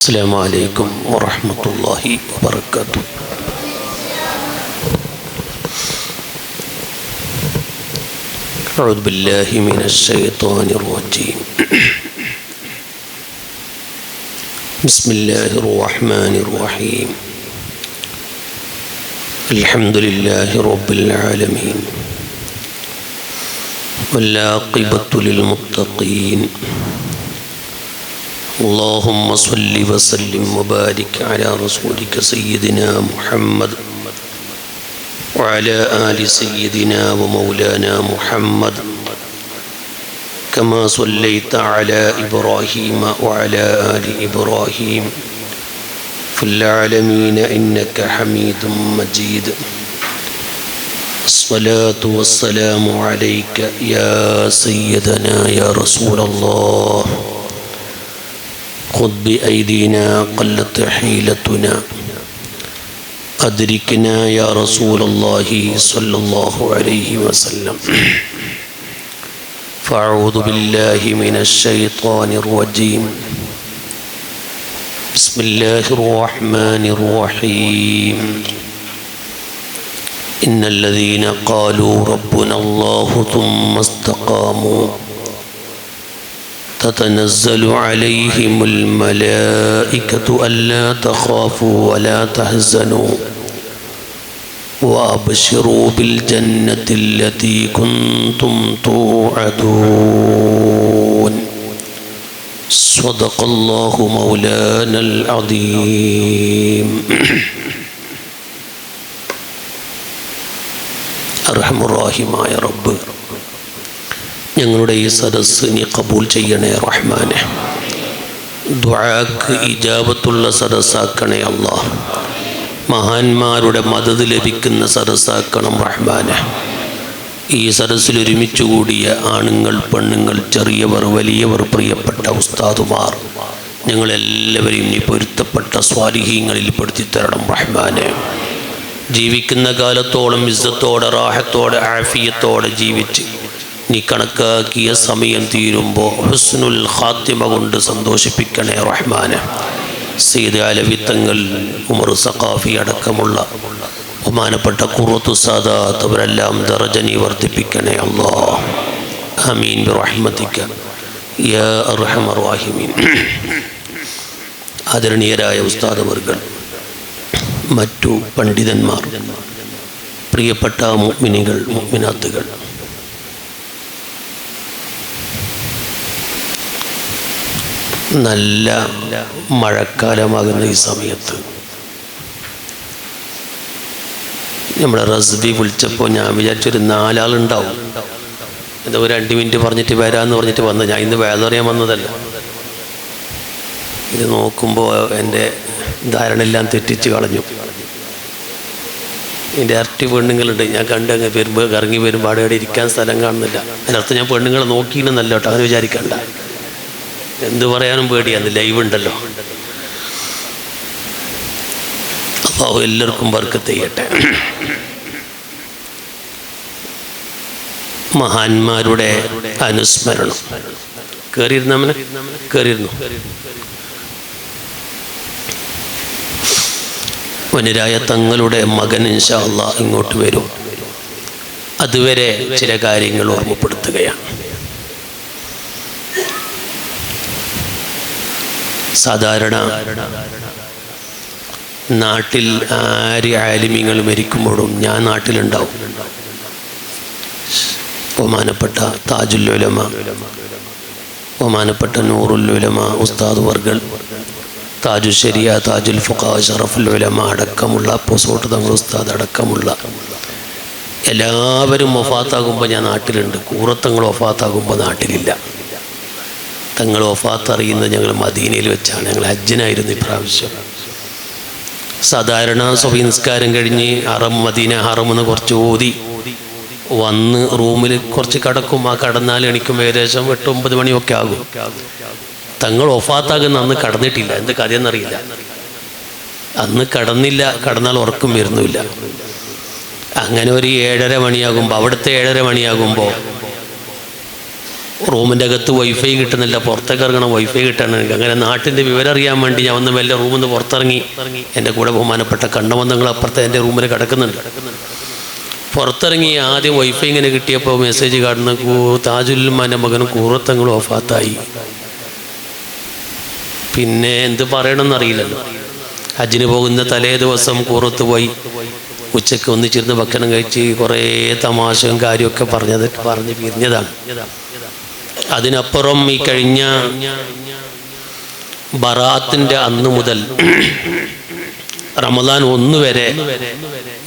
السلام عليكم ورحمة الله وبركاته. أعوذ بالله من الشيطان الرجيم. بسم الله الرحمن الرحيم. الحمد لله رب العالمين والعاقبة للمتقين. اللهم صل وسلم وبارك على رسولك سيدنا محمد وعلى آل سيدنا ومولانا محمد كما صليت على إبراهيم وعلى آل إبراهيم في العالمين إنك حميد مجيد. الصلاة والسلام عليك يا سيدنا يا رسول الله. خذ بأيدينا قلت حيلتنا أدركنا يا رسول الله صلى الله عليه وسلم. فأعوذ بالله من الشيطان الرجيم. بسم الله الرحمن الرحيم. إن الذين قالوا ربنا الله ثم استقاموا تتنزل عليهم الملائكة ألا تخافوا ولا تحزنوا وأبشروا بالجنة التي كنتم توعدون. صدق الله مولانا العظيم. أرحم الراحمين يا رب, ഞങ്ങളുടെ ഈ സദസ്സ് നീ കബൂൽ ചെയ്യണേ റഹ്മാനെ. ദുആക്ക് ഇജാബത്തുള്ള സദസ്സാക്കണേ അല്ലാഹ്. മഹാന്മാരുടെ മദദ് ലഭിക്കുന്ന സദസ്സാക്കണം റഹ്മാനെ. ഈ സദസ്സിൽ ഒരുമിച്ച് കൂടിയ ആണുങ്ങൾ, പെണ്ണുങ്ങൾ, ചെറിയവർ, വലിയവർ, പ്രിയപ്പെട്ട ഉസ്താദുമാർ, ഞങ്ങളെല്ലാവരെയും നീ പൊരുത്തപ്പെട്ട സ്വാലിഹീങ്ങളിൽ പെടുത്തി തരണം റഹ്മാനെ. ജീവിക്കുന്ന കാലത്തോളം ഇസ്സത്തോടെ, റാഹത്തോടെ, ആഫിയത്തോടെ ജീവിച്ച് നീ കണക്കാക്കിയ സമയം തീരുമ്പോൾ ഹുസ്നുൽ ഖാത്തിമ കൊണ്ട് സന്തോഷിപ്പിക്കണേ റഹ്മാനെ. സയ്യിദ് അലവി തങ്ങൾ, ഉമർ സഖാഫി അടക്കമുള്ള ബഹുമാനപ്പെട്ട ഖുറത്തു സാദാത്ത് അവരെല്ലാം ദറജ നീ വർദ്ധിപ്പിക്കണേ അല്ലാഹ്. ആമീൻ ബിറഹ്മതിക യാ അർഹമർ റഹീമീൻ. ആദരണീയരായ ഉസ്താദവർകൾ, മറ്റു പണ്ഡിതന്മാർ, പ്രിയപ്പെട്ട മുഅ്മിനീകൾ, മുഅ്മിനാത്തുകൾ, നല്ല മഴക്കാലമാകുന്ന ഈ സമയത്ത് നമ്മുടെ റസ്ബി വിളിച്ചപ്പോൾ ഞാൻ വിചാരിച്ചൊരു 4 ആളുണ്ടാവും. എന്താ ഒരു 2 മിനിറ്റ് പറഞ്ഞിട്ട് വരാമെന്ന് പറഞ്ഞിട്ട് വന്നത്. ഞാൻ ഇന്ന് വേദന അറിയാൻ വന്നതല്ല. ഇത് നോക്കുമ്പോൾ എൻ്റെ ധാരണയെല്ലാം തെറ്റിച്ച് കളഞ്ഞു. എൻ്റെ ഇരട്ടി പെണ്ണുങ്ങളുണ്ട്. ഞാൻ കണ്ടങ്ങ് വരുമ്പോൾ ഇറങ്ങി വരുമ്പോൾ അവിടെ ഇരിക്കാൻ സ്ഥലം കാണുന്നില്ല. അതിനർത്ഥം ഞാൻ പെണ്ണുങ്ങളെ നോക്കിയിരുന്നല്ലോ കേട്ടോ, അങ്ങനെ വിചാരിക്കണ്ട. എന്ത് പറയാനും പേടിയാണ്, ലൈവ് ഉണ്ടല്ലോ. അല്ലാഹു എല്ലാവർക്കും ബർക്കത്ത് ചെയ്യട്ടെ. മഹാന്മാരുടെ അനുസ്മരണം കയറിയിരുന്നു. വനിരായ തങ്ങളുടെ മകൻ ഇൻഷാ അല്ലാഹ് ഇങ്ങോട്ട് വരും. അതുവരെ ചില കാര്യങ്ങൾ ഓർമ്മപ്പെടുത്തുകയാണ്. സാധാരണ നാട്ടിൽ ആര് ആലിമീങ്ങൾ മരിക്കുമ്പോഴും ഞാൻ നാട്ടിലുണ്ടാവും. ബഹുമാനപ്പെട്ട താജുൽ ഉലമ, ബഹുമാനപ്പെട്ട നൂറുൽ ഉലമ ഉസ്താദ് വർകൾ, താജുൽ ശരിയ, താജുൽ ഫുഖാ, ശറഫുൽ ഉലമ അടക്കമുള്ള പൊസോട്ട് തങ്ങൾ ഉസ്താദ് അടക്കമുള്ള എല്ലാവരും വഫാത്താകുമ്പോൾ ഞാൻ നാട്ടിലുണ്ട്. കൂറത്തങ്ങൾ വഫാത്താകുമ്പോൾ നാട്ടിലില്ല. തങ്ങൾ വഫാത്ത് അറിയുന്നത് ഞങ്ങൾ മദീനയിൽ വെച്ചാണ്. ഞങ്ങൾ ഹജ്ജിനായിരുന്നു ഇപ്രാവശ്യം. സാധാരണ സുബ്ഹി നിസ്കാരം കഴിഞ്ഞ് മദീന ഹറമെന്ന് കുറച്ച് ഓതി വന്ന് റൂമിൽ കുറച്ച് കിടക്കും. ആ കടന്നാൽ എണിക്കുമ്പോൾ ഏകദേശം 8-9 മണിയൊക്കെ ആകും. തങ്ങൾ വഫാത്താകുന്ന അന്ന് കടന്നിട്ടില്ല. എന്ത് കഥയെന്നറിയില്ല. അന്ന് കടന്നില്ല. കടന്നാൽ ഉറക്കം വരുന്നുമില്ല. അങ്ങനെ ഒരു 7:30 മണിയാകുമ്പോൾ, അവിടുത്തെ 7:30 മണിയാകുമ്പോൾ റൂമിൻ്റെ അകത്ത് വൈഫൈ കിട്ടുന്നില്ല, പുറത്തേക്ക് ഇറങ്ങണം, വൈഫൈ കിട്ടാൻ. അങ്ങനെ നാട്ടിൻ്റെ വിവരം അറിയാൻ വേണ്ടി ഞാൻ വന്ന് മെല്ലെ റൂമിൽ നിന്ന് പുറത്തിറങ്ങി. എൻ്റെ കൂടെ ബഹുമാനപ്പെട്ട കണ്ണമന്തങ്ങൾ അപ്പുറത്തെ എൻ്റെ റൂമിൽ കിടക്കുന്നുണ്ട്. പുറത്തിറങ്ങി ആദ്യം വൈഫൈ ഇങ്ങനെ കിട്ടിയപ്പോൾ മെസ്സേജ് കാണുന്ന താജുലുമാൻ്റെ മകനും കൂറത്തങ്ങളും വഫാത്തായി. പിന്നെ എന്ത് പറയണമെന്നറിയില്ലല്ലോ. ഹജ്ജിന് പോകുന്ന തലേ ദിവസം കൂറത്ത് പോയി ഉച്ചയ്ക്ക് ഒന്നിച്ചിരുന്ന് ഭക്ഷണം കഴിച്ച് കുറേ തമാശയും കാര്യമൊക്കെ പറഞ്ഞ് പിരിഞ്ഞതാണ്. അതിനപ്പുറം ഈ കഴിഞ്ഞ ബറാത്തിൻ്റെ അന്ന് മുതൽ റമദാൻ 1 വരെ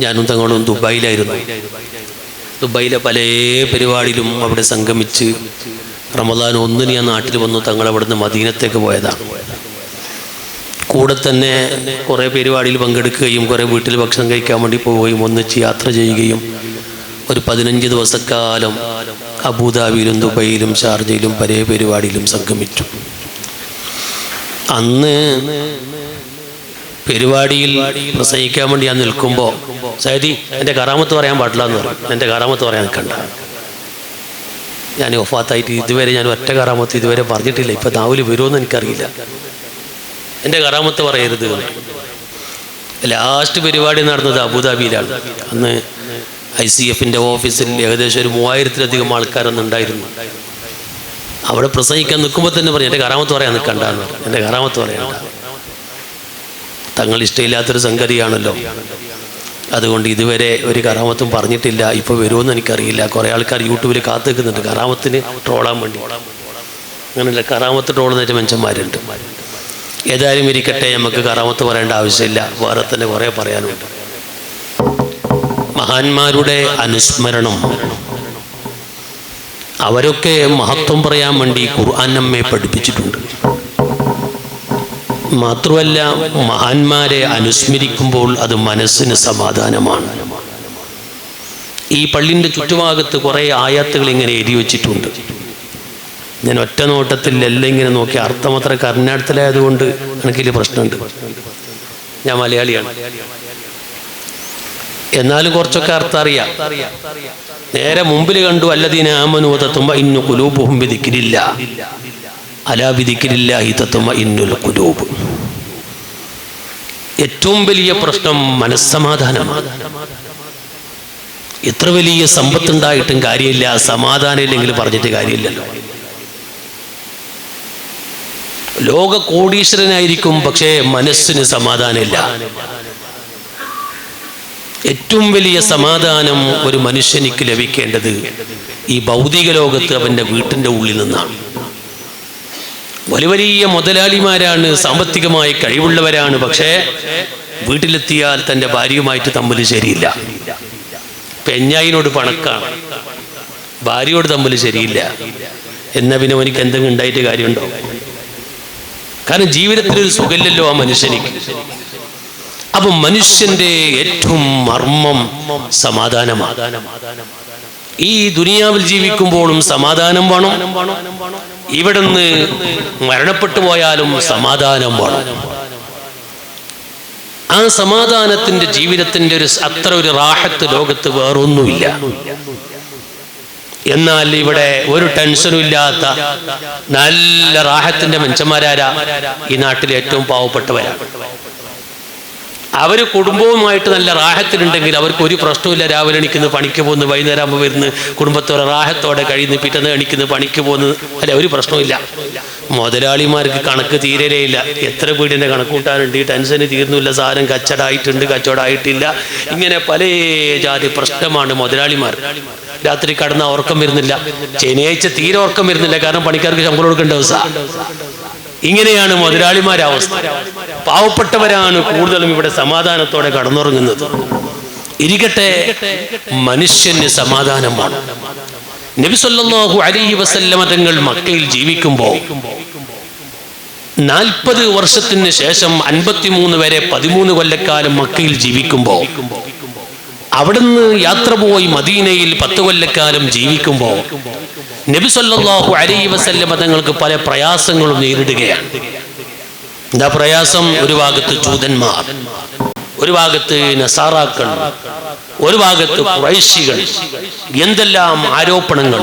ഞാനും തങ്ങളും ദുബായിലായിരുന്നു. ദുബായിലെ പല പരിപാടിയിലും അവിടെ സംഗമിച്ച് റമദാൻ 1 ഞാൻ നാട്ടിൽ വന്നു. തങ്ങൾ അവിടുന്ന് മദീനത്തേക്ക് പോയതാണ്. കൂടെ തന്നെ കുറേ പരിപാടിയിൽ പങ്കെടുക്കുകയും കുറേ വീട്ടിൽ ഭക്ഷണം കഴിക്കാൻ വേണ്ടി പോവുകയും ഒന്നിച്ച് യാത്ര ചെയ്യുകയും ഒരു 15 ദിവസക്കാലം അബുദാബിയിലും ദുബൈയിലും ഷാർജയിലും പല പരിപാടിയിലും സംഗമിച്ചു. അന്ന് പരിപാടിയിൽ പ്രസംഗിക്കാൻ വേണ്ടി ഞാൻ നിൽക്കുമ്പോൾ സൈദി എൻ്റെ കറാമത്ത് പറയാൻ പാടില്ല എന്ന് പറഞ്ഞു. എൻ്റെ കറാമത്ത് പറയാൻ നിൽക്കണ്ട, ഞാൻ വഫാത്തായിട്ട് ഇതുവരെ ഞാൻ ഒറ്റ കറാമത്ത് ഇതുവരെ പറഞ്ഞിട്ടില്ല, ഇപ്പം നാവിൽ വരുമെന്ന് എനിക്കറിയില്ല, എൻ്റെ കറാമത്ത് പറയരുത്. ലാസ്റ്റ് പരിപാടി നടന്നത് അബുദാബിയിലാണ്. അന്ന് ICF-ൻ്റെ ഓഫീസിൽ ഏകദേശം ഒരു 3000-ലധികം ആൾക്കാരൊന്നുണ്ടായിരുന്നു. അവിടെ പ്രസംഗിക്കാൻ നിൽക്കുമ്പോൾ തന്നെ പറഞ്ഞു എൻ്റെ കറാമത്ത് പറയാൻ നിൽക്കണ്ടെന്ന്. എൻ്റെ കറാമത്ത് പറയണ്ട, തങ്ങൾ ഇഷ്ടമില്ലാത്തൊരു സംഗതിയാണല്ലോ, അതുകൊണ്ട് ഇതുവരെ ഒരു കറാമത്തും പറഞ്ഞിട്ടില്ല, ഇപ്പോൾ വരുമെന്ന് എനിക്കറിയില്ല. കുറേ ആൾക്കാർ യൂട്യൂബിൽ കാത്തു നിൽക്കുന്നുണ്ട് കറാമത്തിന് ട്രോളാൻ വേണ്ടി. അങ്ങനെയല്ല, കറാമത്ത് ട്രോളുന്നേറ്റ് മനുഷ്യന്മാരുണ്ട്. ഏതായാലും ഇരിക്കട്ടെ, നമുക്ക് കറാമത്ത് പറയേണ്ട ആവശ്യമില്ല, വേറെ തന്നെ കുറേ പറയാനുണ്ട്. മഹാന്മാരുടെ അനുസ്മരണം, അവരൊക്കെ മഹത്വം പറയാൻ വേണ്ടി ഖുർആൻ നമ്മെ പഠിപ്പിച്ചിട്ടുണ്ട്. മാത്രമല്ല, മഹാന്മാരെ അനുസ്മരിക്കുമ്പോൾ അത് മനസ്സിന് സമാധാനമാണ്. ഈ പള്ളിൻ്റെ ചുറ്റുഭാഗത്ത് കുറേ ആയത്തുകൾ ഇങ്ങനെ എഴുതി വച്ചിട്ടുണ്ട്. ഞാൻ ഒറ്റ നോട്ടത്തിൽ എല്ലാം ഇങ്ങനെ നോക്കി, അർത്ഥമത്ര കർണാടകത്തിലായതുകൊണ്ട് എനിക്കില്ല പ്രശ്നമുണ്ട്. ഞാൻ മലയാളിയാണ്, എന്നാലും കുറച്ചൊക്കെ അർത്ഥം അറിയാം. നേരെ മുമ്പിൽ കണ്ടു അല്ലദീന ആമനൂ തത്മഇന്നു ഖുലൂബുഹും ബിദിക്രില്ലാഹ് അലാ ബിദിക്രില്ലാഹി തത്മഇന്നുൽ ഖുലൂബ്. ഏറ്റവും വലിയ പ്രശ്നം മനസ്സമാധാനമാണ്. എത്ര വലിയ സമ്പത്തുണ്ടായിട്ടും കാര്യമില്ല, സമാധാനം ഇല്ലെങ്കിൽ പറഞ്ഞിട്ട് കാര്യമില്ലല്ലോ. ലോക കോടീശ്വരനായിരിക്കും, പക്ഷേ മനസ്സിന് സമാധാനമില്ല. ഏറ്റവും വലിയ സമാധാനം ഒരു മനുഷ്യനിക്ക് ലഭിക്കേണ്ടത് ഈ ഭൗതിക ലോകത്ത് അവൻ്റെ വീട്ടിൻ്റെ ഉള്ളിൽ നിന്നാണ്. വലിയ വലിയ മുതലാളിമാരാണ്, സാമ്പത്തികമായി കഴിവുള്ളവരാണ്, പക്ഷേ വീട്ടിലെത്തിയാൽ തൻ്റെ ഭാര്യയുമായിട്ട് തമ്മിൽ ശരിയില്ല. പെഞ്ഞായിനോട് പണക്കാണ്, ഭാര്യയോട് തമ്മിൽ ശരിയില്ല. എന്നാ പിന്നെ അവനിക്ക് എന്തെങ്കിലും ഉണ്ടായിട്ട് കാര്യമുണ്ടോ? കാരണം ജീവിതത്തിലൊരു സുഖമില്ലല്ലോ ആ മനുഷ്യനിക്ക്. അപ്പൊ മനുഷ്യന്റെ ഏറ്റവും മർമ്മം സമാധാനമാണ്. ഈ ദുനിയാവിൽ ജീവിക്കുമ്പോഴും സമാധാനം വേണം, ഇവിടുന്ന് മരണപ്പെട്ടു പോയാലും സമാധാനം വേണം. ആ സമാധാനത്തിന്റെ ജീവിതത്തിന്റെ അത്ര ഒരു റാഹത്ത് ലോകത്ത് വേറൊന്നുമില്ല. എന്നാൽ ഇവിടെ ഒരു ടെൻഷനും ഇല്ലാത്ത നല്ല റാഹത്തിന്റെ മനുഷ്യന്മാരാരാ? ഈ നാട്ടിലെ ഏറ്റവും പാവപ്പെട്ടവരാണ്. അവർ കുടുംബവുമായിട്ട് നല്ല റാഹത്തിലുണ്ടെങ്കിൽ അവർക്ക് ഒരു പ്രശ്നമില്ല. രാവിലെ എണിക്കുന്നു, പണിക്ക് പോകുന്നു, വൈകുന്നേരം ആകുമ്പോൾ വരുന്നു, കുടുംബത്തോടെ റാഹത്തോടെ കഴിയുന്നു, പിറ്റേന്ന് എണിക്കുന്നു, പണിക്ക് പോകുന്നു, അല്ല ഒരു പ്രശ്നമില്ല. മുതലാളിമാർക്ക് കണക്ക് തീരേയില്ല. എത്ര വീടിൻ്റെ കണക്കൂട്ടാനുണ്ട്, ഈ ടെൻഷന് തീർന്നില്ല. സാധനം കച്ചവടമായിട്ടുണ്ട്, കച്ചവടമായിട്ടില്ല, ഇങ്ങനെ പല ജാതി പ്രശ്നമാണ് മുതലാളിമാർ. രാത്രി കടന്ന ഉറക്കം വരുന്നില്ല, ശനിയാഴ്ച തീരെ ഉറക്കം വരുന്നില്ല, കാരണം പണിക്കാർക്ക് ശമ്പളം കൊടുക്കേണ്ട ദിവസം. ഇങ്ങനെയാണ് മുതലാളിമാരുടെ അവസ്ഥ. പാവപ്പെട്ടവരാണ് കൂടുതലും ഇവിടെ സമാധാനത്തോടെ കടന്നുറങ്ങുന്നത്. ഇരിക്കട്ടെ, മനുഷ്യന് സമാധാനമാണ്. നബി സല്ലല്ലാഹു അലൈഹി വസല്ലമ തങ്ങൾ മക്കയിൽ ജീവിക്കുമ്പോൾ 40 വർഷത്തിന് ശേഷം 53 വരെ 13 കൊല്ലക്കാലം മക്കയിൽ ജീവിക്കുമ്പോൾ, അവിടുന്ന് യാത്ര പോയി മദീനയിൽ 10 കൊല്ലക്കാലം ജീവിക്കുമ്പോൾ നബി സല്ലല്ലാഹു അലൈഹി വസല്ലമ തങ്ങൾക്ക് പല പ്രയാസങ്ങളും നേരിടുകയാണ്. എന്താ പ്രയാസം? ഒരു ഭാഗത്ത് ജൂതന്മാർ, ഒരു ഭാഗത്ത് നസാറാക്കൾ, ഒരു ഭാഗത്ത് ഖുറൈശികൾ, എന്തെല്ലാം ആരോപണങ്ങൾ.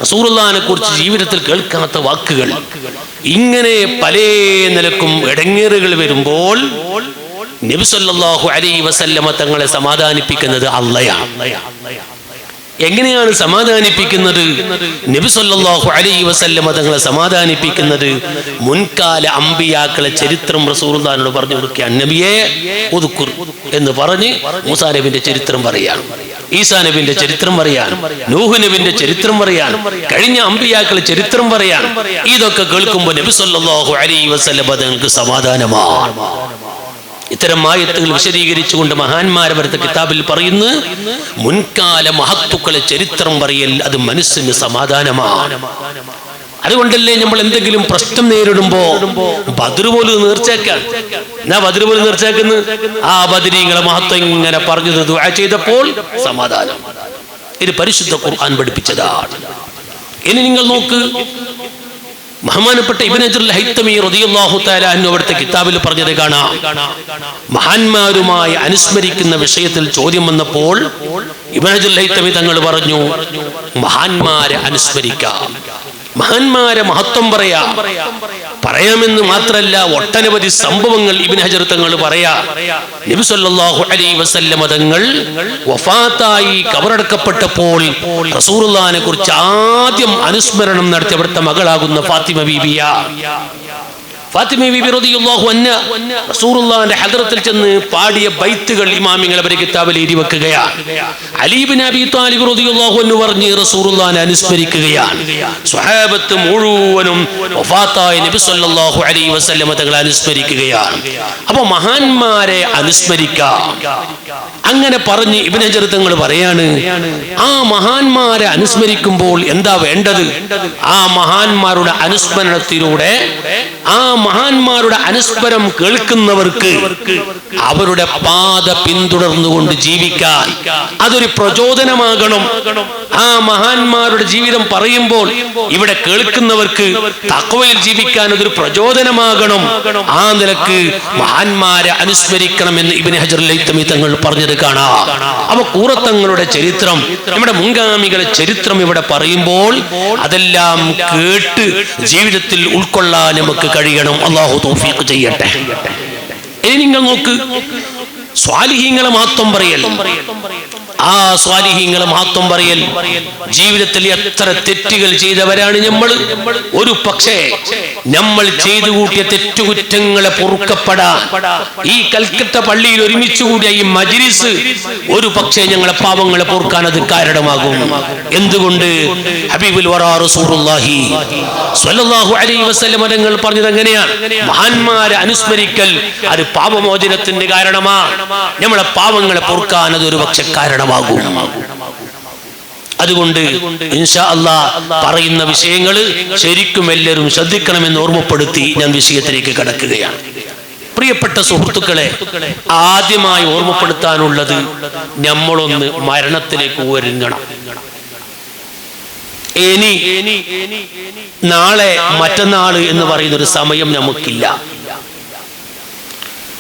റസൂലുള്ളാഹിനെ കുറിച്ച് ജീവിതത്തിൽ കേൾക്കാത്ത വാക്കുകൾ, ഇങ്ങനെ പല നിലക്കും ഇടങ്ങേറുകൾ വരുമ്പോൾ നബി സല്ലല്ലാഹു അലൈഹി വസല്ലമ തങ്ങളെ സമാധാനിപ്പിക്കുന്നത് അല്ലാഹയാണ്. എങ്ങനെയാണ് സമാധാനിപ്പിക്കുന്നത്? നബി സല്ലല്ലാഹു അലൈഹി വസല്ലമ തങ്ങളെ സമാധാനിപ്പിക്കുന്നത് മുൻകാല അമ്പിയാക്കളെ ചരിത്രം റസൂലുള്ളാഹിനോട് പറഞ്ഞു കൊടുക്കുക. നബിയെ ഉദ്കുർ എന്ന് പറഞ്ഞ് മൂസാ നബിന്റെ ചരിത്രം പറയാൻ, ഈസാ നബിന്റെ ചരിത്രം പറയാൻ, നൂഹ് നബിന്റെ ചരിത്രം പറയാൻ, കഴിഞ്ഞ അമ്പിയാക്കളെ ചരിത്രം പറയാൻ. ഇതൊക്കെ കേൾക്കുമ്പോൾ നബി സല്ലല്ലാഹു അലൈഹി വസല്ലമ തങ്ങൾക്ക് സമാധാനമാണ്. ഇത്തരം ആയത്തുകൾ വിശദീകരിച്ചുകൊണ്ട് മഹാന്മാരവരുടെ കിതാബിൽ പറയുന്നു, മുൻകാല മഹത്തുക്കളെ ചരിത്രം പറയൽ അത് മനസ്സിന് സമാധാനമാണ്. അതുകൊണ്ടല്ലേ നമ്മൾ എന്തെങ്കിലും പ്രശ്നം നേരിടുമ്പോ ബദർ പോലും നേർച്ചയാക്കാൻ, എന്നാ ബദർ പോലും നേർച്ചയാക്കുന്നു, ആ ബദരീങ്ങളെ മഹത്വം ഇങ്ങനെ പറഞ്ഞു ദുആ ചെയ്തപ്പോൾ സമാധാനം. ഇത് പരിശുദ്ധ ഖുർആൻ പഠിപ്പിച്ചതാണ്. ഇനി നിങ്ങൾ നോക്ക്, ബഹുമാനപ്പെട്ട ഇബ്നു ഹജർ അൽ-ഹൈതമി റളിയല്ലാഹു തആല അൻഹു അവിടുത്തെ കിതാബിൽ പറഞ്ഞത് കാണാം. മഹാന്മാരുമായി അനുസ്മരിക്കുന്ന വിഷയത്തിൽ ചോദ്യം വന്നപ്പോൾ ഇബ്നു ഹജർ അൽ-ഹൈതമി തങ്ങൾ പറഞ്ഞു, മഹാന്മാരെ അനുസ്മരിക്കാം, മഹാന്മാരെ മഹത്വം പറയാമെന്ന് മാത്രമല്ല, ഒട്ടനവധി സംഭവങ്ങൾ ഇബ്നു ഹജർ തങ്ങൾ പറയാ. നബി സല്ലല്ലാഹു അലൈഹി വസല്ലമ തങ്ങൾ വഫാത്തായി കബറടക്കപ്പെട്ടപ്പോൾ റസൂലുള്ളാഹിനെ കുറിച്ച് ആദ്യം അനുസ്മരണം നടത്തിയ അവിടുത്തെ മകളാകുന്ന ഫാത്തിമ ബീബിയ. ഫാത്തിമ ബീബി റളിയല്ലാഹു അൻഹ റസൂലുള്ളാഹിന്റെ ഹദ്റത്തിൽ ചെന്ന് പാടിയ ബൈത്തുകൾ ഇമാമിങ്ങൾ അവരുടെ കിതാബിൽ എഴുതി വെക്കുകയാണ്. അലി ഇബ്നു അബീ ത്വാലിബ് റളിയല്ലാഹു അൻഹു പറഞ്ഞ് റസൂലുള്ളാഹിനെ അനുസ്മരിക്കുകയാണ്. സ്വഹാബത്ത് മുഴുവനും വഫാത്തായ നബി സല്ലല്ലാഹു അലൈഹി വസല്ലമ തങ്ങളെ അനുസ്മരിക്കുകയാണ്. അപ്പോൾ മഹാന്മാരെ അനുസ്മരിക്കാം. അങ്ങനെ പറഞ്ഞ് ഇബ്നു ഹജർ തങ്ങൾ പറയാണ്, ആ മഹാന്മാരെ അനുസ്മരിക്കുമ്പോൾ എന്താ വേണ്ടത്? ആ മഹാന്മാരുടെ അനുസ്മരണത്തിലൂടെ, ആ മഹാന്മാരുടെ അനുസ്മരം കേൾക്കുന്നവർക്ക് അവരുടെ പാത പിന്തുടർന്നുകൊണ്ട് ജീവിക്കാൻ അതൊരു പ്രചോദനമാകണം. ആ മഹാന്മാരുടെ ജീവിതം പറയുമ്പോൾ ഇവിടെ കേൾക്കുന്നവർക്ക് തഖ്വയിൽ ജീവിക്കാൻ അതൊരു പ്രചോദനമാകണം. ആ നിലക്ക് മഹാന്മാരെ അനുസ്മരിക്കണമെന്ന് ഇബ്നു ഹജർ അൽ-ഹൈതമി തങ്ങൾ പറഞ്ഞത് കാണാം. അപ്പൊ കൂറത്തങ്ങളുടെ ചരിത്രം, നമ്മുടെ മുൻഗാമികളുടെ ചരിത്രം ഇവിടെ പറയുമ്പോൾ അതെല്ലാം കേട്ട് ജീവിതത്തിൽ ഉൾക്കൊള്ളാൻ നമുക്ക് കഴിയണം. അല്ലാഹു തൗഫീഖ് ചെയ്യട്ടെ. ഇനി നിങ്ങൾ നോക്ക്, സ്വാലിഹീങ്ങളെ മഹത്വം പറയൽ, ആ സ്വാലിഹീങ്ങളെ മഹത്വം പറയൽ. ജീവിതത്തിൽ എത്ര തെറ്റുകൾ ചെയ്തവരാണ് നമ്മൾ. ഒരു പക്ഷേ നമ്മൾ ചെയ്തു കൂട്ടിയ തെറ്റുകുറ്റങ്ങളെ പൊറുക്കപ്പെടാൻ ഈ കൽക്കട്ട പള്ളിയിൽ ഒരുമിച്ച് കൂടിയ ഈ മജ്ലിസ് ഒരു പക്ഷേ ഞങ്ങളെ പാപങ്ങളെ പൊറുക്കാൻ അത് കാരണമാകും. എന്തുകൊണ്ട്? ഹബീബുൽ വറാ റസൂലുള്ളാഹി സ്വല്ലല്ലാഹു അലൈഹി വസല്ലം തങ്ങൾ പറഞ്ഞത് എങ്ങനെയാണ്? മഹാന്മാരെ അനുസ്മരിക്കൽ അത് പാപമോചനത്തിന്റെ കാരണമാണ്. നമ്മളെ പാപങ്ങളെ പൊറുക്കാൻ അതൊരു പക്ഷെ കാരണമാകും. അതുകൊണ്ട് ഇൻഷാ അല്ലാഹ് പറയുന്ന വിഷയങ്ങൾ ശരിക്കും എല്ലാവരും ശ്രദ്ധിക്കണമെന്ന് ഓർമ്മപ്പെടുത്തി ഞാൻ വിഷയത്തിലേക്ക് കടക്കുകയാണ്. പ്രിയപ്പെട്ട സുഹൃത്തുക്കളെ, ആദ്യമായി ഓർമ്മപ്പെടുത്താനുള്ളത്, നമ്മളൊന്ന് മരണത്തിലേക്ക് ഒരുങ്ങണം. ഇനി നാളെ മറ്റന്നാൾ എന്ന് പറയുന്നൊരു സമയം നമുക്കില്ല.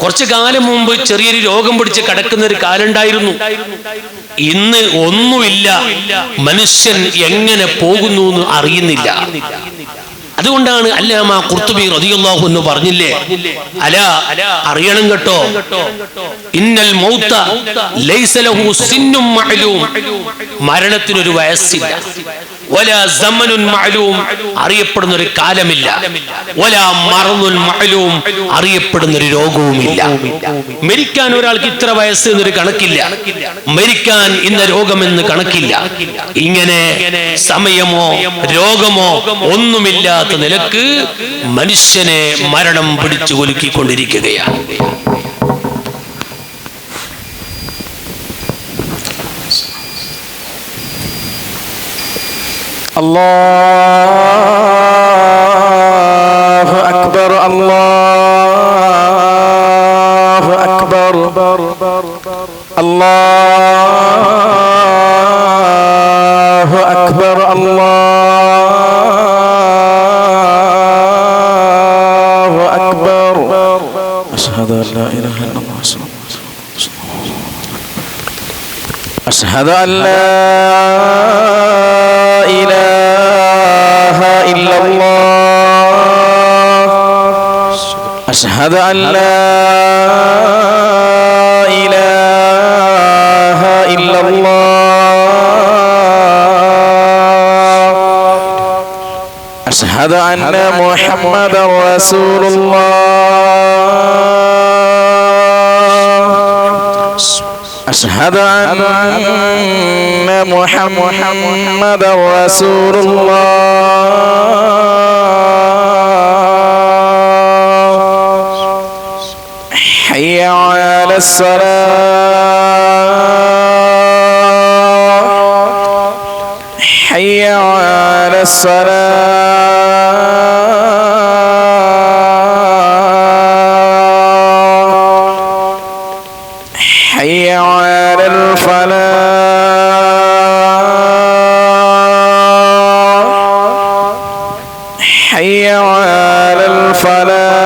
കുറച്ചു കാലം മുമ്പ് ചെറിയൊരു രോഗം പിടിച്ച് കിടക്കുന്ന ഒരു കാലം ഉണ്ടായിരുന്നു. ഇന്ന് ഒന്നുമില്ല, മനുഷ്യൻ എങ്ങനെ പോകുന്നു എന്ന് അറിയുന്നില്ല. അതുകൊണ്ടാണ് അല്ലാമ ഖുർത്തുബി റളിയല്ലാഹു അൻഹു പറഞ്ഞില്ലേ, അലാ അറിയണം കേട്ടോ, ഇന്നൽ മൗത ലൈസ ലഹു സിന്നും മഅലൂം, മരണത്തിനൊരു വയസ്സില്ല. വലാ സമനുൻ മഅലൂം, അറിയപ്പെടുന്ന ഒരു കാലമില്ല. വലാ മറദുൻ മഅലൂം, അറിയപ്പെടുന്ന ഒരു രോഗവുമില്ല. മരിക്കാൻ ഒരാൾക്ക് ഇത്ര വയസ്സ് എന്നൊരു കണക്കില്ല, മരിക്കാൻ ഇന്ന രോഗമെന്ന് കണക്കില്ല. ഇങ്ങനെ സമയമോ രോഗമോ ഒന്നുമില്ലാത്ത നിലക്ക് മനുഷ്യനെ മരണം പിടിച്ചു കൊലുക്കിക്കൊണ്ടിരിക്കുകയാണ്. അല്ലാഹു അക്ബർ, അല്ലാഹു അക്ബർ, അല്ലാഹു അക്ബർ, അല്ലാഹു അക്ബർ. അഷ്ഹദു അൻ ലാ ഇലാഹ ഇല്ലല്ലാഹ്, അഷ്ഹദു അൻ ലാ إله أشهد أن لا إله إلا الله أشهد أن محمدا رسول الله أشهد أن محمدا رسول الله حي على الصلاة حي على الصلاة حي على الفلاح حي على الفلاح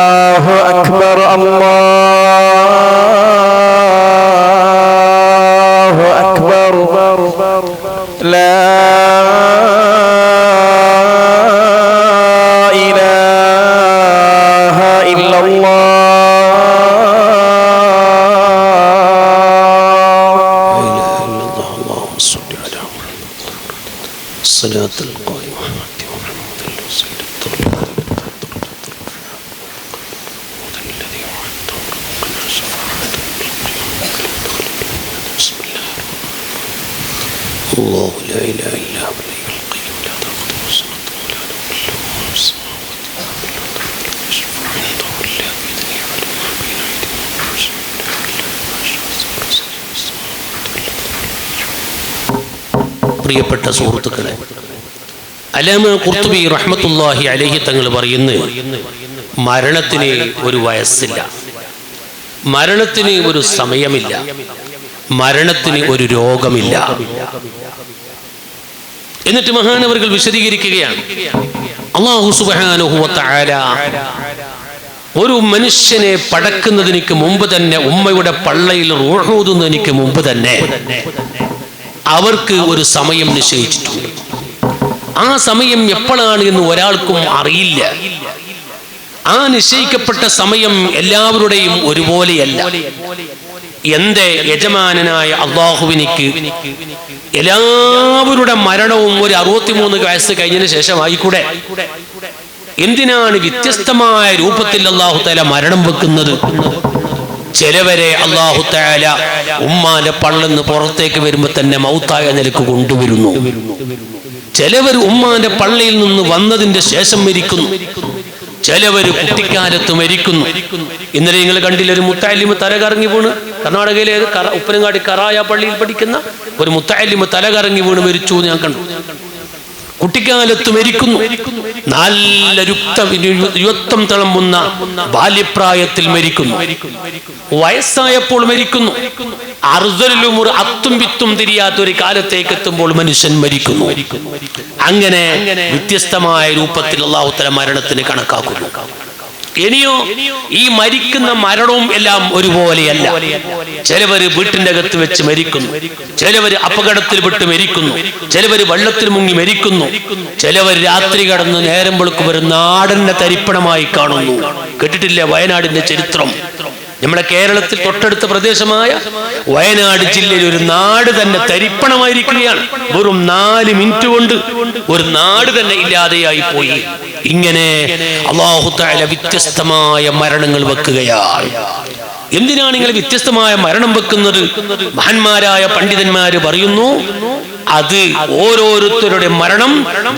الله أكبر الله أكبر لا إله إلا الله اللهم صل على محمد الصلاة القائمة الله لا إله إلا هو الحي القيوم لا تأخذه سنة ولا نوم له ما في السماوات وما في الأرض يشفع عنده إلا بإذنه يعلم ما بين أيديهم وما خلفهم ما شاء പ്രിയപ്പെട്ട സുഹൃത്തുക്കളെ, അല്ലാമ ഖുർത്തുബി റഹ്മത്തുള്ളാഹി അലൈഹി തങ്ങൾ പറയുന്നു, മരണത്തിന് ഒരു വയസ്സില്ല, മരണത്തിന് ഒരു സമയമില്ല, മരണത്തിന് ഒരു രോഗമില്ല. എന്നിട്ട് മഹാനവറുകൾ വിശദീകരിക്കുകയാണ്, അല്ലാഹു സുബ്ഹാനഹു വ തആല ഒരു മനുഷ്യനെ പടക്കുന്നതിന് മുമ്പ് തന്നെ, ഉമ്മയുടെ പള്ളയിൽ റൂഹ് ഊതുന്നതിന് മുമ്പ് തന്നെ അവർക്ക് ഒരു സമയം നിശ്ചയിച്ചിട്ടുണ്ട്. ആ സമയം എപ്പോഴാണ് എന്ന് ഒരാൾക്കും അറിയില്ല. ആ നിശ്ചയിക്കപ്പെട്ട സമയം എല്ലാവരുടെയും ഒരുപോലെയല്ല. എന്റെ യജമാനനായ അല്ലാഹുവിനിക്ക് എല്ലാവരുടെ മരണവും ഒരു 63 വയസ്സ് കഴിഞ്ഞതിന് ശേഷമായിക്കൂടെ? എന്തിനാണ് വ്യത്യസ്തമായ രൂപത്തിൽ അല്ലാഹു തആല മരണം വെക്കുന്നത്? ചിലവരെ അല്ലാഹു തആല ഉമ്മാന്റെ പള്ളന്ന് പുറത്തേക്ക് വരുമ്പോ തന്നെ മൗത്തായ നിലക്ക് കൊണ്ടുവരുന്നു. ചിലവർ ഉമ്മാന്റെ പള്ളയിൽ നിന്ന് വന്നതിന്റെ ശേഷം മരിക്കുന്നു. ചിലവര് കുട്ടിക്കാലത്ത് മരിക്കുന്നു. ഇന്നലെ നിങ്ങൾ കണ്ടില്ല, ഒരു മുത്തഅല്ലിമ് തലകറങ്ങി വീണ്, കർണാടകയിലെ ഉപ്പനങ്ങാടി കറായ പള്ളിയിൽ പഠിക്കുന്ന ഒരു മുത്തഅല്ലിമ് തലകറങ്ങി വീണ് മരിച്ചു ഞാൻ കണ്ടു. കുട്ടിക്കാലത്ത് മരിക്കുന്നു. നല്ല യുക്തം തിളമ്പുന്ന ബാല്യപ്രായത്തിൽ മരിക്കുന്നു. വയസ്സായപ്പോൾ മരിക്കുന്നു. അർദലുമുർ അത്തും വിത്തും തിരിയാത്ത ഒരു കാലത്തേക്ക് എത്തുമ്പോൾ മനുഷ്യൻ മരിക്കുന്നു. അങ്ങനെ വ്യത്യസ്തമായ രൂപത്തിൽ അല്ലാഹു തആല മരണത്തിന് കണക്കാക്കുന്നു. ഇനിയോ ഈ മരിക്കുന്ന മരണവും എല്ലാം ഒരുപോലെയല്ല. ചിലവര് വീട്ടിന്റെ അകത്ത് വെച്ച് മരിക്കുന്നു, ചിലവര് അപകടത്തിൽ പെട്ട് മരിക്കുന്നു, ചിലവര് വെള്ളത്തിൽ മുങ്ങി മരിക്കുന്നു, ചിലവർ രാത്രി കടന്ന് നേരം വെളുക്കും ഒരു നാടിന്റെ തരിപ്പണമായി കാണുന്നു. കേട്ടിട്ടില്ലേ വയനാടിന്റെ ചരിത്രം? നമ്മുടെ കേരളത്തിൽ തൊട്ടടുത്ത പ്രദേശമായ വയനാട് ജില്ലയിൽ ഒരു നാട് തന്നെ തരിപ്പണമായിരിക്കുകയാണ്. വെറും 4 മിനിറ്റ് കൊണ്ട് ഒരു നാട് തന്നെ ഇല്ലാതെയായി പോയി. ഇങ്ങനെ അല്ലാഹു തആല വ്യത്യസ്തമായ മരണങ്ങൾ വെക്കുകയാണ്. എന്തിനാണ് നിങ്ങൾ വ്യത്യസ്തമായ മരണം വെക്കുന്നത്? മഹാന്മാരായ പണ്ഡിതന്മാര് പറയുന്നു, അത് ഓരോരുത്തരുടെ മരണം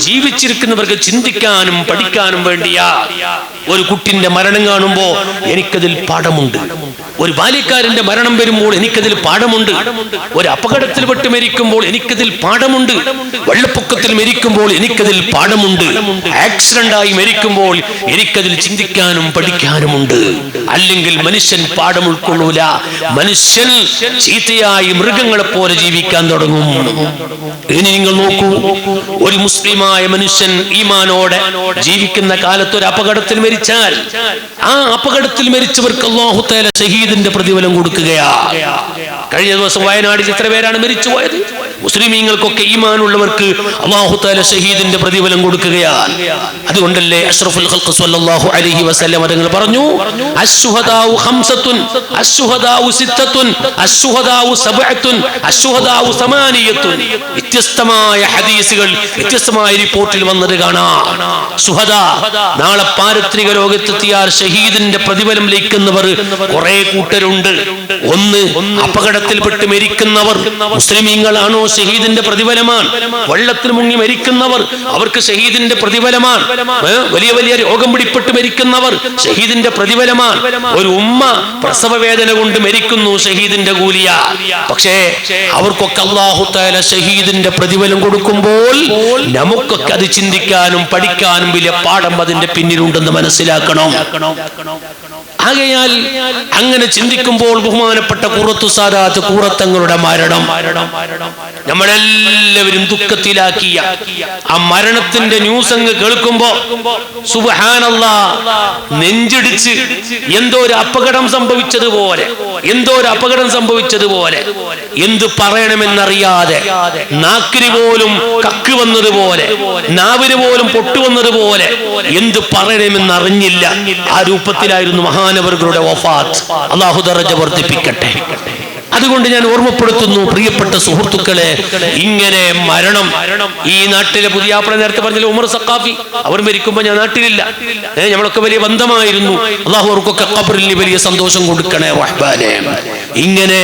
ജീവിച്ചിരിക്കുന്നവർക്ക് ചിന്തിക്കാനും പഠിക്കാനും വേണ്ടിയാ. ഒരു കുട്ടിന്റെ മരണം കാണുമ്പോ എനിക്കതിൽ പാഠമുണ്ട്. ഒരു ബാല്യക്കാരന്റെ മരണം വരുമ്പോൾ എനിക്കതിൽ പാഠമുണ്ട്. ഒരു അപകടത്തിൽ പെട്ട് മരിക്കുമ്പോൾ എനിക്കതിൽ പാഠമുണ്ട്. വെള്ളപ്പൊക്കത്തിൽ മരിക്കുമ്പോൾ എനിക്കതിൽ പാഠമുണ്ട്. ആക്സിഡന്റായി മരിക്കുമ്പോൾ എനിക്കതിൽ ചിന്തിക്കാനും പഠിക്കാനുമുണ്ട്. അല്ലെങ്കിൽ മനുഷ്യൻ പാഠം ഉൾക്കൊള്ളൂല. മനുഷ്യൻ ചീത്തയായി മൃഗങ്ങളെ പോലെ ജീവിക്കാൻ തുടങ്ങും. ഇനി നിങ്ങൾ നോക്കൂ, ഒരു മുസ്ലിമായ മനുഷ്യൻ ഈമാനോടെ ജീവിക്കുന്ന കാലത്ത് ഒരു അപകടത്തിൽ മരിച്ചു. മരിച്ചാൽ ആ അപകടത്തിൽ മരിച്ചവർക്ക് അല്ലാഹു തആല ഷഹീദിന്റെ പ്രതിഫലം കൊടുക്കുകയാ. കഴിഞ്ഞ ദിവസം വയനാട്ടിൽ എത്ര പേരാണ് മരിച്ചുപോയത്? മുസ്ലിമീങ്ങൾക്കൊക്കെ ഈമാനുള്ളവർക്ക് അല്ലാഹു തആല ഷഹീദിന്റെ പ്രതിഫലം കൊടുക്കുകയാണ്. അതുകൊണ്ടല്ലേ അഷ്റഫുൽ ഖൽഖ് സ്വല്ലല്ലാഹു അലൈഹി വസല്ലം തങ്ങൾ പറഞ്ഞു, അശ്ശുഹദാഉ ഖംസത്തുൻ അശ്ശുഹദാഉ സിത്തത്തുൻ അശ്ശുഹദാഉ സബഅത്തുൻ അശ്ശുഹദാഉ സമാനിയത്തുൻ. വ്യത്യസ്തമായ ഹദീസുകൾ വ്യത്യസ്തമായ റിപ്പോർട്ടിൽ വന്നത് കാണാം. ശുഹദാ നാളെ പാരത്രിക ലോകത്തെത്തിയാൽ ഷഹീദിന്റെ പ്രതിഫലം ലഭിക്കുന്നവർ കുറെ കൂട്ടരുണ്ട്. ഒന്ന്, അപകടത്തിൽപ്പെട്ട് മരിക്കുന്നവർ. മുസ്ലിമീങ്ങളാണോ ഷഹീദിന്റെ പ്രതിഫലമാണ്. വെള്ളത്തിൽ മുങ്ങി മരിക്കുന്നവർ, അവർക്ക് ഷഹീദിന്റെ പ്രതിഫലമാണ്. വലിയ വലിയ രോഗം പിടിപ്പെട്ട് മരിക്കുന്നവർ, ഷഹീദിന്റെ പ്രതിഫലമാണ്. ഒരു ഉമ്മ പ്രസവ വേദന കൊണ്ട് മരിക്കുന്നു, ഷഹീദിന്റെ കൂലിയ. പക്ഷേ അവർക്കൊക്കെ അല്ലാഹു തആല ഷഹീദിന്റെ പ്രതിഫലം കൊടുക്കുമ്പോൾ നമുക്കൊക്കെ അത് ചിന്തിക്കാനും പഠിക്കാനും വലിയ പാഠം അതിന്റെ പിന്നിലുണ്ടെന്ന് മനസ്സിലാക്കണം. ആകയാൽ അങ്ങനെ ചിന്തിക്കുമ്പോൾ ബഹുമാനപ്പെട്ട ഖുറത്തു സാദാത്ത് ഖുറത്തങ്ങളുടെ മരണം നമ്മളെല്ലാവരും ദുഃഖത്തിലാക്കിയ ആ മരണത്തിന്റെ ന്യൂസ് അങ്ങ് കേൾക്കുമ്പോ സുബ്ഹാനല്ലാഹ് നെഞ്ചിടിച്ച് എന്തോ ഒരു അപകടം സംഭവിച്ചതുപോലെ എന്ത് പറയണമെന്നറിയാതെ നാക്കിന് പോലും കക്ക് വന്നതുപോലെ നാവിന് പോലും പൊട്ടുവന്നതുപോലെ എന്ത് പറയണമെന്നറിഞ്ഞില്ല. ആ രൂപത്തിലായിരുന്നു മഹാനവറുകളുടെ വഫാത്ത്. അല്ലാഹു ദറജ വർദ്ധിപ്പിക്കട്ടെ. അതുകൊണ്ട് ഞാൻ ഓർമ്മപ്പെടുത്തുന്നു പ്രിയപ്പെട്ട സുഹൃത്തുക്കളെ, ഇങ്ങനെ മരണം ഈ നാട്ടിലെ പുതിയാപ്പള നേരത്തെ പറഞ്ഞില്ല ഉമർ സഖാഫി, അവർ മരിക്കുമ്പോൾ ഞാൻ നാട്ടിലില്ല. നമ്മളൊക്കെ വലിയ ബന്ധമായിരുന്നു. അല്ലാഹു അവർക്കൊക്കെ ഖബറിൽ വലിയ സന്തോഷം കൊടുക്കണേ റഹ്മാനേ. ഇങ്ങനെ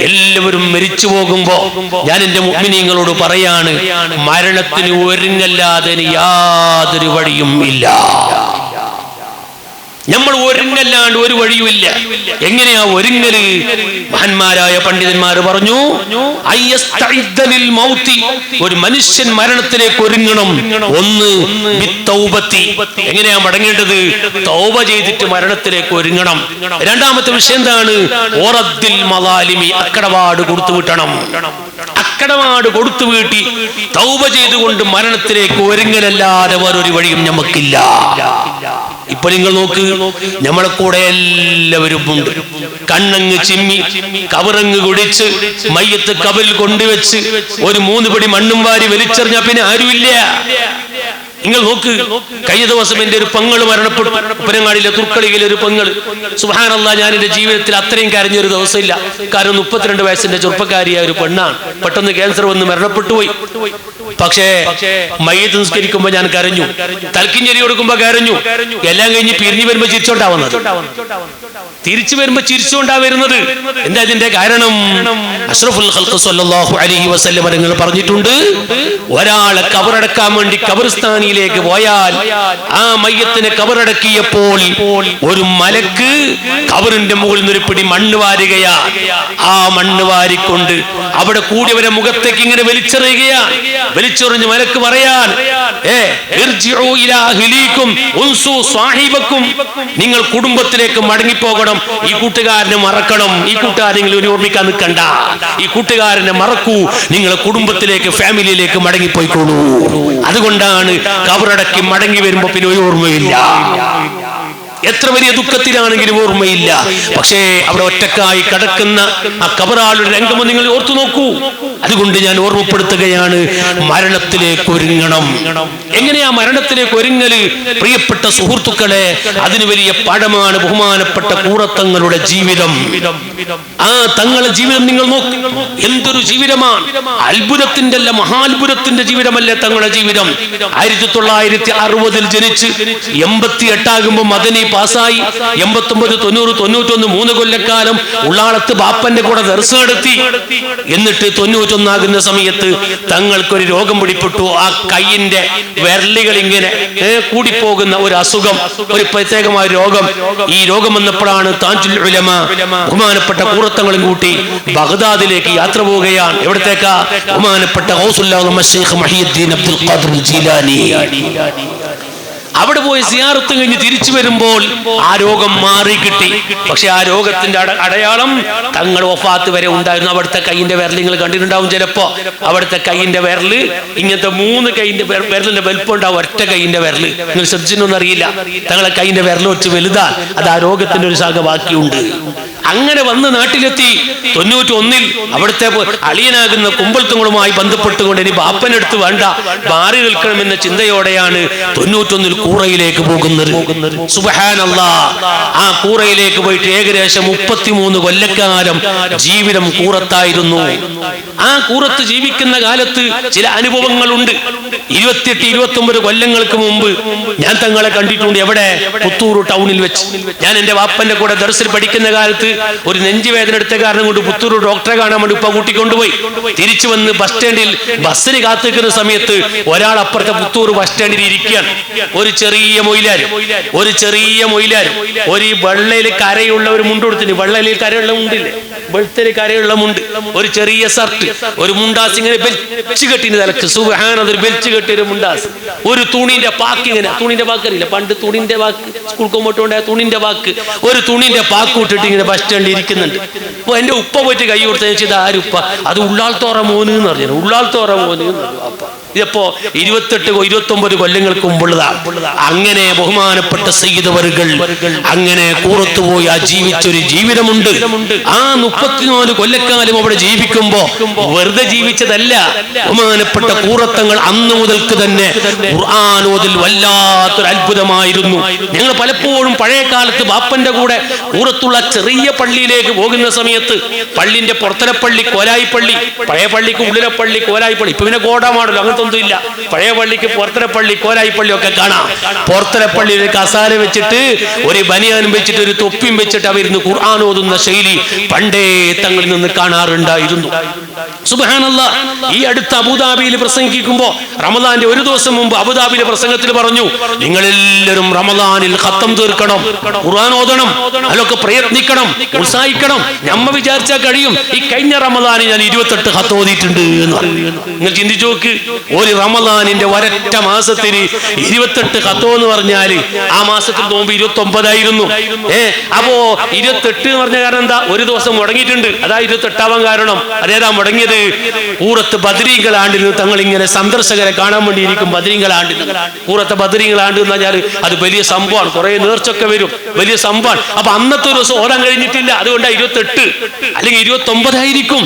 എല്ലാവരും മരിച്ചു പോകുമ്പോ ഞാൻ എന്റെ മുഅ്മിനീങ്ങളോട് പറയാണ്, മരണത്തിന് ഒരുങ്ങല്ലാതെ യാതൊരു വഴിയും ഇല്ല. നമ്മൾ ഒരുങ്ങല്ലാണ്ട് ഒരു വഴിയുമില്ല. എങ്ങനെയാ ഒരുങ്ങല്? മഹാന്മാരായ പണ്ഡിതന്മാർ പറഞ്ഞു, ഒരു മനുഷ്യൻ മരണത്തിലേക്ക് ഒരുങ്ങണം. ഒന്ന്, എങ്ങനെയാ മടങ്ങേണ്ടത്? തൗബ ചെയ്തിട്ട് മരണത്തിലേക്ക് ഒരുങ്ങണം. രണ്ടാമത്തെ വിഷയം എന്താണ്? അക്കടപാട് കൊടുത്തു വീട്ടണം. അക്കടപാട് കൊടുത്തു വീട്ടി തൗബ ചെയ്തുകൊണ്ട് മരണത്തിലേക്ക് ഒരുങ്ങലല്ലാതെ വേറൊരു വഴിയും നമുക്കില്ല. ഇപ്പൊ നിങ്ങൾ നോക്ക്, നമ്മളെ കൂടെ എല്ലാവരും ഉണ്ട്. കണ്ണങ്ങ് ചിമ്മി കവറങ്ങ് കുടിച്ച് മയ്യത്ത് കബൽ കൊണ്ടുവച്ച് ഒരു 3 പിടി മണ്ണും വാരി വലിച്ചെറിഞ്ഞാ പിന്നെ ആരുമില്ല. നിങ്ങൾ നോക്ക്, കഴിഞ്ഞ ദിവസം എന്റെ ഒരു പെങ്ങള് മരണപ്പെട്ടു. ഉപ്പരങ്ങാടിയിലെ തുർക്കളിയിലെ ഒരു പെങ്ങള്. സുബ്ഹാനല്ലാഹ്, ഞാൻ എന്റെ ജീവിതത്തിൽ അത്രയും കരഞ്ഞൊരു ദിവസമില്ല. കാരണം 32 വയസ്സിന്റെ ചെറുപ്പക്കാരിയായ ഒരു പെണ്ണാണ്. പെട്ടെന്ന് ക്യാൻസർ വന്ന് മരണപ്പെട്ടു പോയി. പക്ഷേ മയ്യത്ത് നിസ്കരിക്കുമ്പോ ഞാൻ കരഞ്ഞു, തൽക്കിഞ്ഞെരി കൊടുക്കുമ്പോ കരഞ്ഞു. എല്ലാം കഴിഞ്ഞ് പിരിഞ്ഞു വരുമ്പോ ചിരിച്ചോണ്ടാവുന്നത്. തിരിച്ചു വരുമ്പോ ചിരിച്ചുകൊണ്ടാ വരുന്നത്. എന്താ ഇതിന്റെ കാരണം? അഷ്റഫുൽ ഖൽഖ് സ്വല്ലല്ലാഹു അലൈഹി വസല്ലം തങ്ങൾ പറഞ്ഞിട്ടുണ്ട്, ഒരാളെ കബറടക്കാൻ വേണ്ടി ഖബർസ്ഥാനിയിലേക്ക് പോയാൽ ആ മയ്യത്തിനെ കബറടക്കിയപ്പോൾ ഒരു മലക്ക് ഖബറിന്റെ മുകളിൽ നിന്ന് ഒരു പിടി മണ്ണ് വാരുകയാ. ആ മണ്ണ് വാരിക്കൊണ്ട് അവിടെ കൂടിയവരെ മുഖത്തേക്ക് ഇങ്ങനെ വലിച്ചെറിയുകയാ. വലിച്ചെറിഞ്ഞ് മലക്ക് പറയാൻ, നിങ്ങൾ കുടുംബത്തിലേക്ക് മടങ്ങിപ്പോകണം, ഈ കൂട്ടുകാരനെ മറക്കണം, ഈ കൂട്ടുകാരെങ്കിലും ഒരു ഓർമ്മിക്കാൻ നിൽക്കണ്ട, ഈ കൂട്ടുകാരനെ മറക്കൂ, നിങ്ങളെ കുടുംബത്തിലേക്ക് ഫാമിലിയിലേക്ക് മടങ്ങിപ്പോയിക്കോളൂ. അതുകൊണ്ടാണ് കബറടക്കി മടങ്ങി വരുമ്പോ പിന്നെ ഒരു ഓർമ്മയില്ല. എത്ര വലിയ ദുഃഖത്തിലാണെങ്കിലും ഓർമ്മയില്ല. പക്ഷേ അവിടെ ഒറ്റക്കായി കിടക്കുന്ന ആ കബറാളുടെ രംഗം നിങ്ങൾ ഓർത്തു നോക്കൂ. അതുകൊണ്ട് ഞാൻ ഓർമ്മപ്പെടുത്തുകയാണ്, മരണത്തിലേക്ക് ഒരുങ്ങണം. എങ്ങനെയാ മരണത്തിലേക്ക് ഒരുങ്ങല്? പ്രിയപ്പെട്ട സുഹൃത്തുക്കളെ, അതിന് വലിയ പാഠമാണ് ബഹുമാനപ്പെട്ട കൂറത്തങ്ങളുടെ ജീവിതം. ആ തങ്ങളുടെ ജീവിതം നിങ്ങൾ നോക്ക്, എന്തൊരു ജീവിതമാണ്! അത്ഭുതത്തിന്റെ അല്ല, മഹാത്ഭുതത്തിന്റെ ജീവിതമല്ലേ തങ്ങളുടെ ജീവിതം. 1960 ജനിച്ച് 88 ആകുമ്പോ മദനി പാസ്സായി. 89, 90, 91 3 കൊല്ലക്കാലം ഉള്ളാളത്ത് ബാപ്പന്റെ കൂടെ ദർസ് നടത്തി. എന്നിട്ട് 91 ആകുന്ന സമയത്ത് തങ്ങൾക്കൊരു രോഗം പിടിപ്പെട്ടു. ആ കൈയിന്റെ വിരലുകൾ ഇങ്ങനെ കൂടിപ്പോകുന്ന ഒരു അസുഖം, ഒരു പ്രത്യേകമായ രോഗം. ഈ രോഗം വന്നപ്പോഴാണ് താജുൽ ഉലമ ബഹുമാനപ്പെട്ട കൂറത്തങ്ങളും കൂട്ടി ബഗ്ദാദിലേക്ക് യാത്ര പോവുകയാണ്. എവിടത്തേക്കാ? ബഹുമാനപ്പെട്ട ഗൗസുൽ ആസം ശൈഖ് മുഹയ്യിദ്ദീൻ അബ്ദുൽ ഖാദിർ ജീലാനി. അവിടെ പോയി സിയാറത്ത് കഴിഞ്ഞ് തിരിച്ചു വരുമ്പോൾ ആ രോഗം മാറി കിട്ടി. പക്ഷെ ആ രോഗത്തിന്റെ അടയാളം തങ്ങൾ വഫാത്ത് വരെ ഉണ്ടായിരുന്നു. അവിടുത്തെ കൈയിന്റെ വിരൽ നിങ്ങൾ കണ്ടിട്ടുണ്ടാവും ചിലപ്പോ. അവിടുത്തെ കൈയിന്റെ വിരല് ഇങ്ങനത്തെ 3 കൈയിന്റെ വിരലിന്റെ വലുപ്പം ഉണ്ടാവും. ഒറ്റ കൈയിന്റെ വിരല് നിങ്ങൾ ശ്രദ്ധിച്ചൊന്നും അറിയില്ല. തങ്ങളെ കൈയിന്റെ വിരൽ വെച്ച് വലുതാ. അത് ആ രോഗത്തിന്റെ ഒരു ശാഖ ബാക്കിയുണ്ട്. അങ്ങനെ വന്ന് നാട്ടിലെത്തി 91 അവിടുത്തെ അളിയനാകുന്ന കുമ്പളത്തുങ്ങളുമായി ബന്ധപ്പെട്ടുകൊണ്ട് ഇനി ബാപ്പനെടുത്ത് വേണ്ട മാറി നിൽക്കണമെന്ന ചിന്തയോടെയാണ് 91 കൂറയിലേക്ക് പോകുന്നത്. സുബ്ഹാനല്ലാഹ്. ആ കൂറയിലേക്ക് പോയിട്ട് ഏകദേശം 33 കൊല്ലക്കാലം ജീവിതം കൂറത്തായിരുന്നു. ആ കൂറത്ത് ജീവിക്കുന്ന കാലത്ത് ചില അനുഭവങ്ങളുണ്ട്. 28-29 കൊല്ലങ്ങൾക്ക് മുമ്പ് ഞാൻ തങ്ങളെ കണ്ടിട്ടുണ്ട്. എവിടെ? പുത്തൂർ ടൗണിൽ വെച്ച്. ഞാൻ എന്റെ വാപ്പന്റെ കൂടെ ദർസിൽ പഠിക്കുന്ന കാലത്ത് ഒരു നെഞ്ചുവേദന എടുത്ത കാരണം കൊണ്ട് പുത്തൂർ ഡോക്ടറെ കാണാൻ വേണ്ടി ഉപ്പ കൂട്ടിക്കൊണ്ടുപോയി. തിരിച്ചു വന്ന് ബസ് സ്റ്റാൻഡിൽ ബസ്സിന് കാത്തിരിക്കുന്ന സമയത്ത് ഒരാൾ അപ്പുറത്തെ പുത്തൂർ ബസ് സ്റ്റാൻഡിൽ ഇരിക്കുകയാണ്. ഒരു ചെറിയ മൊയിലാർ ഒരു വെള്ളയിൽ കരയുള്ള ഒരു മുണ്ട് കൊടുത്തിന്. വെള്ളയിൽ കരയുള്ള മുണ്ടില്ലേ? വെളുത്തല് കരയുള്ള മുണ്ട്, ഒരു ചെറിയ ഷർട്ട്, ഒരു മുണ്ടാസ് ഇങ്ങനെ ബെൽച്ച് കെട്ടിന് തലക്ക്. സുബ്ഹാനല്ലാഹ്. ഒരു ബെൽച്ച് കെട്ടിയ ഒരു മുണ്ടാസ്, ഒരു തുണിന്റെ പാക്ക്. ഇങ്ങനെ തുണിന്റെ പാക്ക് അറിയില്ല? പണ്ട് തുണിന്റെ പാക്ക് സ്കൂൾ കൊമ്പോട്ടുണ്ടായ തുണിന്റെ പാക്ക്. ഒരു തുണിന്റെ പാക്ക് ഇട്ടിട്ട് ഇങ്ങനെ ബസ് സ്റ്റാൻഡിൽ ഇരിക്കുന്നുണ്ട്. അപ്പൊ എന്റെ ഉപ്പ പോയിട്ട് കൈ കൊടുത്ത വെച്ചത് ആരുപ്പ? അത് ഉള്ളാൾത്തോറ മോന് എന്ന് പറഞ്ഞു. ഉള്ളാൾത്തോറ മോന് അപ്പ. ഇതിപ്പോ 28-29 കൊല്ലങ്ങൾക്ക് മുമ്പുള്ളതാണ്. അങ്ങനെ ബഹുമാനപ്പെട്ട സയ്യിദ് അവറുകൾ അങ്ങനെ കൂറത്തുപോയി ആ ജീവിച്ചൊരു ജീവിതമുണ്ട്. ആ 34 കൊല്ലക്കാലം അവിടെ ജീവിക്കുമ്പോ വെറുതെ ജീവിച്ചതല്ല. ബഹുമാനപ്പെട്ട കൂറത്തങ്ങൾ അന്ന് മുതൽക്ക് തന്നെ ഖുർആൻ ഓതൽ വല്ലാത്തൊരു അത്ഭുതമായിരുന്നു. ഞങ്ങൾ പലപ്പോഴും പഴയ കാലത്ത് ബാപ്പന്റെ കൂടെ കൂറത്തുള്ള ചെറിയ പള്ളിയിലേക്ക് പോകുന്ന സമയത്ത് പള്ളിന്റെ പുറത്തരപ്പള്ളി, കോലായിപ്പള്ളി, പഴയ പള്ളിക്ക് ഉള്ളിലപ്പള്ളി, കോലായിപ്പള്ളി. ഇപ്പൊ പിന്നെ കോടാമാണല്ലോ, അങ്ങനത്തെ ഒന്നുമില്ല. പഴയ പള്ളിക്ക് പുറത്തരപ്പള്ളി, കോലായിപ്പള്ളി ഒക്കെ കാണാം. പുറത്തരപ്പള്ളി ഒരു കസാല വെച്ചിട്ട് ഒരു ബനിയാനും വെച്ചിട്ട് ഒരു തൊപ്പിയും വെച്ചിട്ട് അവരിന്ന് ഖുർആൻ ഓതുന്ന ശൈലി പണ്ടേ തങ്ങളിൽ നിന്ന് കാണാറുണ്ടായിരുന്നു. സുബ്ഹാനല്ലാഹ്. ഈ അടുത്ത് അബുദാബിയിൽ പ്രസംഗിക്കുമ്പോ റമദാന്റെ ഒരു ദിവസം മുമ്പ് അബുദാബിയിലെ പ്രസംഗത്തിൽ പറഞ്ഞു, നിങ്ങളെല്ലാവരും റമദാനിൽ ഖത്തം തീർക്കണം, ഖുർആൻ ഓതണം, അതിലൊക്കെ പ്രയത്നിക്കണം, ഉത്സാഹിക്കണം. നമ്മ വിചാരിച്ചാൽ കഴിയും. ഈ കഴിഞ്ഞ റമദാനിൽ ഞാൻ 28 ഖത്ത് ഓതിയിട്ടുണ്ട് എന്ന് പറഞ്ഞു. നിങ്ങൾ ചിന്തിച്ചു നോക്ക്, ഒരു റമദാനിന്റെ ഒരൊറ്റ മാസത്തിന് 28 ഖത്ത് എന്ന് പറഞ്ഞാല് ആ മാസത്തിൽ നോമ്പ് 29 ആയിരുന്നു. അപ്പോ 28 എന്ന് പറഞ്ഞ കാരണം എന്താ? ഒരു ദിവസം മുടങ്ങിയിട്ടുണ്ട്. അതാ 28 ആവാൻ കാരണം. അതേതാ മുടങ്ങിയത്? കൂറത്ത് ബദരീങ്ങൾ ആണ്ടിന് തങ്ങൾ ഇങ്ങനെ സന്ദർശകരെ കാണാൻ വേണ്ടിയിരിക്കും. ബദരീങ്ങൾ ആണ്ടിന്, കൂറത്തെ ബദരീങ്ങൾ ആണ്ട് എന്ന് പറഞ്ഞാൽ അത് വലിയ സംഭവമാണ്. കുറെ നേർച്ചൊക്കെ വരും, വലിയ സംഭവമാണ്. അപ്പൊ അന്നത്തെ ഒരു ദിവസം ഓടാൻ കഴിഞ്ഞിട്ടില്ല. അതുകൊണ്ട് 28 അല്ലെങ്കിൽ 29 ആയിരിക്കും.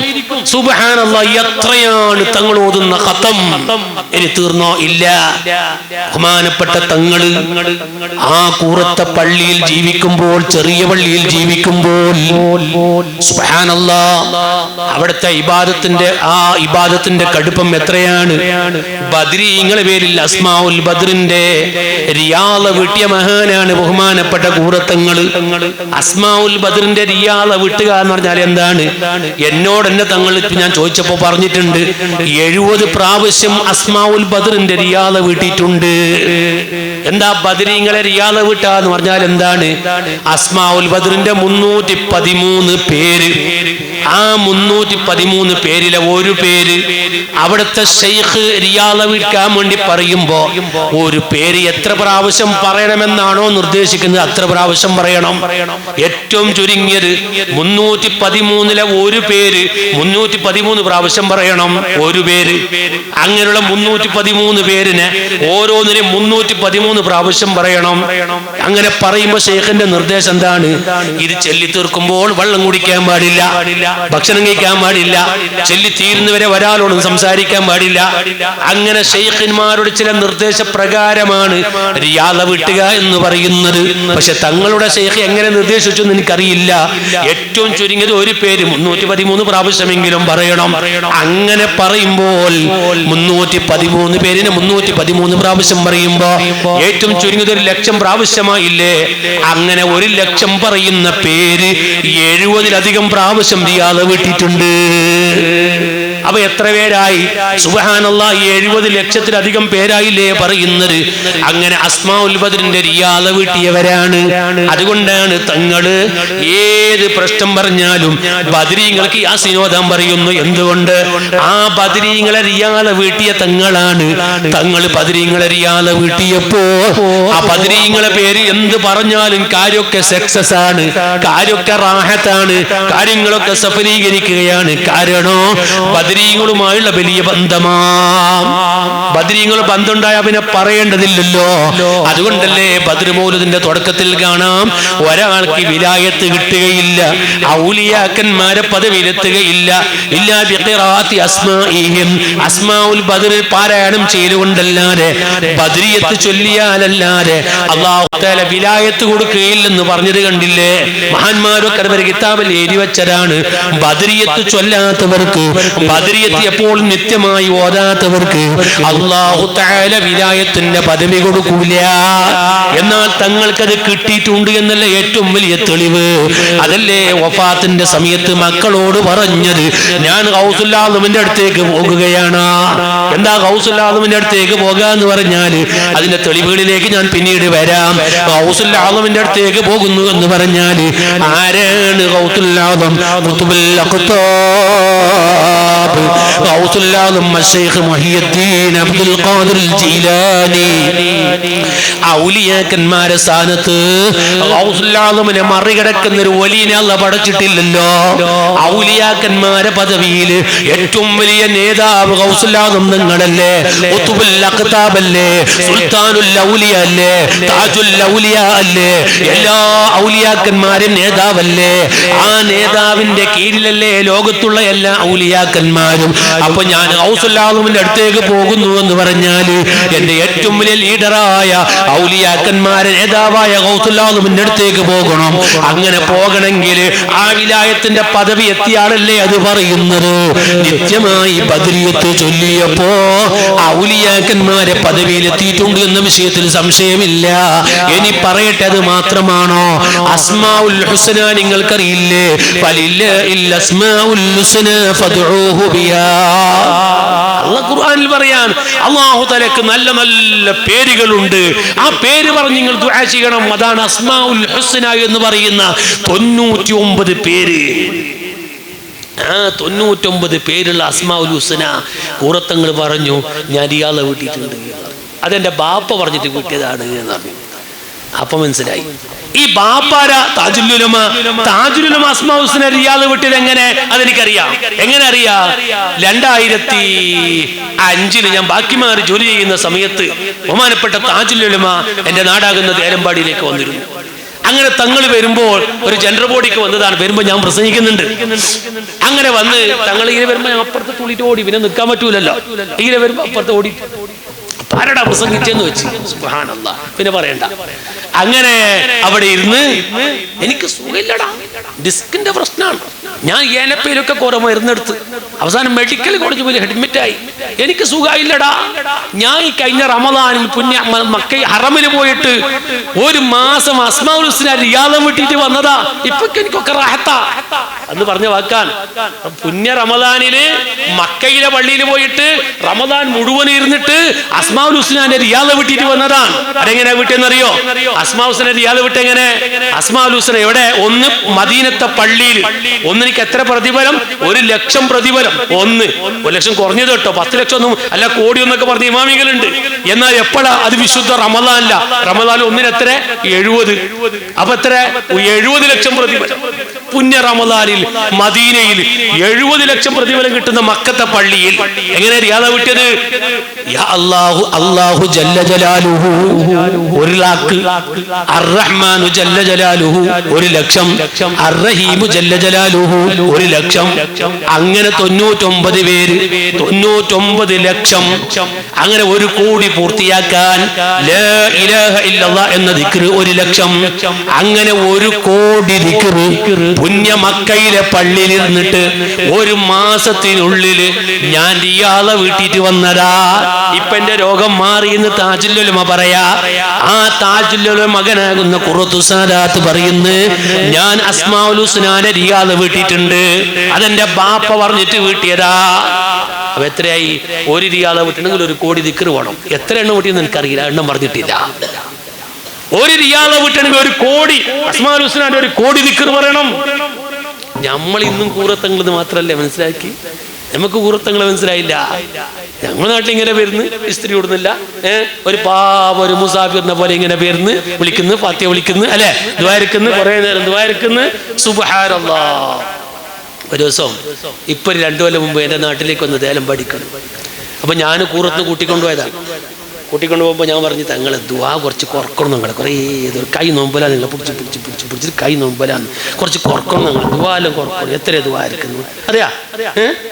സുബ്ഹാനല്ലാഹ്. എത്രയാണ് തങ്ങൾ ഓതുന്ന ഖത്തം? ഇനി തീർന്നോ? ഇല്ല. ബഹുമാനപ്പെട്ട തങ്ങള് ആ കൂറത്തെ പള്ളിയിൽ ജീവിക്കുമ്പോൾ, ചെറിയ പള്ളിയിൽ ജീവിക്കുമ്പോൾ, സുബ്ഹാനല്ലാഹ്, അവിടുത്തെ ഇബാദത്തിന്റെ കടുപ്പം എത്രയാണ്! ബദ്രീങ്ങളെ പേരിൽ അസ്മാഉൽ ബദ്റിന്റെ റിയാള വീട്ടിയ മഹാനാണ് ബഹുമാനപ്പെട്ട കൂറത്തങ്ങള്. അസ്മാഉൽ ബദ്റിന്റെ റിയാള വീട്ടുക എന്ന് പറഞ്ഞാൽ എന്താണ്? എന്നോട് എന്നെ തങ്ങൾ ഞാൻ ചോദിച്ചപ്പോ പറഞ്ഞിട്ടുണ്ട്, 70 പ്രാവശ്യം അസ്മാഉൽ ബദ്റിന്റെ റിയാള വീട്ടിയിട്ടുണ്ട്. എന്താ ബദ്രീങ്ങളെ റിയാള വീട്ട എന്ന് പറഞ്ഞാൽ എന്താണ്? അസ്മാഉൽ ബദ്റിന്റെ 313 പേര്. ആ 313 പേരിലെ ഒരു പേര് അവിടുത്തെ ശൈഖ് റിയാള വീട്ടാൻ വേണ്ടി പറയുമ്പോ ഒരു പേര് എത്ര പ്രാവശ്യം പറയണമെന്നാണോ നിർദ്ദേശിക്കുന്നത് അത്ര പ്രാവശ്യം പറയണം. ഏറ്റവും ചുരുങ്ങിയത് 313 ഒരു പേര് 313 പ്രാവശ്യം പറയണം. ഒരു പേര്. അങ്ങനെയുള്ള 313 പേരിനെ ഓരോന്നിനും 313 പ്രാവശ്യം പറയണം. അങ്ങനെ പറയുമ്പോ ശൈഖിന്റെ നിർദ്ദേശം എന്താണ്? ഇത് ചൊല്ലി തീർക്കുമ്പോൾ വെള്ളം കുടിക്കാൻ പാടില്ല, ഭക്ഷണം കഴിക്കാൻ പാടില്ല, ചൊല്ലി തീരുന്നവരെ ഒരാളോടും സംസാരിക്കാൻ പാടില്ല. അങ്ങനെ ശൈഖന്മാരുടെ ചില നിർദ്ദേശപ്രകാരമാണ് റിയാള വീട്ടുക എന്ന് പറയുന്നത്. പക്ഷെ തങ്ങളുടെ ശൈഖ് എങ്ങനെ നിർദ്ദേശിച്ചു എന്ന് എനിക്കറിയില്ല. ഏറ്റവും ചുരുങ്ങിയത് ഒരു പേര് 313 പ്രാവശ്യമെങ്കിലും പറയണം. അങ്ങനെ പറയുമ്പോൾ 313 പേരിന് 313 പ്രാവശ്യം പറയുമ്പോ ഏറ്റവും ചുരുങ്ങിയത് 1,00,000 പ്രാവശ്യമായില്ലേ? അങ്ങനെ 1,00,000 പറയുന്ന പേര് 70-ലധികം പ്രാവശ്യം റിയാള വീട്ടിട്ടുണ്ട്. അപ്പൊ എത്ര പേരായി? സുബ്ഹാനല്ലാഹ്, 70 ലക്ഷത്തിലധികം പേരായില്ലേ പറയുന്നത്. അങ്ങനെ അസ്മാഉൽ ബദറിന്റെ റിയാദ വീട്ടിയവരാണ്. അതുകൊണ്ടാണ് തങ്ങള് ഏത് പ്രശ്നം പറഞ്ഞാലും ബദരീങ്ങൾക്ക് യാസീനോദാൻ പറയുന്നു. എന്തുകൊണ്ട്? ആ ബദരീങ്ങളെ റിയാദ വീട്ടിയ തങ്ങളാണ്. തങ്ങൾ ബദരീങ്ങളെ റിയാദ വീട്ടിയപ്പോ ആ ബദരീങ്ങളെ പേര് എന്ത് പറഞ്ഞാലും കാര്യമൊക്കെ സക്സസ് ആണ്, കാര്യമൊക്കെ റാഹത്താണ്, കാര്യങ്ങളൊക്കെ സഫലീകരിക്കുകയാണ്. കാരണോ ബദരീങ്ങളുമായുള്ള വലിയ ബന്ധമാ. ബദരീങ്ങൾ ബന്ധമുണ്ടായ പിന്നെ പറയേണ്ടതില്ലല്ലോ. അതുകൊണ്ടല്ലേ ബദർ മൗലിദിന്റെ തുടക്കത്തിൽ കാണാം, ഒരാൾക്ക് വിലായത്ത് കിട്ടുകയില്ല, ഔലിയാക്കന്മാരെ പദവിയിലെത്തുകയില്ല, ഇല്ലാ ബിഖിറാഅത്തി അസ്മാഇഹിം, അസ്മാഉൽ ബദർ പാരായണം ചെയ്തുകൊണ്ടല്ലാതെ, ബദരിയത്ത് ചൊല്ലിയാലല്ലാതെ അല്ലാഹു തആല വിലായത്ത് കൊടുക്കുകയില്ലെന്ന് പറഞ്ഞത് കണ്ടില്ലേ? മഹാന്മാരൊക്കെ അവരുടെ കിതാബിൽ എഴുതി വെച്ചതാണ്. ബദരിയത്ത് ചൊല്ലാത്തവർക്ക്, ബദരിയത്ത് എപ്പോൾ നിത്യമായി ഓതാത്തവർക്ക് അല്ലാഹു തആല വിലായത്തിന്റെ പദവി കൊടുക്കൂല. എന്നാൽ തങ്ങൾക്കത് കിട്ടിയിട്ടുണ്ട് എന്നല്ല ഏറ്റവും വലിയ തെളിവ്. അതല്ലേ വഫാത്തിന്റെ സമയത്ത് മക്കളോട് പറഞ്ഞത്, ഞാൻ ഗൗസുൽ ആദമിന്റെ അടുത്തേക്ക് പോകുകയാണ്. എന്താ ഗൗസുൽ ആദമിന്റെ അടുത്തേക്ക് പോകാന്ന് പറഞ്ഞാൽ അതിന്റെ തെളിവുകളിലേക്ക് ഞാൻ പിന്നീട് വരാം. ഗൗസുൽ ആദമിന്റെ അടുത്തേക്ക് പോകുന്നു എന്ന് പറഞ്ഞാൽ ആരാണ് ഗൗസുൽ ആദം? ഖുതുബുൽ അഖ്താബ് ഗൗസുൽ ആദം ശൈഖ് മുഹിയുദ്ദീൻ അബ്ദുൽ ഖാദിർ ജീലാനി. ഔലിയാക്കന്മാരെ സ്ഥാനത്ത് ഗൗസുൽ ആദമിനെ മറികടക്കുന്ന ഒരു വലിയനെ അല്ലാഹു പടച്ചിട്ടില്ലല്ലോ. ഔലിയാക്കന്മാരെ പദവിയിൽ ഏറ്റവും വലിയ നേതാവ് ഗൗസുൽ ആദം നിങ്ങളല്ലേ, ഖുതുബുൽ അഖ്താബല്ലേ, സുൽത്താനുൽ ഔലിയ അല്ലേ, താജുൽ ഔലിയ അല്ലേ, എല്ലാ ഔലിയാക്കന്മാരും നേതാവല്ലേ. ആ നേതാവിന്റെ കീഴിലല്ലേ ലോകത്തുള്ള എല്ലാ ഔലിയാക്കന്മാരും. അപ്പൊ ഞാൻ ഗൗസുൽ ആദമിന്റെ അടുത്തേക്ക് പോകുന്നു എന്ന് പറഞ്ഞാൽ എന്റെ ഏറ്റവും വലിയ ലീഡറായ ഔലിയാക്കന്മാരെ നേതാവായ ഗൗസുൽ ആദമിന്റെ അടുത്തേക്ക് പോകണം. അങ്ങനെ പോകണമെങ്കിൽ ആ വിലായത്തിന്റെ പദവി എത്തിയ ആളല്ലേ അത് പറയുന്നത്. നിത്യമായി ബദരിയത്ത് ചൊല്ലിയപ്പോ ഔലിയാക്കന്മാരെ പദവിയിൽ എത്തിയിട്ടുണ്ട് എന്ന വിഷയത്തിൽ സംശയമില്ല. ഇനി പറയട്ടെ, അത് മാത്രമാണോ? അസ്മാഉൽ ഹുസ്ന നിങ്ങൾക്കറിയില്ലേ? ഫലില്ലാഹിൽ അസ്മാഉൽ ഹുസ്ന ഫദ്ഉഹു ബിഹാ. അല്ലാഹു ഖുർആനിൽ പറയാൻ, അല്ലാഹു തആലക്ക് നല്ല നല്ല പേരുകളുണ്ട്. ആ പേര് പറഞ്ഞ് നിങ്ങൾ ദുആ ചെയ്യണം. അതാണ് അസ്മാഉൽ ഹുസ്ന എന്ന് പറയുന്ന 99 പേര്. 99 പേരുള്ള അസ്മാഉൽ ഹുസ്ന കൂറത്തങ്ങൾ പറഞ്ഞു, ഞാൻ ഇയാളെ വീട്ടിയിട്ടുണ്ട്. അതെന്റെ ബാപ്പ പറഞ്ഞിട്ട് വീട്ടിയതാണ് എന്ന് പറഞ്ഞു. അപ്പൊ മനസ്സിലായി ഈ ബാപ്പാര താജുൽ ഉലമ. താജുൽ ഉലമ അസ്മാഉൽ ഹുസ്ന റിയാദ് വീട്ടിൽ എങ്ങനെ? അതെനിക്കറിയാം. എങ്ങനെ അറിയാം? 2005 ഞാൻ ബാക്കിമാറി ജോലി ചെയ്യുന്ന സമയത്ത് ബഹുമാനപ്പെട്ട താജുൽ ഉലമ എന്റെ നാടാകുന്ന തേരമ്പാടിയിലേക്ക് വന്നിരുന്നു. അങ്ങനെ തങ്ങൾ വരുമ്പോൾ ഒരു ജനറൽ ബോഡിക്ക് വന്നതാണ്. വരുമ്പോൾ ഞാൻ പ്രസംഗിക്കുന്നുണ്ട്. അങ്ങനെ വന്ന് തങ്ങൾ ഇങ്ങനെ വരുമ്പോൾ ഞാൻ അപ്പുറത്ത് തുള്ളിട്ട് ഓടി. പിന്നെ നിൽക്കാൻ പറ്റൂലല്ലോ. ഇങ്ങനെ വരുമ്പോൾ അപ്പുറത്ത് ഓടി ആരടാ പ്രസംഗിച്ചെന്ന് വെച്ച്. സുബ്ഹാനല്ലാഹ്, പിന്നെ പറയണ്ട. അങ്ങനെ അവിടെ ഇരുന്ന് എനിക്ക് സുഖമില്ലടാ, ഡിസ്കിന്റെ പ്രശ്നമാണ്. ഞാൻ ഏനപ്പയിലൊക്കെ കുറെ മരുന്നെടുത്ത് അവസാനം മെഡിക്കൽ കോളേജ് പോയി അഡ്മിറ്റായി. എനിക്ക് സുഖമില്ലടാ. ഞാൻ ഈ കഴിഞ്ഞ റമദാനിൽ മക്ക ഹറമിൽ പോയിട്ട് 1 മാസം അസ്മാഉൽ ഹുസ്ന റിയാദ വിട്ടിട്ട് വന്നതാ. ഇപ്പൊ എനിക്കൊക്കെ റാഹത്താ എന്ന് പറഞ്ഞ വാക്കാൻ. പുണ്യ റമദാനില് മക്കയിലെ പള്ളിയിൽ പോയിട്ട് റമദാൻ മുഴുവൻ ഇരുന്നിട്ട് അസ്മാഉൽ ഹുസ്നന്റെ റിയാദ വിട്ടിട്ട് വന്നതാണ്. അതെങ്ങനെയാ വിട്ടെന്നറിയോ? അസ്മാഉൽ ഹുസ്ന റിയാദ വിട്ടെങ്ങനെ? അസ്മാഉൽ ഹുസ്ന എവിടെ? ഒന്ന് മദീനത്തെ പള്ളിയിൽ. ഒന്നിന് എത്ര പ്രതിഫലം? 1 ലക്ഷം പ്രതിഫലം. 1 ലക്ഷം കുറഞ്ഞത് കേട്ടോ, 10 ലക്ഷം ഒന്നും അല്ല, കോടി എന്നൊക്കെ പറഞ്ഞ ഇമാമികളുണ്ട്. എന്നാൽ എപ്പോഴാ? അത് വിശുദ്ധ റമദാനില. റമദാൻ ഒന്നിന് എത്ര? 70. അപ്പൊ എത്ര? 70 ലക്ഷം പ്രതിഫലം. പുണ്യ റമദാനിൽ മദീനയിൽ 70 ലക്ഷം പ്രതിഫലം കിട്ടുന്ന മക്കത്തെ പള്ളിയിൽ എങ്ങനെ റിയാദ വിട്ടത്? യാ അല്ലാഹു, അല്ലാഹു ജല്ല ജലാലുഹു 1 ലാഖ്, അർ-റഹ്മാനു ജല്ല ജലാലുഹു 1 ലക്ഷം, അർ-റഹീമു ജല്ല ജലാലുഹു 1 ലക്ഷം. അങ്ങനെ 99 പേര്, 99 ലക്ഷം. അങ്ങനെ 1 കോടി പൂർത്തിയാക്കാൻ ലാ ഇലാഹ ഇല്ലല്ലാഹ് എന്ന ദിക്ർ 1 ലക്ഷം. അങ്ങനെ 1 കോടി ദിക്ർ പുണ്യ മക്കയിലെ പള്ളിയിൽ ഇരുന്നിട്ട് 1 മാസത്തിനുള്ളിൽ ഞാൻ റിയാള വീട്ടിട്ട് വന്നതാ. ഇപ്പൊ എന്റെ രോഗം മാറി എന്ന് താജുൽ ഉലമ പറയാ. ആ താജുൽ ഉലമ മകനാകുന്ന ഖുറത്തു സാദാത്ത് പറയുന്നു, ഞാൻ അസ്മാഉൽ ഹുസ്നാനെ റിയാള വീട്ടിട്ടുണ്ട്. അതെന്റെ ബാപ്പ പറഞ്ഞിട്ട് വീട്ടിയതാ. അപ്പൊ എത്രയായി? 1 റിയാള വീട്ടിട്ടുണ്ടെങ്കിൽ 1 കോടി ദിക്ർ വേണം. എത്ര എണ്ണം വീട്ടിയെന്ന് എനിക്കറിയില്ല, എണ്ണം പറഞ്ഞിട്ടില്ല. 1 റിയാള വീട്ടിട്ടുണ്ടെങ്കിൽ 1 കോടി, അസ്മാഉൽ ഹുസ്നാന്റെ 1 കോടി ദിക്ർ പറയണം. നമ്മൾ ഇന്നും കൂറത്തങ്ങളത് മാത്രല്ലേ മനസ്സിലാക്കി, നമുക്ക് കൂറത്തങ്ങളെ മനസ്സിലായില്ല. ഞങ്ങളുടെ നാട്ടിൽ ഇങ്ങനെ വരുന്നു, ഇസ്ത്രി കൊടുന്നില്ല, ഒരു പാവ ഒരു മുസാഫിറിനെ പോലെ ഇങ്ങനെ വരുന്നു, വിളിക്കുന്നു, ഫാത്തിഹ വിളിക്കുന്നു, അല്ലെ, ദ്വാരക്കുന്നു, കുറെ നേരം ദ്വാരക്കുന്നു. സുബ്ഹാനല്ലാഹ്. ഒരു ദിവസം ഇപ്പൊ 2 കൊല്ലം മുമ്പ് എന്റെ നാട്ടിലേക്ക് വന്ന് ദേലം പഠിക്കണം. അപ്പൊ ഞാൻ കൂറത്ത് കൂട്ടിക്കൊണ്ടുപോയതാണ്. കൂട്ടിക്കൊണ്ടുപോകുമ്പോൾ ഞാൻ പറഞ്ഞു, തങ്ങളെ ദുആ കുറച്ച് കുറക്കണം, നിങ്ങളെ കുറേ കൈ നോമ്പലാ, നിങ്ങൾ പിടിച്ച് കൈ നോമ്പലാന്ന് കുറച്ച് കുറക്കണം, നിങ്ങൾ ദുആലും കുറക്കണം. എത്ര ദുആ ഇരിക്കുന്നു അറിയാ,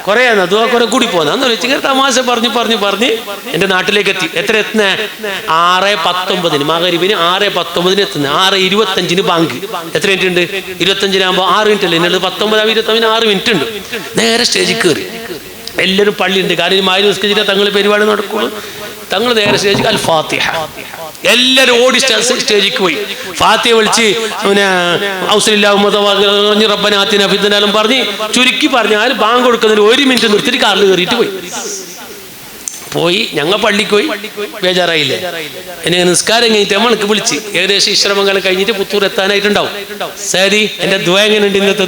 കുറേ ദുആ കുറെ കൂടി പോകുന്ന ഇങ്ങനെ തമാശ പറഞ്ഞ് എന്റെ നാട്ടിലേക്ക് എത്തി. എത്ര എത്തുന്നേ? 6:19 മഗ്‌രിബിന് 6:19 എത്തുന്നത്. 6:25 ബാങ്ക്. എത്ര മിനിറ്റ് ഉണ്ട്? 25 6 മിനിറ്റ് അല്ലേ? എന്നുള്ളത് 19 25 6 മിനിറ്റ് ഉണ്ട്. നേരെ സ്റ്റേജിൽ കയറി. എല്ലാവരും പള്ളിയുണ്ട്, കാരണം മാരി നിസ്കരിച്ചിട്ട് തങ്ങൾ പരിപാടി നടക്കുള്ളൂ. തങ്ങൾ നേരെ സ്റ്റേജിൽ അൽ ഫാത്തിഹ. എല്ലാവരും ഓടി സ്റ്റേജിൽ പോയി ഫാത്തിഹ വിളിച്ച് പിന്നെ റബ്ബനാതിനാ ഫിദ്ദുനിയാലും പറഞ്ഞ് ചുരുക്കി പറഞ്ഞാൽ ബാങ്ക് കൊടുക്കുന്നതിന് 1 മിനിറ്റ് നിർത്തിയിട്ട് കാറിൽ കയറിയിട്ട് പോയി. ഞങ്ങൾ പള്ളിക്ക് പോയി. ബേജാറായില്ലേ? എന്നെ നിസ്കാരം കഴിഞ്ഞിട്ട് നമ്മൾക്ക് വിളിച്ച് ഏകദേശം ഇശ്രമങ്ങൾ കഴിഞ്ഞിട്ട് പുത്തൂർ എത്താനായിട്ടുണ്ടാവും. സരി, എന്റെ ദുആ എങ്ങനെയുണ്ട്? ഇന്നത്തെ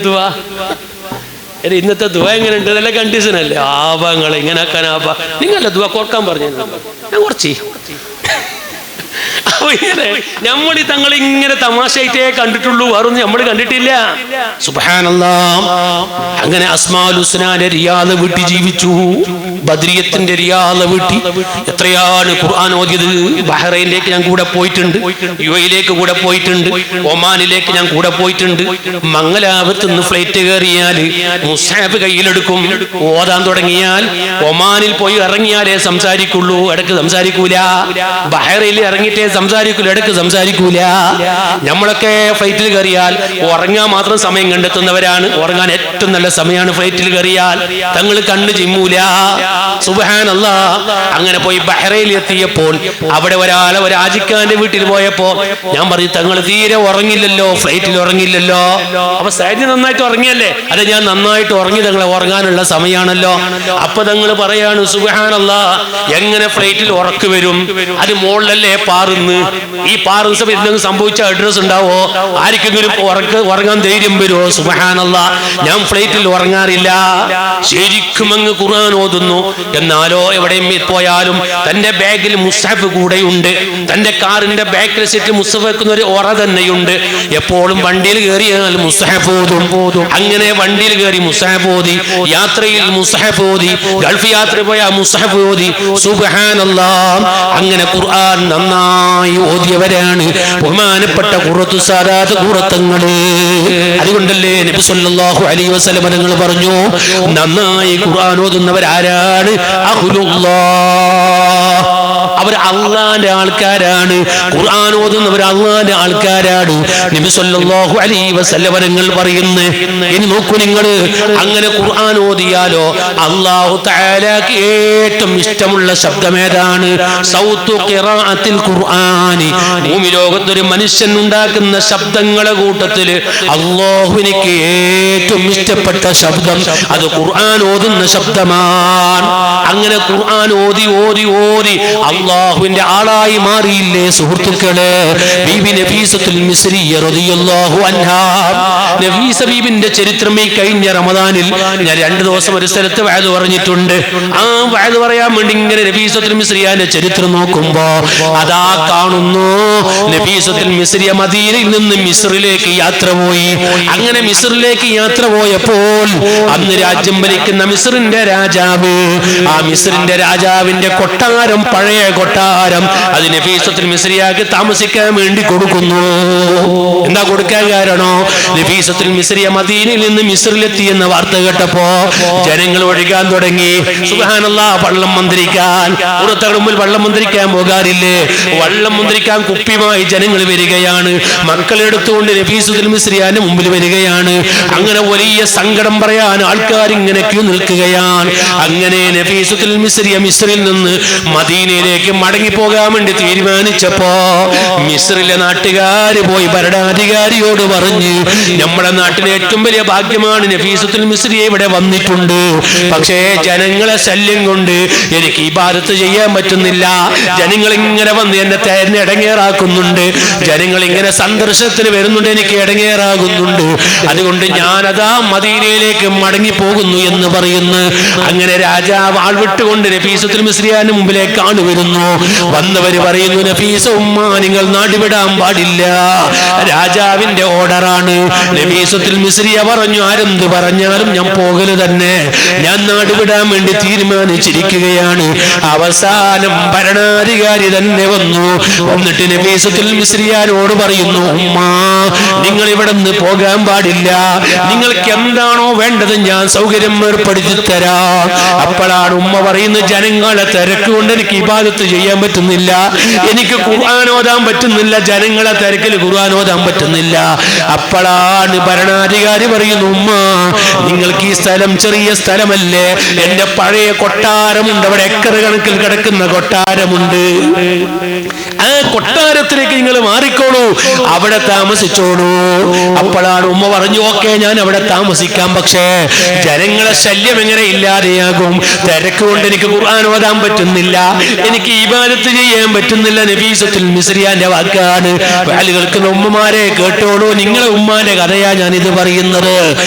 ദുആ എങ്ങനെയുണ്ട്? നല്ല കണ്ടീഷൻ അല്ലേ? ആഭാങ്ങളെ ഇങ്ങനെ ആക്കാൻ ആഭാ. നിങ്ങളല്ല ദുആ കുറക്കാൻ പറഞ്ഞു, ഞാൻ കുറച്ച്. അപ്പൊ ഇങ്ങനെ നമ്മൾ തങ്ങൾ ഇങ്ങനെ തമാശയായിട്ടേ കണ്ടിട്ടുള്ളൂ, വേറൊന്നും നമ്മൾ കണ്ടിട്ടില്ല. സുബ്ഹാനല്ലാഹ്. അങ്ങനെ അസ്മാഉൽ ഹുസ്നാന്റെ റിയാള വീട്ടി ജീവിച്ചു. ബദ്രിയത്തിന്റെ റിയാള വീട്ടി. എത്രയാണ് ഖുർആൻ ഓതിയത്. ബഹ്റൈനിലേക്ക് ഞാൻ കൂടെ പോയിട്ടുണ്ട്, യുഎഇയിലേക്ക് കൂടെ പോയിട്ടുണ്ട്, ഒമാനിലേക്ക് ഞാൻ കൂടെ പോയിട്ടുണ്ട്. മംഗലാപുരത്ത് നിന്ന് ഫ്ലൈറ്റ് കയറിയാൽ മുസ്ഹഫ് കയ്യിലെടുക്കും. ഓതാൻ തുടങ്ങിയാൽ ഒമാനിൽ പോയി ഇറങ്ങിയാലേ സംസാരിക്കുള്ളൂ, ഇടയ്ക്ക് സംസാരിക്കൂല. ബഹ്റൈനിൽ ഇറങ്ങിയിട്ടേ സംസാരിക്കൂല, ഇടയ്ക്ക് സംസാരിക്കൂല. നമ്മളൊക്കെ ഫ്ലൈറ്റിൽ കയറിയാൽ ഉറങ്ങാൻ മാത്രം സമയം കണ്ടെത്തുന്നവരാണ്. ഉറങ്ങാൻ ഏറ്റവും നല്ല സമയമാണ് ഫ്ലൈറ്റിൽ കയറിയാൽ. തങ്ങൾ കണ്ണ് ചിമ്മൂല. സുബ്ഹാനല്ലാഹ്. അങ്ങനെ പോയി ബഹ്റൈനിൽ എത്തിയപ്പോൾ അവിടെ ഒരു ആജിക്കാന്റെ വീട്ടിൽ പോയപ്പോ ഞാൻ പറഞ്ഞു, തങ്ങൾ തീരെ ഉറങ്ങില്ലല്ലോ, ഫ്ലൈറ്റിൽ ഉറങ്ങില്ലല്ലോ. അപ്പൊ സൈഡ് നന്നായിട്ട് ഉറങ്ങിയല്ലേ? അതെ, ഞാൻ നന്നായിട്ട് ഉറങ്ങി, തങ്ങളെ ഉറങ്ങാനുള്ള സമയമാണല്ലോ. അപ്പൊ തങ്ങൾ പറയാണ്, സുബ്ഹാനല്ലാഹ്, എങ്ങനെ ഫ്ലൈറ്റിൽ ഉറക്ക് വരും? അത് മുകളിലല്ലേ പാറുന്ന്. ഈ പാറുന്ന സമയത്ത് സംഭവിച്ച അഡ്രസ് ഉണ്ടാവോ? ആർക്കെങ്കിലും ഉറങ്ങാൻ ധൈര്യം വരുമോ? സുബ്ഹാനല്ലാഹ്, ഞാൻ ഫ്ലൈറ്റിൽ ഉറങ്ങാറില്ല. ശരിക്കും അങ്ങ് ഖുർആൻ ഓതുന്നു. എന്നാലോ എവിടെയും പോയാലും തന്റെ ബാഗിൽ മുസ്ഹഫ് കൂടെയുണ്ട്. തന്റെ കാറിന്റെ ബാക്കിൽ സീറ്റ് മുസ്ഹഫ് വെക്കുന്ന ഒരു ഓറ തന്നെയുണ്ട്. എപ്പോഴും വണ്ടിയിൽ കയറിയാൽ മുസ്ഹഫ് ഓതും. അങ്ങനെ വണ്ടിയിൽ കയറി മുസ്ഹഫ് ഓതി, യാത്രയിൽ മുസ്ഹഫ് ഓതി, ഗൾഫ് യാത്ര പോയ മുസ്ഹഫ് ഓതി. സുബ്ഹാനല്ലാഹ്. അങ്ങനെ ഖുർആൻ നന്നായി ഓതിയവരാണ് ബഹുമാനപ്പെട്ട ഖുറത്തു സാദാത്ത് ഖുറത്തങ്ങള്. അതുകൊണ്ടല്ലേ നബി സല്ലല്ലാഹു അലൈഹി വസല്ലം തങ്ങൾ പറഞ്ഞു, നന്നായി ഖുർആൻ ഓതുന്നവരാരാണ്? അഹ്ലുല്ലാഹ്. അവർ അള്ളാന്റെ ആൾക്കാരാണ്. ഖുർആൻ ഓതുന്നവർ അള്ളാന്റെ ആൾക്കാരാണ്. നബി സല്ലല്ലാഹു അലൈഹി വസല്ലം തങ്ങൾ പറയുന്നു. ഇനി നോക്കൂ നിങ്ങൾ, അങ്ങനെ ഖുർആൻ ഓതിയാലോ അല്ലാഹു തആലക്ക് ഏറ്റവും ഇഷ്ടമുള്ള ശബ്ദം ഏതാണ്? സൗതു ഖിറാഅത്തിൽ ഖുർആനി. ഭൂമി ലോകത്തൊരു മനുഷ്യൻ ഉണ്ടാക്കുന്ന ശബ്ദങ്ങളുടെ കൂട്ടത്തിൽ അല്ലാഹുവിനിക്ക് ഏറ്റവും ഇഷ്ടപ്പെട്ട ശബ്ദം അത് ഖുർആൻ ഓതുന്ന ശബ്ദമാണ്. അങ്ങനെ ഖുർആൻ ഓതി ഓതി ഓതി അല്ലാഹുവിന്റെ ആളായി മാറിയില്ലേ സുഹൃത്തുക്കളെ? ബീബി നഫീസത്തുൽ മിസ്രിയ്യ റളിയല്ലാഹു അൻഹാ. നഫീസ ബീബിന്റെ ചരിത്രം ഈ കഴിഞ്ഞ റമദാനിൽ ഞാൻ 2 ദിവസം ഒരു സ്ഥലത്ത് വഅദ് പറഞ്ഞിട്ടുണ്ട്. ആ വഅദ് പറയാൻ വേണ്ടി ഇങ്ങനെ നഫീസത്തുൽ മിസ്രിയ്യന്റെ ചരിത്രം നോക്കുമ്പോ അതാ കാണുന്നു, നഫീസത്തുൽ മിസ്രിയ്യ മദീനയിൽ നിന്ന് മിസ്റിലേക്ക് യാത്ര പോയി. അങ്ങനെ മിസ്റിലേക്ക് യാത്ര പോയപ്പോൾ അന്ന് രാജ്യം ഭരിക്കുന്ന മിസ്റിന്റെ രാജാവ്, ആ മിസ്റിന്റെ രാജാവിന്റെ കൊട്ടാരം, പഴയ കൊട്ടാരം, അത് നഫീസത്തുൽ മിസ്രിയ്യക്ക് താമസിക്കാൻ വേണ്ടി കൊടുക്കുന്നു. എന്താ കൊടുക്കാൻ കാരണോ? നഫീസത്തുൽ മിസ്രിയ്യ മദീനയിൽ നിന്ന് മിസ്റിലെത്തി എന്ന വാർത്ത കേട്ടപ്പോ ജനങ്ങൾ ഒഴുകാൻ തുടങ്ങി. സുബ്ഹാനല്ലാഹ്. വെള്ളം മന്ത്രിക്കാൻ, പുറത്തയുടെ മുമ്പിൽ വെള്ളം മന്ത്രിക്കാൻ പോകാറില്ലേ? വെള്ളം മന്ത്രിക്കാൻ കുപ്പി കുപ്പിയുമായി ജനങ്ങൾ വരികയാണ്. മക്കളെടുത്തുകൊണ്ട് നഫീസത്തുൽ മിസ്രിയാന്റെ മുമ്പിൽ വരികയാണ്. അങ്ങനെ വലിയ സങ്കടം പറയാൻ ആൾക്കാർ ഇങ്ങനെ ക്യൂ നിൽക്കുകയാണ്. അങ്ങനെ നഫീസത്തുൽ മിസ്രിയ മിസ്രിൽ നിന്ന് മദീനയിലേക്ക് മടങ്ങി പോകാൻ വേണ്ടി തീരുമാനിച്ചപ്പോ മിസ്രിലെ നാട്ടുകാര് പോയി ഭരണാധികാരിയോട് പറഞ്ഞു, നമ്മുടെ നാട്ടിലെ ഏറ്റവും വലിയ ഭാഗ്യമാണ് നഫീസത്തുൽ മിസ്രിയ ഇവിടെ വന്നിട്ടുണ്ട്. പക്ഷേ ജനങ്ങളെ ശല്യം കൊണ്ട് എനിക്ക് ഇബാദത്ത് ചെയ്യാൻ പറ്റുന്നില്ല. ജനങ്ങൾ ഇങ്ങനെ വന്ന് എന്നെ ഇടങ്ങേറാക്കുന്നുണ്ട്. ജനങ്ങൾ ഇങ്ങനെ സന്ദർശനത്തിന് വരുന്നുണ്ട്, എനിക്ക് ഇടങ്ങേറാകുന്നുണ്ട്. അതുകൊണ്ട് ഞാനതാ മദീനയിലേക്ക് മടങ്ങി പോകുന്നു എന്ന് പറയുന്നു. അങ്ങനെ രാജാവ് ആൾ വിട്ടുകൊണ്ട് നഫീസത്തുൽ മിസ്രിയാന്റെ മുമ്പിലേക്കാണ് വരുന്നു. വന്നവര് പറയുന്നു, നഫീസ ഉമ്മ, നിങ്ങൾ നാടുവിടാൻ പാടില്ല, രാജാവിന്റെ ഓർഡറാണ്. നഫീസത്തുൽ മിസ്രിയ പറഞ്ഞു, ആരെന്ത് പറഞ്ഞാലും ഞാൻ പോകല് തന്നെ, ഞാൻ നാടുവിടാൻ വേണ്ടി തീരുമാനിച്ചിരിക്കുകയാണ്. അവസാനം ഭരണാധികാരി തന്നെ വന്നു. എന്നിട്ട് നഫീസത്തുൽ മിസ്രിയാനോട് പറയുന്നു, ഉമ്മ, നിങ്ങൾ ഇവിടെ നിന്ന് പോകാൻ പാടില്ല, നിങ്ങൾക്ക് എന്താണോ വേണ്ടത് ഞാൻ സൗകര്യം ഏർപ്പെടുത്തി തരാം. അപ്പോഴാണ് ഉമ്മ പറയുന്നത്, ജനങ്ങളെ തിരക്ക് കൊണ്ട് എനിക്ക് ഇബാദത്ത് ചെയ്യാൻ പറ്റുന്നില്ല, എനിക്ക് ഖുർആൻ ഓതാൻ പറ്റുന്നില്ല, ജനങ്ങളെ തിരക്കിൽ ഖുർആൻ ഓതാൻ പറ്റുന്നില്ല. അപ്പോഴാണ് ഭരണാധികാരി പറയുന്നു, ഉമ്മ, നിങ്ങൾക്ക് ഈ സ്ഥലം ചെറിയ സ്ഥലമല്ലേ, എന്റെ പഴയ കൊട്ടാരമുണ്ട്, അവിടെ ഏക്കർ കണക്കിൽ കിടക്കുന്ന കൊട്ടാരമുണ്ട്, ആ കൊട്ടാരത്തിലേക്ക് നിങ്ങൾ മാറിക്കോളൂ, അവിടെ താമസിച്ചോളൂ. അപ്പോഴാണ് ഉമ്മ പറഞ്ഞു, ഓക്കെ, ഞാൻ അവിടെ താമസിക്കാം, പക്ഷേ ജനങ്ങളെ ശല്യം എങ്ങനെ ഇല്ലാതെയാകും? തിരക്ക് കൊണ്ട് എനിക്ക് ഖുർആൻ ഓതാൻ പറ്റുന്നില്ല, എനിക്ക് ഇബാദത്ത് ചെയ്യാൻ പറ്റുന്നില്ല. നഫീസത്തുൽ മിസ്രിയാന്റെ വാക്കാണ്. ആളുകൾക്ക് ഉമ്മമാരെ കേട്ടോളൂ, നിങ്ങളെ ഉമ്മാന്റെ കഥയാ ഞാൻ ഇത് പറയുന്നത്.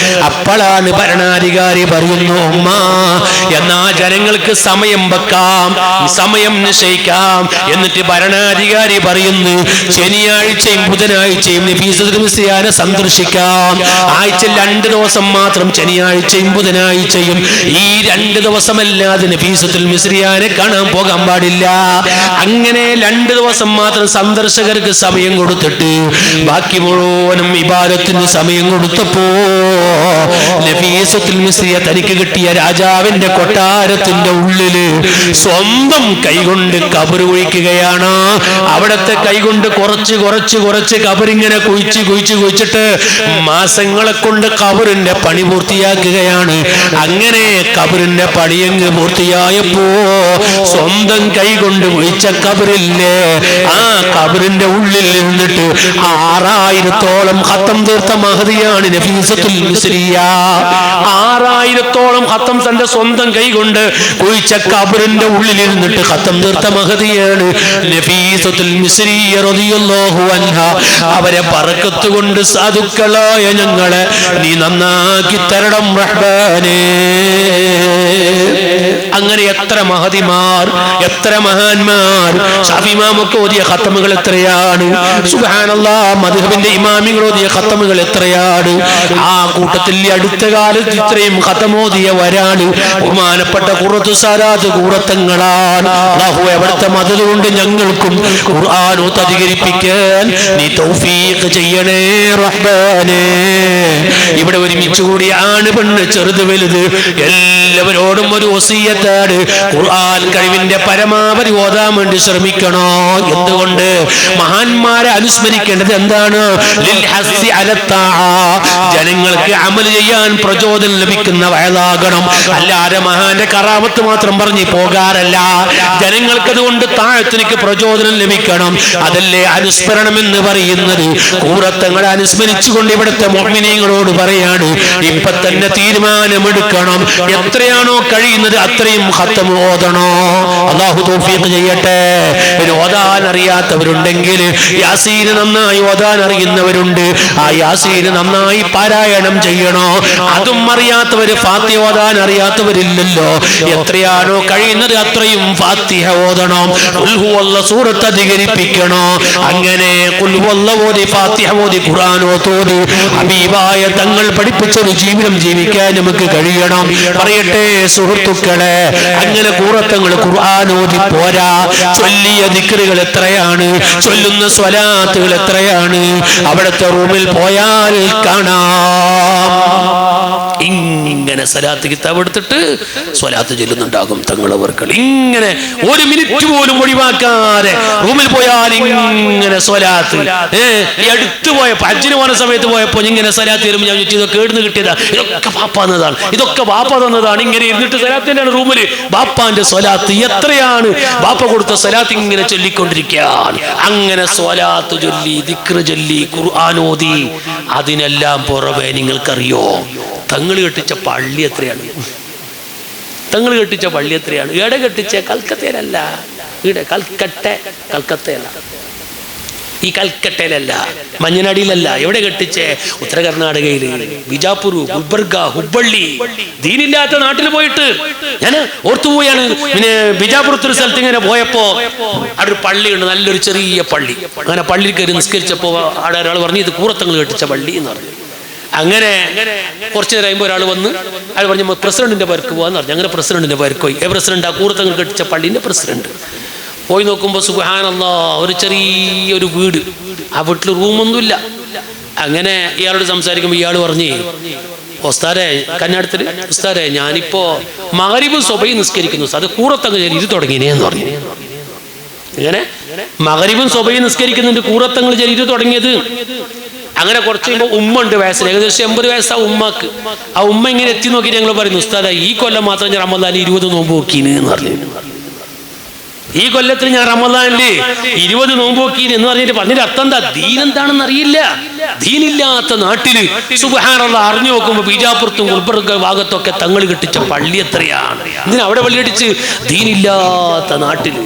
അപ്പോഴാണ് ഭരണാധികാരി പറയുന്നു, ഉമ്മ, എന്നാ ജനങ്ങൾക്ക് സമയം വെക്കാം, സമയം നിശ്ചയിക്കാം. എന്നിട്ട് ഭരണാധികാരി പറയുന്നു, ശനിയാഴ്ചയും ബുധനാഴ്ചയും നഫീസത്തുൽ മിസ്രിയാനെ സന്ദർശിക്കാം. ആഴ്ചയിൽ 2 ദിവസം മാത്രം, ശനിയാഴ്ചയും ബുധനാഴ്ചയും. ഈ 2 ദിവസമല്ലാതെ നഫീസത്തുൽ മിസ്രിയാനെ കാണാൻ പോകാൻ പാടില്ല. അങ്ങനെ 2 ദിവസം മാത്രം സന്ദർശകർക്ക് സമയം കൊടുത്തിട്ട് ബാക്കി മുഴുവനും ഇബാദത്തിന് സമയം കൊടുത്തപ്പോ നഫീസത്തുൽ മിസ്രിയ തനിക്ക് കിട്ടിയ രാജാവിന്റെ കൊട്ടാരത്തിന്റെ ഉള്ളില് സ്വന്തം കൈകൊണ്ട് കബർ കുഴിക്കുകയാണ്. അവിടത്തെ കൈകൊണ്ട് കുറച്ച് കബറിങ്ങനെ കുഴിച്ചിട്ട് മാസങ്ങളെ കൊണ്ട് കബറിന്റെ പണി പൂർത്തിയാക്കുകയാണ്. അങ്ങനെ കബറിന്റെ പണിയങ്ങ് പൂർത്തിയായപ്പോ സ്വന്തം കൈകൊണ്ട് കുഴിച്ച കബറില്ലേ, ആ കബറിന്റെ ഉള്ളിൽ നിന്നിട്ട് 6000-ഓളം ഖത്തം തീർത്ത മഹദിയാണ് നഫീസത്തുൽ മിസ്രിയ. 6000-ഓളം ഖത്തം തന്റെ സ്വന്തം കൈകൊണ്ട് കുഴിച്ച കബറിന്റെ ഉള്ളിൽ നിന്നിട്ട് ഖത്തം തീർത്ത മഹദിയാണ് നഫീസത്തുൽ മിസ്രിയ റളിയല്ലാഹു അൻഹ. അവരെ ബർക്കത്ത് കൊണ്ട് സാധുക്കളായ ഞങ്ങളെ നീ നന്നാക്കി തരണം റഹ്മാനേ. അങ്ങനെ എത്ര മഹദിമാർ, എത്ര മഹാന്മാർ. ഷാഫി ഇമാമൊക്കെ ഓതിയ ഖത്തമുകൾ എത്രയാണ്, സുബ്ഹാനല്ലാഹ്. മദ്ഹബിന്റെ ഇമാമികൾ ഓതിയ ഖത്തമുകൾ എത്രയാണ്. ആ കൂട്ടത്തിൽ അടുത്ത കാലത്ത് ഇത്രയും ഖത്തമോദിയവരാണ് ബഹുമാനപ്പെട്ട ഖുറത്തു സാദാത്ത് കൂറത്തങ്ങളാണ്. അല്ലാഹു അവിടുത്തെ മദദ് കൊണ്ട് ഞങ്ങൾക്കും ഖുർആൻ അധികരിപ്പിക്കാൻ നീ തൗഫീഖ് ചെയ്യണേ റഹ്മാനേ. ഇവിടെ ഒരുമിച്ച് കൂടി ആണ് പെണ്ണ്, ചെറുത് വലുത് എല്ലാവരോടും ഒരു വസിയത്താണ്, ഖുർആൻ കഴിവിന്റെ പരമാവധി ഓതാൻ വേണ്ടി ശ്രമിക്കണോ. എന്തുകൊണ്ട്? മഹാന്മാരെ അനുസ്മരിക്കേണ്ടത് എന്താണ്? ജനങ്ങൾക്ക് അമൽ ചെയ്യാൻ പ്രചോദനം ലഭിക്കുന്ന വയലാകണം. അല്ലാതെ മഹാന്റെ കറാമത്ത് മാത്രം പറഞ്ഞ് പോകാറല്ല. ജനങ്ങൾക്ക് അതുകൊണ്ട് താഴത്തിലേക്ക് പ്രചോദനം ലഭിക്കണം. അതല്ലേ അനുസ്മരണം എന്ന് പറയുന്നത്. കൂറത്തങ്ങളെ അനുസ്മരിച്ചുകൊണ്ട് ഇവിടുത്തെ മുഅ്മിനീങ്ങളോട് പറയാണ്, ഇപ്പൊ തന്നെ തീരുമാനമെടുക്കണം. എത്രയാണോ കഴിയുന്നത് അത്രയും ഖത്തം ഓതണോ. അല്ലാഹു തൗഫീഖ് ചെയ്യട്ടെ. ഓതാൻ അറിയാത്തവരുണ്ടെങ്കിൽ യാസീൻ നന്നായി ഓതാൻ അറിയുന്നവരുണ്ട്, ആ യാസീൻ നന്നായി പാരായണം ചെയ്യണോ. അതും അറിയാത്തവര് ഫാത്തിഹ ഓതാൻ അറിയാത്തവരില്ലല്ലോ. എത്രയാണോ കഴിയുന്നത് അത്രയും ഫാത്തിഹ ഓതണം. ഖുൽ ഹുവല്ലാഹ് സൂറത്ത് അധികരിപ്പിക്കണോ. അങ്ങനെ ഖുൽ ഹുവല്ലാഹ് ഓതി ഫാത്തിഹ ഓതി ഖുർആൻ ഓതി ഹബീബായ തങ്ങൾ പഠിപ്പിച്ച ഒരു ജീവിതം ജീവിക്കാൻ നമുക്ക് കഴിയണം. പറയട്ടെ സുഹൃത്തുക്കളെ, അങ്ങനെ കൂറത്തങ്ങൾ ഖുർആൻ ഓതി പോരാ, ചൊല്ലിയ ദിക്റുകൾ എത്രയാണ്, ചൊല്ലുന്ന സ്വലാത്തുകൾ എത്രയാണ്, അവിടുത്തെ റൂമിൽ പോയാൽ കാണാം. ഇങ്ങനെ സ്വലാത്ത് കിതാബ് എടുത്തിട്ട് സ്വലാത്ത് ചൊല്ലുന്നുണ്ടാകും തങ്ങളവർക്കൾ. ഇങ്ങനെ ഒരു മിനിറ്റ് പോലും ഒഴിവാക്കാതെ റൂമിൽ പോയാൽ ഇങ്ങനെ സ്വലാത്ത്. ഈ അടുത്ത് പോയപ്പോ ഹജ്ജിന് പോകുന്ന സമയത്ത് പോയപ്പോ ഇങ്ങനെ സ്വലാത്ത് വരുമ്പോൾ ഞാൻ ചോദിച്ചു ഇതൊക്കെ എവിടുന്ന് കിട്ടിയതാ? ഇതൊക്കെ ബാപ്പ തന്നതാണ്, ഇതൊക്കെ ബാപ്പ തന്നതാണ്. ഇങ്ങനെ ഇരുന്നിട്ട് സ്വലാത്ത് തന്നെയാണ് റൂമിൽ. ബാപ്പാന്റെ സ്വലാത്ത് എത്രയാണ്, ബാപ്പ കൊടുത്ത സ്വലാത്ത് ഇങ്ങനെ ചൊല്ലിക്കൊണ്ടിരിക്കുകയാണ്. അങ്ങനെ സ്വലാത്ത് ചൊല്ലി ദിക്ർ ചൊല്ലി ഖുർആൻ ഓതി. അതിനെല്ലാം പുറമെ നിങ്ങൾക്കറിയോ തങ്ങൾ കെട്ടിച്ച പള്ളി എത്രയാണ്? തങ്ങൾ കെട്ടിച്ച പള്ളി എത്രയാണ്? എവിടെ കെട്ടിച്ച? കൽക്കത്തയിലല്ല, ഇവിടെ കൽക്കത്തയല്ല, ഈ കൽക്കട്ടയിലല്ല, മഞ്ഞനാടിയിലല്ല. എവിടെ കെട്ടിച്ചേ? ഉത്തര കർണാടകയില്, ബിജാപൂർ, ഗുൽബർഗ, ഹുബ്ബള്ളി. ദീനില്ലാത്ത നാട്ടിൽ പോയിട്ട് ഞാൻ ഓർത്തുപോയാണ്. പിന്നെ ബിജാപുരത്തൊരു സ്ഥലത്ത് ഇങ്ങനെ പോയപ്പോ അവിടെ ഒരു പള്ളിയുണ്ട്, നല്ലൊരു ചെറിയ പള്ളി. അങ്ങനെ പള്ളിയിൽ കയറി നിസ്കരിച്ചപ്പോ അവിടെ ഒരാൾ പറഞ്ഞു ഇത് കൂറത്തങ്ങൾ കെട്ടിച്ച പള്ളി എന്ന് പറഞ്ഞു. അങ്ങനെ കുറച്ച് നേരം കഴിയുമ്പോൾ ഒരാൾ വന്ന് അയാൾ പറഞ്ഞു പ്രസിഡന്റിന്റെ പേർക്ക് പോകാന്ന് പറഞ്ഞു. അങ്ങനെ പ്രസിഡന്റിന്റെ പേർക്ക് പോയി. പ്രസിഡന്റ് ആ കൂറത്തങ്ങൾ കെട്ടിച്ച പള്ളിന്റെ പ്രസിഡന്റ്. പോയി നോക്കുമ്പോൾ സുബ്ഹാനല്ലാഹ് ഒരു ചെറിയൊരു വീട്, ആ വീട്ടിൽ റൂമൊന്നുമില്ല. അങ്ങനെ ഇയാളോട് സംസാരിക്കുമ്പോൾ ഇയാൾ പറഞ്ഞു ഉസ്താദേ, കന്നഡത്തില് ഉസ്താദേ ഞാനിപ്പോ മഗ്‌രിബ് സുബഹി നിസ്കരിക്കുന്നു, അത് കൂറത്തങ്ങ് ഇത് തുടങ്ങിയെന്ന് പറഞ്ഞു. ഇങ്ങനെ മഗ്‌രിബും സുബഹി നിസ്കരിക്കുന്നുണ്ട്, കൂറത്തങ്ങൾ ഇത് തുടങ്ങിയത്. അങ്ങനെ കുറച്ച് കഴിയുമ്പോൾ ഉമ്മ ഉണ്ട്, വയസ്സിൽ ഏകദേശം 80 വയസ്സാ ഉമ്മക്ക്. ആ ഉമ്മ ഇങ്ങനെ എത്തി നോക്കിയിട്ട് ഞങ്ങൾ പറയുന്നു ഉസ്താദേ ഈ കൊല്ലം മാത്രം ഞാൻ റമദാനിൽ 20 നോമ്പ് നോക്കീന് എന്ന് പറഞ്ഞു. ഈ കൊല്ലത്തിൽ ഞാൻ റമദാനില് 20 നോമ്പ് നോക്കീന് എന്ന് പറഞ്ഞിട്ട് അർത്ഥം എന്താ? ദീൻ എന്താണെന്ന് അറിയില്ല. ദീനില്ലാത്ത നാട്ടില് സുബ്ഹാനല്ലാഹ് അറിഞ്ഞു നോക്കുമ്പോൾ ബീജാപുരത്തും ഗുൽബർഗ ഭാഗത്തൊക്കെ തങ്ങൾ കെട്ടിച്ച പള്ളി എത്രയാണ്. ഇതിന് അവിടെ പള്ളിയടിച്ച് ദീനില്ലാത്ത നാട്ടില്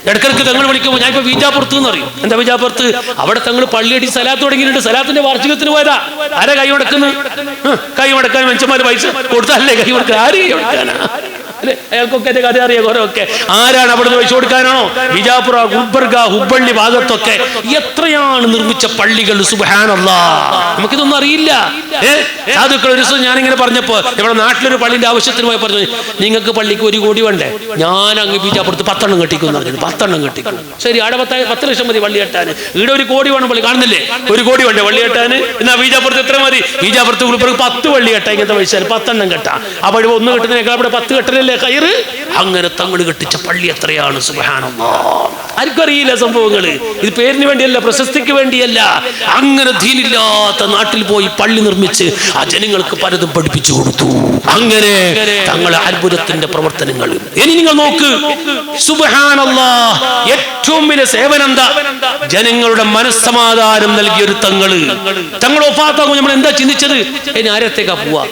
ഇടക്കിടക്ക് തങ്ങൾ വിളിക്കുമ്പോൾ ഞാൻ ഇപ്പൊ ബീജാപുരത്ത് എന്ന് അറിയും. എന്താ ബീജാപുരത്ത്? അവിടെ തങ്ങൾ പള്ളിയടി സലാത്ത് തുടങ്ങിയിട്ടുണ്ട്. സലാത്തിന്റെ വാർഷികത്തിന് പോയതാ. ആരാ കൈ മുടക്കുന്നു? കൈ മുടക്കാൻ മനുഷ്യന്മാര് പൈസ കൊടുത്താലല്ലേ കൈ മുടക്കാൻ? ആര് കൈ മുടക്കാനാ? അല്ലെ, അയാൾക്കൊക്കെ എന്റെ കഥ അറിയാം കുറെയൊക്കെ. ആരാണ് അവിടെ നിന്ന് പൈസ കൊടുക്കാനാണോ? ബിജാപുര, ഗുൽബർഗ, ഹുബ്ബള്ളി ഭാഗത്തൊക്കെ എത്രയാണ് നിർമ്മിച്ച പള്ളികൾ. സുബ്ഹാനല്ലാഹ്, നമുക്കിതൊന്നും അറിയില്ല. സാധുക്കൾ ഒരു ദിവസം ഞാനിങ്ങനെ പറഞ്ഞപ്പോ ഇവിടെ നാട്ടിലൊരു പള്ളിന്റെ ആവശ്യത്തിന് പോയി പറഞ്ഞു നിങ്ങൾക്ക് പള്ളിക്ക് 1 കോടി വേണ്ടേ? ഞാൻ അങ്ങ് ബീജാപുരത്ത് 10 എണ്ണം കെട്ടിക്കും പറഞ്ഞു. 10 എണ്ണം കെട്ടിക്കും. ശരി, അവിടെ 10 ലക്ഷം മതി പള്ളി കെട്ടാൻ. ഇവിടെ 1 കോടി വേണം പള്ളി. കാണുന്നില്ലേ 1 കോടി വേണ്ടേ പള്ളി കെട്ടാൻ? എന്നാ ബീജാപുരത്ത് എത്ര മതി? ബീജാപുരത്ത് ഗുൽബർഗ 10 പള്ളി കെട്ടാ. ഇങ്ങനത്തെ പൈസ 10 എണ്ണം കെട്ടാ. അപ്പോൾ 1 കെട്ടുന്നതിനേക്കാൾ അവിടെ 10 കെട്ടലല്ലേ ഖൈറ്. അങ്ങനെ തങ്ങൾ കെട്ടിച്ച പള്ളി എത്രയാണ്. സുബ്ഹാനല്ലാഹ്, ആർക്കും അറിയില്ല സംഭവങ്ങള്. ഇത് പേരിന് വേണ്ടിയല്ല, പ്രശസ്തിക്ക് വേണ്ടിയല്ല. അങ്ങനെ ദീനില്ലാത്ത നാട്ടിൽ പോയി പള്ളി നിർമ്മിച്ച് ആ ജനങ്ങൾക്ക് പലതും പഠിപ്പിച്ചു കൊടുത്തു. അങ്ങനെ തങ്ങളെ അത്ഭുതത്തിന്റെ പ്രവർത്തനങ്ങൾ. ഇനി നിങ്ങൾ നോക്ക്, സുബ്ഹാനല്ലാഹ്, ഏറ്റവും വലിയ സേവനം എന്താ? ജനങ്ങളുടെ മനസ്സമാധാനം നൽകിയ ഒരു തങ്ങൾ വഫാത്താകുമ്പോൾ നമ്മൾ എന്താ ചിന്തിച്ചത്? ഇനി ആരത്തേക്കാ പോവാ?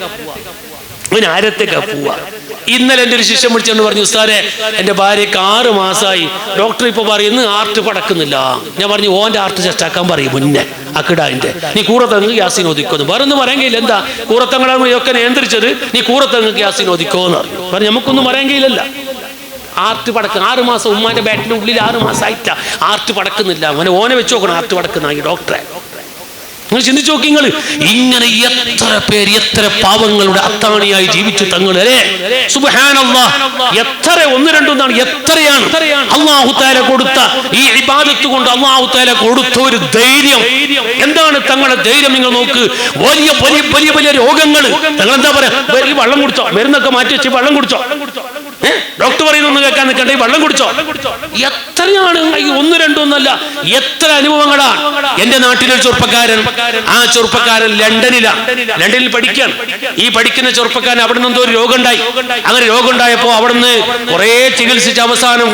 ഇന്നലെ എൻ്റെ ഒരു ശിഷ്യൻ വിളിച്ചെന്ന് പറഞ്ഞു ഉസ്താദേ എൻ്റെ ഭാര്യയ്ക്ക് 6 മാസമായി, ഡോക്ടർ ഇപ്പൊ പറയുന്നു ഹാർട്ട് പടക്കുന്നില്ല. ഞാൻ പറഞ്ഞു ഓന്റെ ഹാർട്ട് ടെസ്റ്റ് ആക്കാൻ പറയും മുന്നേ അക്കിടാന്റെ. നീ കൂറത്തങ്ങ് ഗ്യാസിന് ഒതുക്കുന്നു. വേറെ ഒന്നും പറയാൻ കഴിയില്ല. എന്താ കൂറത്തങ്ങളാണ് ഇതൊക്കെ നിയന്ത്രിച്ചത്? നീ കൂറത്തങ്ങ് ഗ്യാസിന് ഒതുക്കോന്ന് പറഞ്ഞു. നമുക്കൊന്നും പറയാൻ കഴിയില്ലല്ല. ഹാർട്ട് പടക്കം 6 മാസം ഉമ്മാന്റെ ബാറ്റിന്റെ ഉള്ളിൽ 6 മാസമായിട്ടാ ഹാർട്ട് പടക്കുന്നില്ല. അങ്ങനെ ഓനെ വെച്ച് നോക്കണം ഹാർട്ട് പടക്കുന്ന ഈ ഡോക്ടറെ. നിങ്ങൾ ചിന്തിച്ചു നോക്കി. നിങ്ങൾ ഇങ്ങനെ എത്ര പേര്, എത്ര പാവങ്ങളുടെ അത്താണിയായി ജീവിച്ചു തങ്ങൾ. അല്ലേ സുബ്ഹാനല്ലാഹ്, എത്ര 1, 2 എന്നാണ്, എത്രയാണ് അല്ലാഹു തആല കൊടുത്ത ഈ ഇബാദത്ത് കൊണ്ട് അല്ലാഹു തആല കൊടുത്ത ഒരു ധൈര്യം. എന്താണ് തങ്ങളുടെ ധൈര്യം? നിങ്ങൾ നോക്ക്. വലിയ വലിയ വലിയ വലിയ രോഗങ്ങൾ തങ്ങൾ എന്താ പറയാ? വെള്ളം കുടിച്ചോ, മരുന്നൊക്കെ മാറ്റി വെച്ച് വെള്ളം കുടിച്ചോ. ഡോക്ടർ പറയുന്നൊന്നും കേൾക്കാൻ നിൽക്കണ്ട, വെള്ളം കുടിച്ചോ. എത്രയാണ്? 1, 2 ഒന്നല്ല, എത്ര അനുഭവങ്ങളാണ്. എന്റെ നാട്ടിലൊരു ചെറുപ്പക്കാരൻ, ആ ചെറുപ്പക്കാരൻ ലണ്ടനിൽ പഠിക്കാൻ. ഈ പഠിക്കുന്ന ചെറുപ്പക്കാരൻ അവിടെ നിന്ന് എന്തോ ഒരു രോഗം ഉണ്ടായി. അങ്ങനെ രോഗം ഉണ്ടായപ്പോ അവിടുന്ന് കുറെ ചികിത്സിച്ച് അവസാനം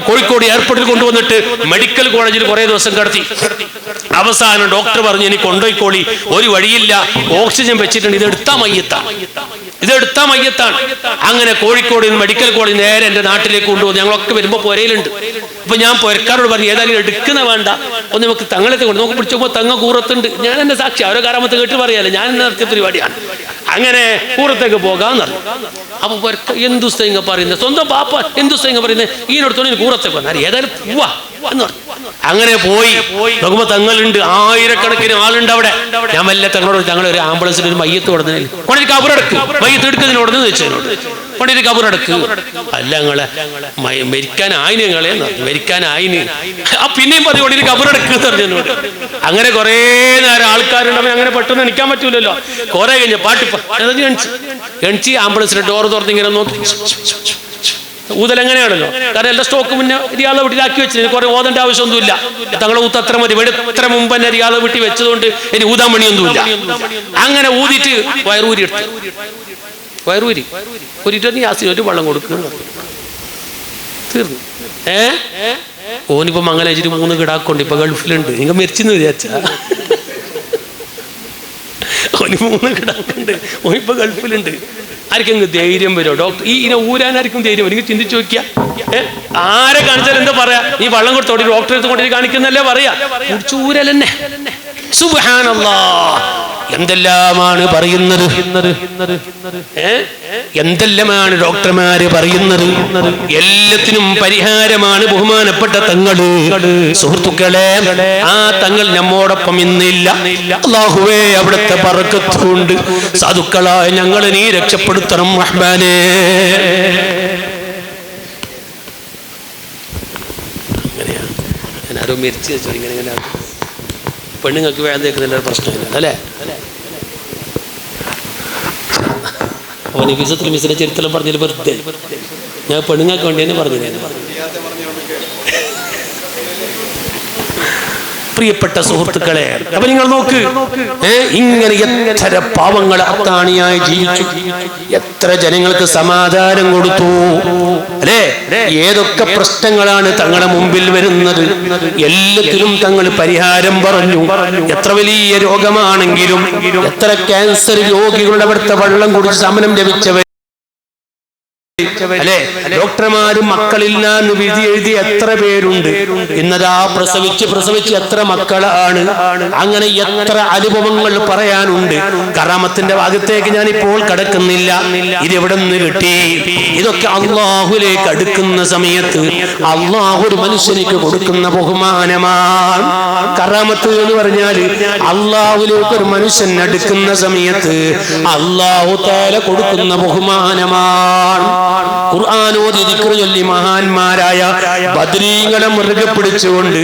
കോഴിക്കോട് എയർപോർട്ടിൽ കൊണ്ടുവന്നിട്ട് മെഡിക്കൽ കോളേജിൽ കുറെ ദിവസം കിടത്തി. അവസാനം ഡോക്ടർ പറഞ്ഞു ഇനി കൊണ്ടുപോയിക്കോളി, ഒരു വഴിയില്ല, ഓക്സിജൻ വെച്ചിട്ടുണ്ട്, ഇതെടുത്താ മയ്യത്താണ്. അങ്ങനെ കോഴിക്കോട് നിന്ന് മെഡിക്കൽ കോളേജ് നേരെ എന്റെ നാട്ടിലേക്ക് കൊണ്ടുപോകും. ഞങ്ങളൊക്കെ വരുമ്പോ പുരയിലുണ്ട്. അപ്പൊ ഞാൻ പുരക്കാരോട് പറഞ്ഞു ഏതായാലും എടുക്കുന്ന വേണ്ട, ഒന്ന് നമുക്ക് തങ്ങളത്തെ കൊണ്ട് നമുക്ക് പിടിച്ചപ്പോ തങ്ങ കൂറത്തുണ്ട്. ഞാൻ എന്റെ സാക്ഷി, അവരെ കാരാമത്ത് കേട്ട് പറയാലോ, ഞാൻ നടത്തിയ പരിപാടിയാണ്. അങ്ങനെ കൂറത്തേക്ക് പോകാന്ന് പറഞ്ഞു. അപ്പൊ എന്തുസ്തങ്ങ പറയുന്നത്, സ്വന്തം പാപ്പ എന്തുസ്തങ്ങ പറയുന്നത്, ഈനോടത്തോടെ കൂറത്തേക്ക് വന്നാൽ ഏതായാലും പോവാ എന്ന് പറഞ്ഞു. അങ്ങനെ പോയി നോക്കുമ്പോ തങ്ങളുണ്ട്, ആയിരക്കണക്കിന് ആളുണ്ട് അവിടെ. ഞാൻ വല്ല തങ്ങളോട് തങ്ങൾ ഒരു ആംബുലൻസിൽ ഒരു മയ്യത്ത് കൊടുക്കുന്നതിൽ കൊണ്ടൊരു കബറടക്ക്, മയ്യത്ത് എടുക്കുന്നതിനോട് വെച്ചതിനോട് കൊണ്ടൊരു കബറടക്ക്. അല്ല ഞങ്ങളെ മരിക്കാനായിന്, ഞങ്ങളെ മരിക്കാനായിന്. പിന്നെയും പറഞ്ഞു കൊണ്ടൊരു കബറടക്ക് എന്ന് പറഞ്ഞതിനോട്. അങ്ങനെ കുറെ നേരം ആൾക്കാരുണ്ടാവും. അങ്ങനെ പെട്ടെന്ന് എണിക്കാൻ പറ്റൂലല്ലോ. കുറെ കഴിഞ്ഞ പാട്ട് എണിച്ച് ആംബുലൻസിന്റെ ഡോർ തുറന്ന് ഇങ്ങനെ നോക്കി. ഊതലെങ്ങനെയാണല്ലോ, കാരണം എല്ലാ സ്റ്റോക്ക് മുന്നേ റിയാദ വീട്ടിലാക്കി വെച്ചത്, കുറെ ഓതേണ്ട ആവശ്യമൊന്നുമില്ല. തങ്ങളെ ഊത്ത് അത്ര മതി. എത്ര മുമ്പ് തന്നെ റിയാദ വീട്ടിൽ വെച്ചതുകൊണ്ട് ഇനി ഊതാൻ പണിയൊന്നുമില്ല. അങ്ങനെ ഊതിയിട്ട് വയറൂരി എടുത്തു. വയറൂരി ഒരു യാസിന് ഒരു വെള്ളം കൊടുക്കുന്നു, തീർന്നു. ഓനിപ്പോ മംഗലാചേരി 3 കിടാക്കൊണ്ട് ഇപ്പൊ ഗൾഫിലുണ്ട്. നിങ്ങൾ മരിച്ചെന്ന് വിചാരിച്ച ഓന് 3 കിടാക്കുണ്ട്. ഓനിപ്പോ ഗൾഫിലുണ്ട്. ആർക്കെങ്കിലും ധൈര്യം വരുമോ? ഡോക്ടർ ഇതിനെ ഊരാനായിരിക്കും ധൈര്യം? എനിക്ക് ചിന്തിച്ചു നോക്കിയാ, ആരെ കാണിച്ചാൽ എന്താ പറയാ? ഈ വെള്ളം കൊടുത്തോടി ഡോക്ടറെ അടുത്ത് കൊണ്ടിട്ട് കാണിക്കുന്നല്ലേ പറയാ. കുടിച്ചു ഊരലെന്നെ. സുബ്ഹാനല്ലാഹ്, എന്തെല്ലാമാണ് പറയുന്നത്, എന്തെല്ലാമാണ് ഡോക്ടർമാര് പറയുന്നത്. എല്ലാത്തിനും പരിഹാരമാണ് ബഹുമാനപ്പെട്ട തങ്ങള്. സുഹൃത്തുക്കളെ, ആ തങ്ങൾ നമ്മോടൊപ്പം ഇന്നില്ല. അല്ലാഹുവേ, അവിടുത്തെ ബർക്കത്തുകൊണ്ട് സാധുക്കളായ ഞങ്ങളെ നീ രക്ഷപ്പെടുത്തണം റഹ്മാനേ. അങ്ങനെയാണ് ഞാൻ ആരോ മരിച്ചു വെച്ചോ. ഇങ്ങനെ പെണ്ണുങ്ങൾക്ക് വേദന കേൾക്കുന്നതിൻ്റെ പ്രശ്നമില്ല അല്ലേ? അവന് വിസത്തിൽ മിസിന്റെ ചരിത്രം പറഞ്ഞതിൽ വെറുതെ ഞാൻ പെണ്ണുങ്ങൾക്ക് വേണ്ടി തന്നെ പറഞ്ഞു. പ്രിയപ്പെട്ട സുഹൃത്തുക്കളെ, അപ്പൊ നിങ്ങൾ നോക്ക്, ഇങ്ങനെ എത്ര പാവങ്ങൾ അത്താണിയായി ജീവിച്ചു, എത്ര ജനങ്ങൾക്ക് സമാധാനം കൊടുത്തു അല്ലേ? ഏതൊക്കെ പ്രശ്നങ്ങളാണ് തങ്ങളുടെ മുമ്പിൽ വരുന്നത്, എല്ലാത്തിനും തങ്ങൾ പരിഹാരം പറഞ്ഞു. എത്ര വലിയ രോഗമാണെങ്കിലും, എത്ര ക്യാൻസർ രോഗികളുടെ അവിടുത്തെ വെള്ളം കുടിച്ച് ശമനം ലഭിച്ചവർ അല്ലെ, ഡോക്ടർമാരും മക്കളിൽ നിന്ന് വിധി എഴുതി എത്ര പേരുണ്ട്. ഇന്നതാ പ്രസവിച്ച് എത്ര മക്കളാണ്. അങ്ങനെ എത്ര അനുഭവങ്ങൾ പറയാനുണ്ട്. കറാമത്തിന്റെ ഭാഗത്തേക്ക് ഞാൻ ഇപ്പോൾ കടക്കുന്നില്ല. ഇതെവിടെ നിന്ന് കിട്ടി? ഇതൊക്കെ അള്ളാഹുലേക്ക് അടുക്കുന്ന സമയത്ത് അള്ളാഹു ഒരു മനുഷ്യനിക്ക് കൊടുക്കുന്ന ബഹുമാനമാണ്. കറാമത്ത് എന്ന് പറഞ്ഞാൽ അള്ളാഹുലേക്ക് ഒരു മനുഷ്യൻ അടുക്കുന്ന സമയത്ത് അള്ളാഹു തആല കൊടുക്കുന്ന ബഹുമാനമാണ്. ഖുർആൻ ഓതി ദിക്ർ ചൊല്ലി മഹാന്മാരായ ബദ്രീങ്ങളെ മുറുകെ പിടിച്ചുകൊണ്ട്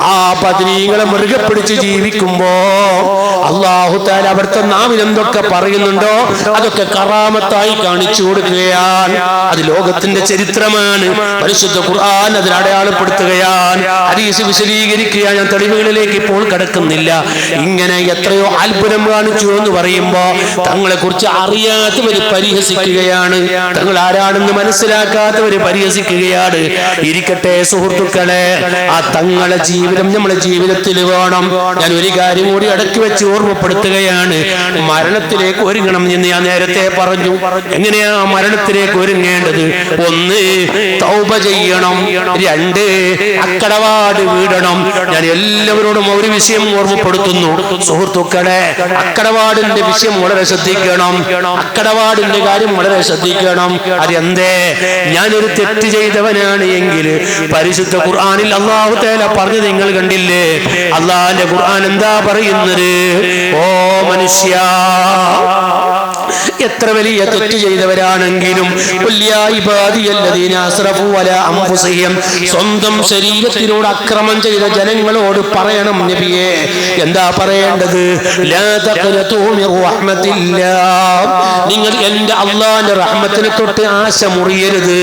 ആ ബദ്രീങ്ങളെ മുറുകെ പിടിച്ച് ജീവിക്കുമ്പോ അല്ലാഹു തആല അവിടുത്തെ നാവിൽ എന്തൊക്കെ പറയുന്നുണ്ടോ അതൊക്കെ കറാമത്തായി കാണിച്ചു കൊടുക്കുകയാണ്. അത് ലോകത്തിന്റെ ചരിത്രമാണ്. പരിശുദ്ധ ഖുർആൻ അതിൽ അടയാളപ്പെടുത്തുകയാണ്. ഹദീസ് വിശദീകരിക്കുകയാണ്. ഞാൻ തെളിവുകളിലേക്ക് ഇപ്പോൾ കടക്കുന്നില്ല. ഇങ്ങനെ എത്രയോ അത്ഭുതം കാണിച്ചു എന്ന് പറയുമ്പോ തങ്ങളെ കുറിച്ച് അറിയാത്തവര് പരിഹസിക്കുകയാണ്. തങ്ങൾ ആരാണെന്ന് മനസ്സിലാക്കാത്തവര് പരിഹസിക്കുകയാണ്. ഇരിക്കട്ടെ സുഹൃത്തുക്കളെ, ആ തങ്ങളെ ജീവിതം നമ്മുടെ ജീവിതത്തിൽ വേണം. ഞാൻ ഒരു കാര്യം കൂടി അടക്കി വെച്ച് ഓർമ്മപ്പെടുത്തുകയാണ്. മരണത്തിലേക്ക് ഒരുങ്ങണം എന്ന് ഞാൻ നേരത്തെ പറഞ്ഞു. എങ്ങനെയാ മരണത്തിലേക്ക് ഒരുങ്ങേണ്ടത്? 1 തൗബ ചെയ്യണം, 2 അക്കടവാട് വീടണം. ഞാൻ എല്ലാവരോടും ഒരു വിഷയം ഓർമ്മപ്പെടുത്തുന്നു സുഹൃത്തുക്കളെ. അക്കടവാടിന്റെ വിഷയം വളരെ ശ്രദ്ധിക്കണം. അക്കടവാടിന്റെ കാര്യം വളരെ ശ്രദ്ധിക്കണം. അതെന്തേ? ഞാനൊരു തെറ്റ് ചെയ്തവനാണ് എങ്കിൽ പരിശുദ്ധ ഖുർആനിൽ അല്ലാഹു തആല പറഞ്ഞു നിങ്ങൾ കണ്ടില്ലേ? അല്ലാഹുവിന്റെ ഖുർആൻ എന്താ പറയുന്നത്? ഓ മനുഷ്യ, എത്ര വലിയ തെറ്റ് ചെയ്തവരാണെങ്കിലും സ്വന്തം ശരീരത്തിനോട് അക്രമം ചെയ്ത ജനങ്ങളോട് പറയണം നബിയെ. എന്താ പറയേണ്ടത്? നിങ്ങൾ എന്റെ അള്ളാന്റെ റഹ്മത്തിനെ തൊട്ട് ആശ മുറിയരുത്.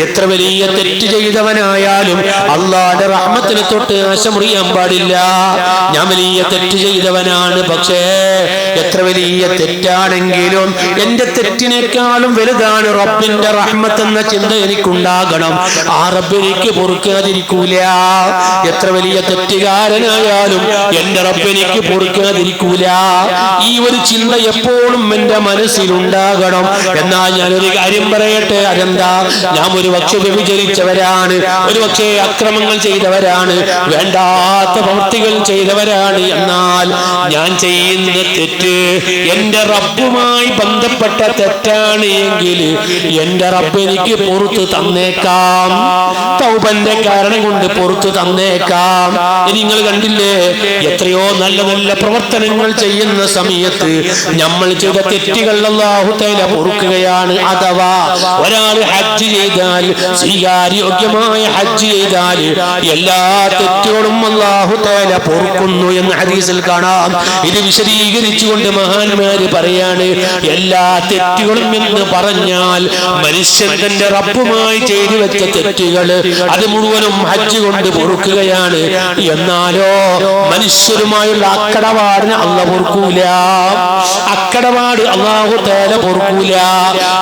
എത്ര വലിയ തെറ്റ് ചെയ്തവനായാലും അള്ളാന്റെ റഹ്മത്തിനെ തൊട്ട് ആശ മുറിയാൻ പാടില്ല. ഞാൻ വലിയ തെറ്റ് ചെയ്തവനാണ്, പക്ഷേ എത്ര വലിയ തെറ്റാണെങ്കിലും എന്റെ തെറ്റിനേക്കാളും വലുതാണ് റബ്ബിന്റെ റഹ്മത്ത് എന്ന ചിന്ത എനിക്കുണ്ടാകണം. ആ റബ്ബ് എനിക്ക് പൊറുക്കാതിരിക്കൂല. എത്ര വലിയ തെറ്റുകാരനായാലും എന്റെ റബ്ബ് എനിക്ക് പൊറുക്കാതിരിക്കൂല. ഈ ഒരു ചിന്ത എപ്പോഴും എന്റെ മനസ്സിലുണ്ടാകണം. എന്നാൽ ഞാനൊരു കാര്യം പറയട്ടെ. അതെന്താ? ഞാൻ ഒരു പക്ഷെ വ്യഭിചരിച്ചവരാണ്, ഒരു പക്ഷേ അക്രമങ്ങൾ ചെയ്തവരാണ്, വേണ്ടാത്ത പ്രവൃത്തികൾ ചെയ്തവരാണ്. എന്നാൽ ഞാൻ ചെയ്യുന്ന തെറ്റ് എന്റെ റബ്ബുമായി റബ്ബുമായി ബന്ധപ്പെട്ട തെറ്റാണ് എങ്കിൽ എന്റെ റബ്ബ് എനിക്ക് പുറത്തു തന്നേക്കാം, തൗബന്റെ കാരണം കൊണ്ട് പുറത്തു തന്നേക്കാം. ഇനി നിങ്ങൾ കണ്ടില്ലേ, എത്രയോ നല്ല നല്ല പ്രവർത്തനങ്ങൾ ചെയ്യുന്ന സമയത്ത് നമ്മൾ ചെയ്ത തെറ്റുകൾ അല്ലാഹു തആല പൊറുക്കുകയാണ്. അഥവാ ഒരാൾ ഹജ്ജ് ചെയ്താൽ, സ്വീകാര്യോഗ്യമായ ഹജ്ജ് ചെയ്താൽ എല്ലാ തെറ്റുകളും അല്ലാഹു തആല പൊറുക്കുന്നു എന്ന് ഹദീസിൽ കാണാം. ഇത് വിശദീകരിച്ചുകൊണ്ട് മഹാന്മാര് പറയാണ്, എല്ലാ തെറ്റുകളും എന്ന് പറഞ്ഞാൽ മനുഷ്യൻ തന്റെ റബ്ബുമായി ചെയ്തു വെച്ച തെറ്റുകൾ അത് മുഴുവനും ഹജ്ജ് കൊണ്ട് പൊറുക്കുകയാണ്. എന്നാലോ മനുഷ്യരുമായുള്ള അക്കടപാടിന് അല്ലാഹു പൊറുക്കൂല. അക്കടപാട് അല്ലാഹു തആല പൊറുക്കൂല.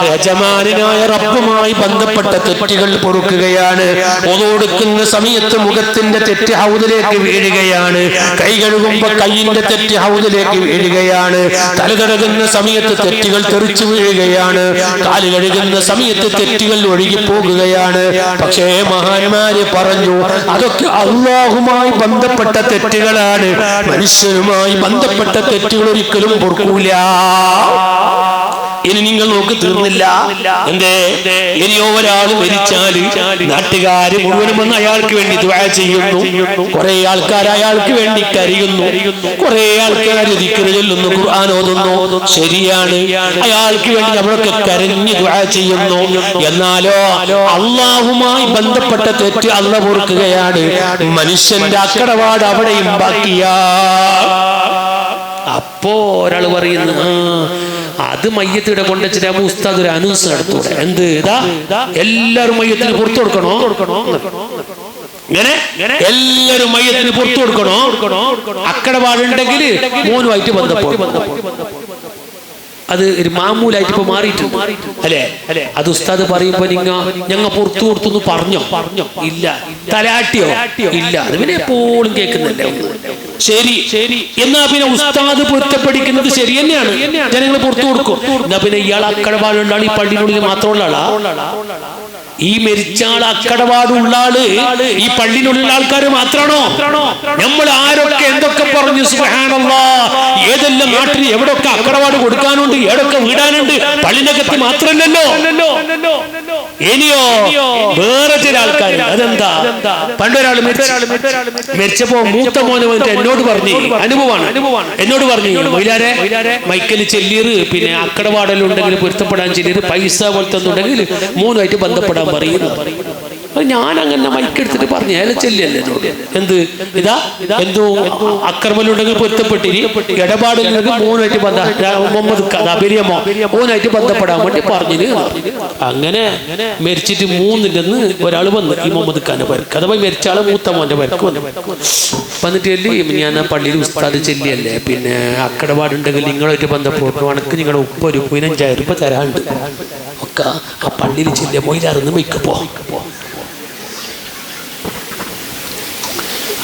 യജമാനായ റബ്ബുമായി ബന്ധപ്പെട്ട തെറ്റുകൾ പൊറുക്കുകയാണ്. ഒതുകൊടുക്കുന്ന സമയത്ത് മുഖത്തിന്റെ തെറ്റ് ഹൗദിലേക്ക് വീഴുകയാണ്, കൈ കഴുകുമ്പോ കൈയിന്റെ തെറ്റ് ഹൗദിലേക്ക് വീഴുകയാണ്, തല കഴുകുന്ന സമയത്ത് തെറ്റുകൾ തെറിച്ചു വീഴുകയാണ്, കാല് കഴുകുന്ന സമയത്ത് തെറ്റുകൾ ഒഴുകിപ്പോകുകയാണ്. പക്ഷേ മഹാന്മാര് പറഞ്ഞു, അതൊക്കെ അല്ലാഹുമായി ബന്ധപ്പെട്ട തെറ്റുകളാണ്, മനുഷ്യരുമായി ബന്ധപ്പെട്ട തെറ്റുകൾ ഒരിക്കലും പൊറുക്കൂല. ഇനി നിങ്ങൾ നോക്ക്, തീർന്നില്ല. എന്തേ? ഇനിയോ ഒരാൾ മരിച്ചാല് നാട്ടുകാര് മുഴുവനും വന്ന് അയാൾക്ക് വേണ്ടി ദുആ ചെയ്യുന്നു, കുറെ ആൾക്കാർ അയാൾക്ക് വേണ്ടി കരയുന്നു, കുറെ ആൾക്കാർ ദിക്റ് ചൊല്ലുന്നു, ഖുർആൻ ഓതുന്നു. ശരിയാണ്, അയാൾക്ക് വേണ്ടി നമ്മളൊക്കെ കരഞ്ഞ് ദുആ ചെയ്യുന്നു. എന്നാലോ അല്ലാഹുമായി ബന്ധപ്പെട്ട തെറ്റ് അല്ലാഹു പൊറുക്കുകയാണ്. മനുഷ്യന്റെ അക്കടപാട് അവിടെയും ബാക്കിയാ. അപ്പോ ഒരാൾ പറയുന്നു, അത് മയ്യത്തിടെ കൊണ്ടുവച്ചിട്ട് അപ്പൊ ഉസ്താദ് ഒരു അനൗൺസ് നടത്തൂടെ? എന്ത്? ഇതാ എല്ലാവരും മയ്യത്തിന് പുറത്തു കൊടുക്കണോ? ഇങ്ങനെ എല്ലാവരും മയ്യത്തിന് പുറത്തു കൊടുക്കണോ? അക്കടപാടുണ്ടെങ്കിൽ മോനുമായിട്ട് ബന്ധപ്പെടും. അത് ഒരു മാമൂലായിട്ട് ഇപ്പൊ മാറിയിട്ടുണ്ട് അല്ലേ? അത് ഉസ്താദ് പറയുമ്പോ ഞങ്ങ പുറത്തു കൊടുത്തു പറഞ്ഞോ? ഇല്ല. തലാട്ടിയോ? ഇല്ല. അത് പിന്നെ എപ്പോഴും കേൾക്കുന്നില്ല. ശരി, എന്നാ പിന്നെ ഉസ്താദ് പൊരുത്തപ്പെടിക്കുന്നത് ശരി തന്നെയാണ്, ജനങ്ങൾ പുറത്തു കൊടുക്കും. എന്നാ പിന്നെ ഇയാൾ അക്കടപാടുള്ള ആൾ ഈ പള്ളിനുള്ളിൽ മാത്രമുള്ള ആളാ? ഈ മരിച്ച ആൾ അക്കടപാടുള്ള ആള് ഈ പള്ളിയിലുള്ള ആൾക്കാർ മാത്രമാണോ? നമ്മൾ ആരൊക്കെ എന്തൊക്കെ പറഞ്ഞു, സുബ്ഹാനല്ലാഹ്, ഏതെല്ലാം നാട്ടിൽ എവിടൊക്കെ അക്കടപാട് കൊടുക്കാനുണ്ട്, എവിടൊക്കെ വീടാനുണ്ട്, പള്ളിനകത്ത് മാത്രമല്ലല്ലോ. ഇനിയോ വേറെ ചില ആൾക്കാർ. അതെന്താ? പണ്ടൊരാൾ മരിച്ചപ്പോ മൂത്ത മോനെ വന്നിട്ട് എന്നോട് പറഞ്ഞു, അനുഭവമാണ്, എന്നോട് പറഞ്ഞു, മൊയ്ലാരെ മൈക്കൽ ചെല്ലീർ പിന്നെ അക്കടപാടെല്ലാം പൊരുത്തപ്പെടാൻ ചെല്ലീർ പൈസ പോലത്തെ ഉണ്ടെങ്കിൽ മൂന്നുമായിട്ട് ബന്ധപ്പെടാൻ പറയുന്നു. ഞാൻ അങ്ങനെ മൈക്കെടുത്തിട്ട് പറഞ്ഞു, അയാൾ ചെല്ലല്ലേ എന്ത് ഇതാ എന്തോ അക്രമലുണ്ടെങ്കിൽ പൊരുത്തപ്പെട്ടിരി, ഇടപാടില്ലെങ്കിൽ മൂന്നുമായിട്ട് മുഹമ്മദ് അബരിയമോ മൂന്നായിട്ട് ബന്ധപ്പെടാൻ വേണ്ടി പറഞ്ഞിന്. അങ്ങനെ മരിച്ചിട്ട് മൂന്നില്ലെന്ന് ഒരാൾ വന്നു, ഈ മുഹമ്മദ് ഖാന്റെ പേർക്ക്, അഥവാ മരിച്ച ആളെ മൂത്ത മോന്റെ പേർക്ക് വന്നിട്ട് ചെല്ലി, ഞാൻ ആ പള്ളിയിൽ ഉസ്താദ് ചെല്ലിയല്ലേ, പിന്നെ അക്കടപാടുണ്ടെങ്കിൽ നിങ്ങളായിട്ട് ബന്ധപ്പെട്ടു, അണക്ക് നിങ്ങളുടെ ഉപ്പ് ഒരു 15,000 രൂപ തരാണ്ട് ഒക്കെ ആ പള്ളിയിൽ ചെല്ലിയ മൊയ്ലാറൊന്ന് മിക്കപ്പോ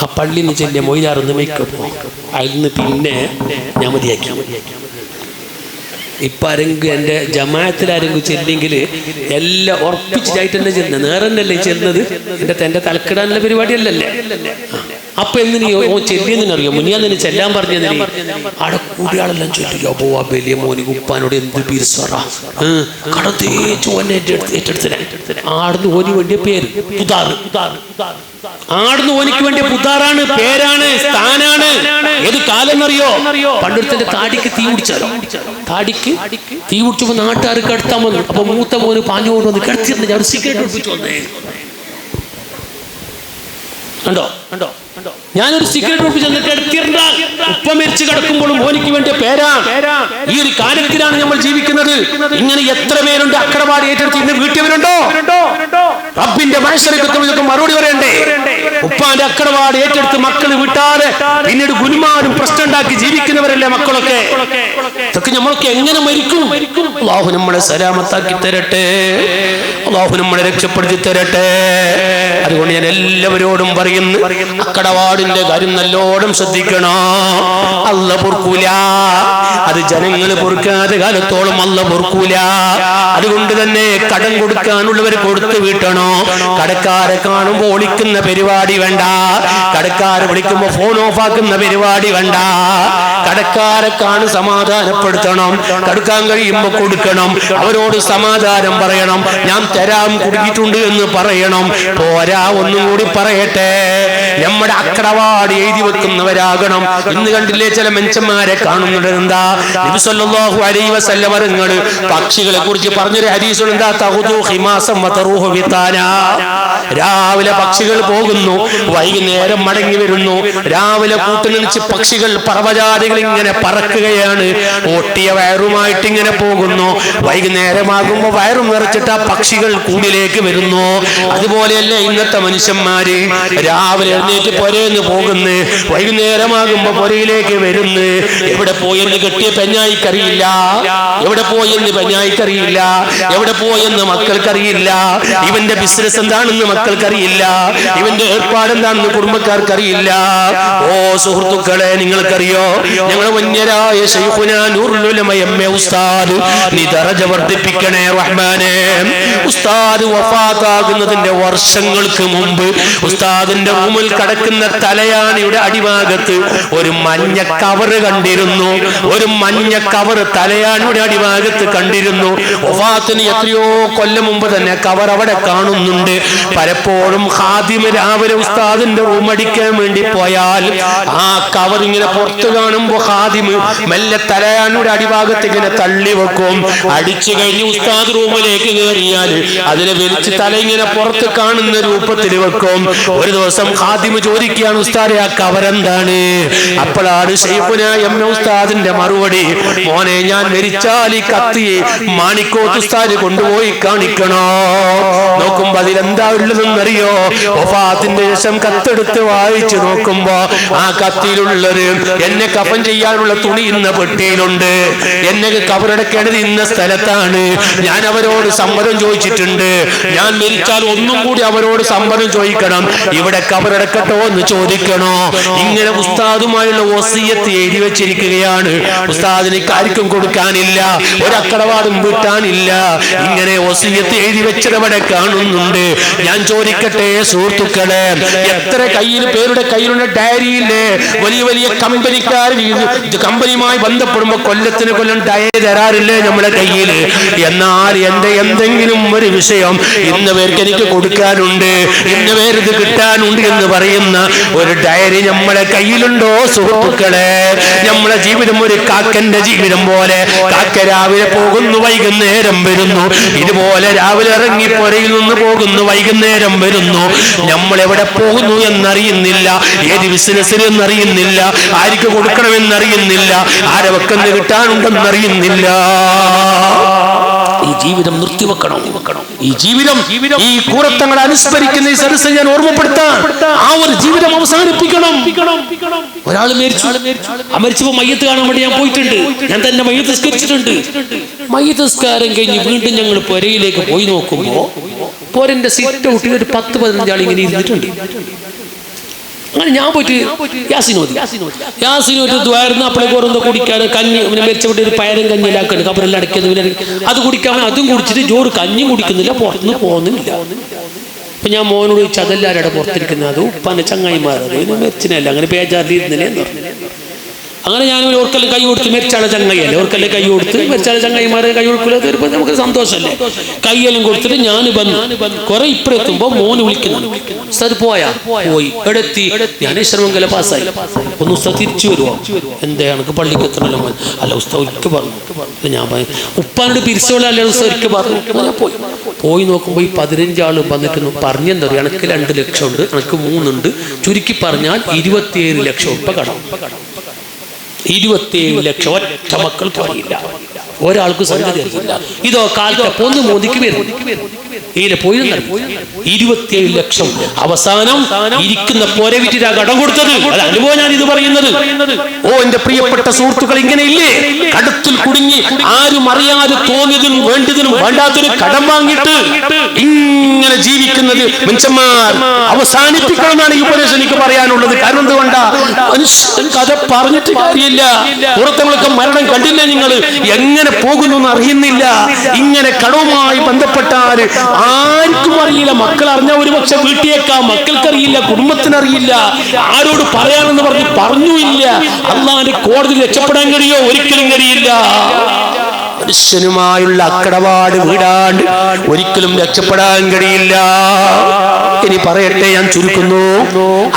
ആ പള്ളിയിൽ നിന്ന് ചെല്ലിയ മൊയ്ലാറൊന്ന് മിക്കപ്പോ അതിൽ നിന്ന് പിന്നെ ഞാൻ മതിയാക്കി. ഇപ്പം ആരെങ്കിലും എൻ്റെ ജമാഅത്തിൽ ആരെങ്കിലും ചെല്ലെങ്കിൽ എല്ലാം ഉറപ്പിച്ചിട്ടായിട്ട് തന്നെ ചെല്ലുന്നത്, നേരന്നല്ലേ ചെല്ലുന്നത്, എൻ്റെ തലക്കിടാനുള്ള പരിപാടിയല്ലല്ലേ. അപ്പൊ എന്തിനീ ചെല്ലിയെന്നറിയോ? മുനിയാന്ന് ചെല്ലാൻ പറഞ്ഞതിന് അവിടെ കൂടിയാളെല്ലാം ചൊല്ലില്ല, അപ്പോ ആ വലിയ മോനി ഉപ്പാനോട് എന്ത് പിരിസറ കട തേച്ചു ഏറ്റെടുത്തിനെ. ആടുന്ന് ഓനി വേണ്ടിയ പേര് പുതാറ്, ആടുന്ന് ഓനിക്ക് വേണ്ടിയ പുതാറാണ്, പേരാണ്, സ്ഥാനാണ്. ഏത് കാലം എന്നറിയോ? പണ്ടൊരുത്തന്റെ താടിക്ക് തീ പിടിച്ചാലോ, താടിക്ക് തീ പിടിച്ചപ്പോ നാട്ടുകാർ കിടത്താൻ വന്നു. അപ്പൊ മൂത്ത മോന് പാഞ്ഞു കൊണ്ടുവന്ന് കിടത്തിയിരുന്നു. ഞാൻ സിഗരറ്റ് ഒളിപ്പിച്ചു വന്നേ കണ്ടോ? ഞാനൊരു സിഗരറ്റ് ഒളിപ്പിച്ചു കിടത്തിയിരുന്ന ഉപ്പ മരിച്ചു കിടക്കുമ്പോഴും മോനിക്ക് വേണ്ടിയ പേരാണ്. ഈ ഒരു കാലത്തിലാണ് നമ്മൾ ജീവിക്കുന്നത്. ഇങ്ങനെ എത്ര പേരുണ്ട് അക്കടപാട് ഏറ്റെടുത്ത് ഇന്ന് വീട്ടിയവരുണ്ടോ? റബ്ബിന്റെ മനുഷ്യർക്ക് മറുപടി പറയണ്ടേ? ഉപ്പാന്റെ അക്കടപാട് ഏറ്റെടുത്ത് മക്കൾ വിട്ടാതെ പിന്നീട് ഗുരുമാരും പ്രശ്നം ഉണ്ടാക്കി ജീവിക്കുന്നവരല്ലേ മക്കളൊക്കെ. ഇതൊക്കെ നമ്മളൊക്കെ എങ്ങനെ മരിക്കും? അല്ലാഹു നമ്മളെ സലാമത്താക്കി തരട്ടെ. അല്ലാഹു അല്ലാഹു നമ്മളെ രക്ഷപ്പെടുത്തി തരട്ടെ. അതുകൊണ്ട് ഞാൻ എല്ലാവരോടും പറയുന്നു, അക്കടപാടിന്റെ കാര്യം നല്ലോണം ശ്രദ്ധിക്കണം. അല്ല പൊറുക്കൂല. അത് ജനങ്ങൾ പൊറുക്കാതെ കാലത്തോളം അല്ല പൊറുക്കൂല. അതുകൊണ്ട് തന്നെ കടം കൊടുക്കാനുള്ളവർ കൊടുത്തു വീട്ടണോ. കടക്കാരെ കാണുമ്പോൾ ഒളിക്കുന്ന പരിപാടി വേണ്ട. കടക്കാരെ വിളിക്കുമ്പോ ഫോൺ ഓഫ് ആക്കുന്ന പരിപാടി വേണ്ട. കടക്കാരെ കാണും സമാധാനപ്പെടുത്തണം. കടുക്കാൻ കഴിയുമ്പോ കൊടുക്കണം. അവരോട് സമാധാനം പറയണം. ഞാൻ തരാം, കുടുങ്ങിയിട്ടുണ്ട് എന്ന് പറയണം. പോരാ, ഒന്നും കൂടി പറയട്ടെ, നമ്മുടെ അക്കടപാട് എഴുതി വെക്കുന്നവരാകണം. ഇന്ന് കണ്ടില്ലേ ചില മനുഷ്യന്മാരെ കാണുന്നുണ്ട്. എന്താ നബി സല്ലല്ലാഹു അലൈഹി വസല്ലം പറഞ്ഞു പക്ഷികളെ കുറിച്ച് പറഞ്ഞൊരു ഹദീസുണ്ട്. എന്താ തഖുദു ഖിമാസം വതറൂഹു ബിതാനാ. രാവിലെ പക്ഷികൾ പോകുന്നു, വൈകുന്നേരം മടങ്ങി വരുന്നു. രാവിലെ കൂട്ടുനിച്ച് പക്ഷികൾ പർവ്വജാതികൾ ഇങ്ങനെ പറക്കുകയാണ്. ഒട്ടിയ വയറുമായിട്ട് ഇങ്ങനെ പോകുന്നു. വൈകുന്നേരമാകുമ്പോ വയറും നിറച്ചിട്ട് ആ പക്ഷികൾ കൂടിലേക്ക് വരുന്നു. അതുപോലെയല്ലേ ഇന്നത്തെ മനുഷ്യന്മാര് രാവിലെ എഴുന്നേറ്റ് പൊരേന്ന് പോകുന്നു, വൈകുന്നേരമാകുമ്പോ പൊരയിലേക്ക് വരുന്നു. എവിടെ പോയെന്ന് കെട്ടിയ പെഞ്ഞായിക്കറിയില്ല, എവിടെ പോയെന്ന് പെഞ്ഞായിക്കറിയില്ല, എവിടെ പോയെന്ന് മക്കൾക്കറിയില്ല. ഇവന്റെ ബിസിനസ് എന്താണെന്ന് മക്കൾക്കറിയില്ല, ഇവന്റെ ഏർപ്പാട് എന്താണെന്ന് കുടുംബക്കാർക്കറിയില്ല. ഓ സുഹൃത്തുക്കളെ, നിങ്ങൾക്കറിയോ ഞങ്ങൾ വന്യരായ ശൈഖുനാ നൂറുൽ ഉലമ എംഎ ഉസ്താദ്, നീ ദറജ വർദ്ധിപ്പിക്കണേ റഹ്മാനേ. ഉസ്താദ് വഫാത്താകുന്നതിന്റെ വർഷങ്ങൾക്ക് മുമ്പ് ഉസ്താദിന്റെ റൂമിൽ കിടക്കുന്ന തലയാണിയുടെ അടിഭാഗത്ത് ഒരു മഞ്ഞ കവറ് കണ്ടിരുന്നു. ഒരു മഞ്ഞ കവറ് തലയാണിയുടെ അടിഭാഗത്ത് കണ്ടിരുന്നു. വഫാത്തിന് എത്രയോ കൊല്ലം മുമ്പ് തന്നെ കവർ അവിടെ കാണുന്നുണ്ട്. പലപ്പോഴും ഖാദിമ് രാവിലെ ഉസ്താദിന്റെ റൂം അടിക്കാൻ വേണ്ടി പോയാൽ ആ കവർ ഇങ്ങനെ പുറത്ത് കാണുമ്പോ ഖാദിമ് മെല്ലെ തലയാണിയുടെ അടിഭാഗത്ത് ഇങ്ങനെ തള്ളി വെക്കും. അടിച്ചു കഴിഞ്ഞ് ഉസ്താദ് റൂമിലേക്ക് കയറിയാൽ അതിനെ വലിച്ച് തല ഇങ്ങനെ പുറത്ത് കാണുന്ന രൂപത്തിൽ വെക്കും. ഒരു ദിവസം ഖാദിമ് ചോദിക്കുകയാണ്, ഉസ്താദെ ആ കവർ എന്താണ്? അപ്പോഴാണ് ശൈഖുനാ എംഎ ഉസ്താദിന്റെ മറുപടി, മോനെ ഞാൻ മരിച്ചാൽ ഈ കത്തി മാണിക്കോത്ത് ഉസ്താദ് കൊണ്ടുപോയി കാണിക്കണോ. നോക്കുമ്പോ അതിലെന്താ ഉള്ളതെന്നറിയോ? വഫാത്തിന്റെ ശേഷം കത്തെടുത്ത് വായിച്ചു നോക്കുമ്പോ ആ കത്തിയിലുള്ളത് എന്നെ കഫൻ ചെയ്യാനുള്ള തുണി ഇന്ന പെട്ടിയിലുണ്ട്, എന്നെ കബറടക്കേണ്ടത് ഇന്ന സ്ഥലത്താണ്. ഞാൻ അവരോട് സമ്മതം ചോദിച്ചിട്ടുണ്ട്. ഞാൻ മരിച്ചാൽ ഒന്നും കൂടി അവരോട് സമ്മതം ചോദിക്കണം, ഇവിടെ കബറടക്കട്ടോ എന്ന് ചോദിക്കണോ. ഇങ്ങനെ ഉസ്താദുമായുള്ള വസിയത്ത് എഴുതി വെച്ചിരിക്കുകയാണ്. ഉസ്താദിന് ആർക്കും കൊടുക്കാനില്ല, ഒരക്കടപാടും വീട്ടാനില്ല. ഇങ്ങനെ വസിയത്ത് എഴുതി വെച്ചതവിടെ കാണുന്നുണ്ട്. ഞാൻ ചോദിക്കട്ടെ സുഹൃത്തുക്കളെ, എത്ര പേരുടെ കയ്യിലുള്ള ഡയറിയില്ലേ വലിയ വലിയ കമ്പനിക്കാർ കമ്പനിയുമായി ബന്ധപ്പെടുമ്പോ കൊല്ലത്തിന് കൊല്ലം ഡയറി തരാറില്ലേ നമ്മുടെ കയ്യിൽ? എന്നാൽ എന്റെ എന്തെങ്കിലും ഒരു വിഷയം ഇന്ന പേർക്ക് എനിക്ക് കൊടുക്കാനുണ്ട്, ഇന്ന പേര് ഇത് കിട്ടാനുണ്ട് എന്ന് പറയുന്ന ഒരു ഡയറി നമ്മളെ കയ്യിലുണ്ടോ സുഹൃത്തുക്കളെ? നമ്മളെ ജീവിതം ഒരു കാക്കന്റെ ജീവിതം പോലെ. കാക്ക രാവിലെ പോകുന്നു, വൈകുന്നേരം വരുന്നു. ഇതുപോലെ രാവിലെ ഇറങ്ങി പുരയിൽ നിന്ന് പോകുന്നു, വൈകുന്നേരം വരുന്നു. നമ്മൾ എവിടെ പോകുന്നു എന്നറിയുന്നില്ല, ഏത് ബിസിനസ്സിൽ എന്നറിയുന്നില്ല, ആർക്ക് കൊടുക്കണമെന്നറിയുന്നില്ല, ആരെ വെക്കുന്ന കിട്ടാനുണ്ടെന്നറിയുന്നില്ല. ഈ ജീവിതം നിർത്തിവെക്കണം. ഈ ജീവിതം, ഈ കൂറത്തങ്ങളെ അനുസ്മരിക്കുന്ന ഈ സദസ്സ് ഞാൻ ഓർമ്മപ്പെടുത്താൻ, ആ ഒരു ജീവിതം അവസാനിപ്പിക്കണം. ഒരാൾ മരിച്ചപ്പോ മയ്യത്ത് കാണാൻ വേണ്ടി ഞാൻ പോയിട്ടുണ്ട്. ഞാൻ തന്നെ മയ്യത്ത് നിസ്കരിച്ചിട്ടുണ്ട്. മയ്യത്ത് നിസ്കാരം കഴിഞ്ഞ് വീണ്ടും ഞങ്ങൾ പുരയിലേക്ക് പോയി നോക്കുമ്പോ പോരന്റെ സിറ്റ് ഔട്ടിൽ ഒരു 10-15 ആൾ ഇങ്ങനെ ഇരുന്നിട്ടുണ്ട്. അങ്ങനെ ഞാൻ പോയിട്ട് യാസിനോട്ട് ദ്വാരുന്ന അപ്പോഴേക്ക് ഓരോന്ന് കുടിക്കാൻ കഞ്ഞി മരിച്ചവിടെ ഒരു പയറും കഞ്ഞിയിലാക്കണ്ട് കബറെല്ലാം അടയ്ക്കുന്നത്. അത് കുടിക്കാൻ അതും കുടിച്ചിട്ട് ജോറ് കഞ്ഞിയും കുടിക്കുന്നില്ല, പുറത്തുനിന്ന് പോകുന്നില്ല. അപ്പൊ ഞാൻ മോനോട് ചോദിച്ചു, അതെല്ലാവരുടെ പുറത്തിരിക്കുന്നത്? അത് ഉപ്പാന്റെ ചങ്ങായിമാരത് മരിച്ചിനല്ല, അങ്ങനെ പേജാറിലിരുന്നില്ലേ എന്ന് പറഞ്ഞു. അങ്ങനെ ഞാൻ ഓർക്കെല്ലാം കൈ കൊടുത്ത്, മരിച്ചാളെ ചങ്ങയല്ലേ, ഓർക്കെല്ലാം കൈ കൊടുത്ത് മരിച്ചാളെ ചങ്ങായിമാരെ കൈ കൊടുക്കില്ല, വരുമ്പോൾ നമുക്ക് സന്തോഷമല്ലേ. കൈയെല്ലാം കൊടുത്തിട്ട് ഞാൻ വന്നു. കുറെ ഇപ്പഴെത്തുമ്പോ മോന് വിളിക്കുന്നു, ഉസ്താദ് പോയാ? പോയി. എവിടെത്തി? ഞാൻ ശ്രമങ്കല പാസ്സായി. ഒന്ന് ഉസ്താദ് തിരിച്ചു വരുമോ? എന്താ എനിക്ക് പള്ളിക്ക് എത്തണല്ലോ? അല്ല ഉസ്താദ് ഒരിക്കൽ പറഞ്ഞു. ഞാൻ ഉപ്പാനോട് പിരിച്ചോളാം അല്ലേ ഉസ്താദ് ഒരിക്കൽ പറഞ്ഞു. ഞാൻ പോയി നോക്കുമ്പോ ഈ 15 ആള് വന്നിട്ട് പറഞ്ഞെന്താ പറയുക, എനിക്ക് 2 ലക്ഷം ഉണ്ട്, എനിക്ക് 3 ഉണ്ട്, ചുരുക്കി പറഞ്ഞാൽ 27 ലക്ഷം ഉപ്പ കടം. 27 ലക്ഷം ഒറ്റ മക്കൾക്ക് അറിയില്ല, ഒരാൾക്ക് സംഗതി അറിയില്ല. ഇതോ കാലത്തെ പോന്ന് മോദിക്ക് വരുന്നു. ഇതിലെ പോയി 27 ലക്ഷം അവസാനം ഇരിക്കുന്ന പോരവിറ്റിരാ കടം കൊടുത്തത്. അത് അനുഭവം ഞാൻ ഇത് പറയുന്നത്. ഓ എന്റെ പ്രിയപ്പെട്ട സുഹൃത്തുക്കൾ, ഇങ്ങനെ ഇല്ലേ കടത്തിൽ കുടുങ്ങി ആരും അറിയാതെ തോന്നിയതിനും വേണ്ടതിനും വേണ്ടാത്തൊരു കടം വാങ്ങിയിട്ട് ജീവിക്കുന്നത് മനുഷ്യന്മാർ അവസാനിപ്പിക്കണമെന്നാണ് ഈ ഉപദേശം എനിക്ക് പറയാനുള്ളത്. കാരണം എന്തുകൊണ്ടാ, മനുഷ്യൻ കഥ പറഞ്ഞിട്ട് കാര്യമില്ല. പുറത്തങ്ങളൊക്കെ മരണം കണ്ടില്ല, നിങ്ങൾ എങ്ങനെ പോകുന്നു എന്ന് അറിയുന്നില്ല. ഇങ്ങനെ കടവുമായി ബന്ധപ്പെട്ടാൽ ആർക്കും അറിയില്ല. മക്കൾ അറിഞ്ഞാൽ ഒരു പക്ഷെ വീട്ടിയേക്കാം, മക്കൾക്കറിയില്ല, കുടുംബത്തിനറിയില്ല, ആരോട് പറയാനെന്ന് പറഞ്ഞില്ല. അള്ളാന്റെ കോടതി രക്ഷപ്പെടാൻ കഴിയോ? ഒരിക്കലും കഴിയില്ല. മനുഷ്യനുമായുള്ള അക്കടപാട് വീടാണ്ട് ഒരിക്കലും രക്ഷപ്പെടാൻ കഴിയില്ല. ഇനി പറയട്ടെ, ഞാൻ ചുരുക്കുന്നു.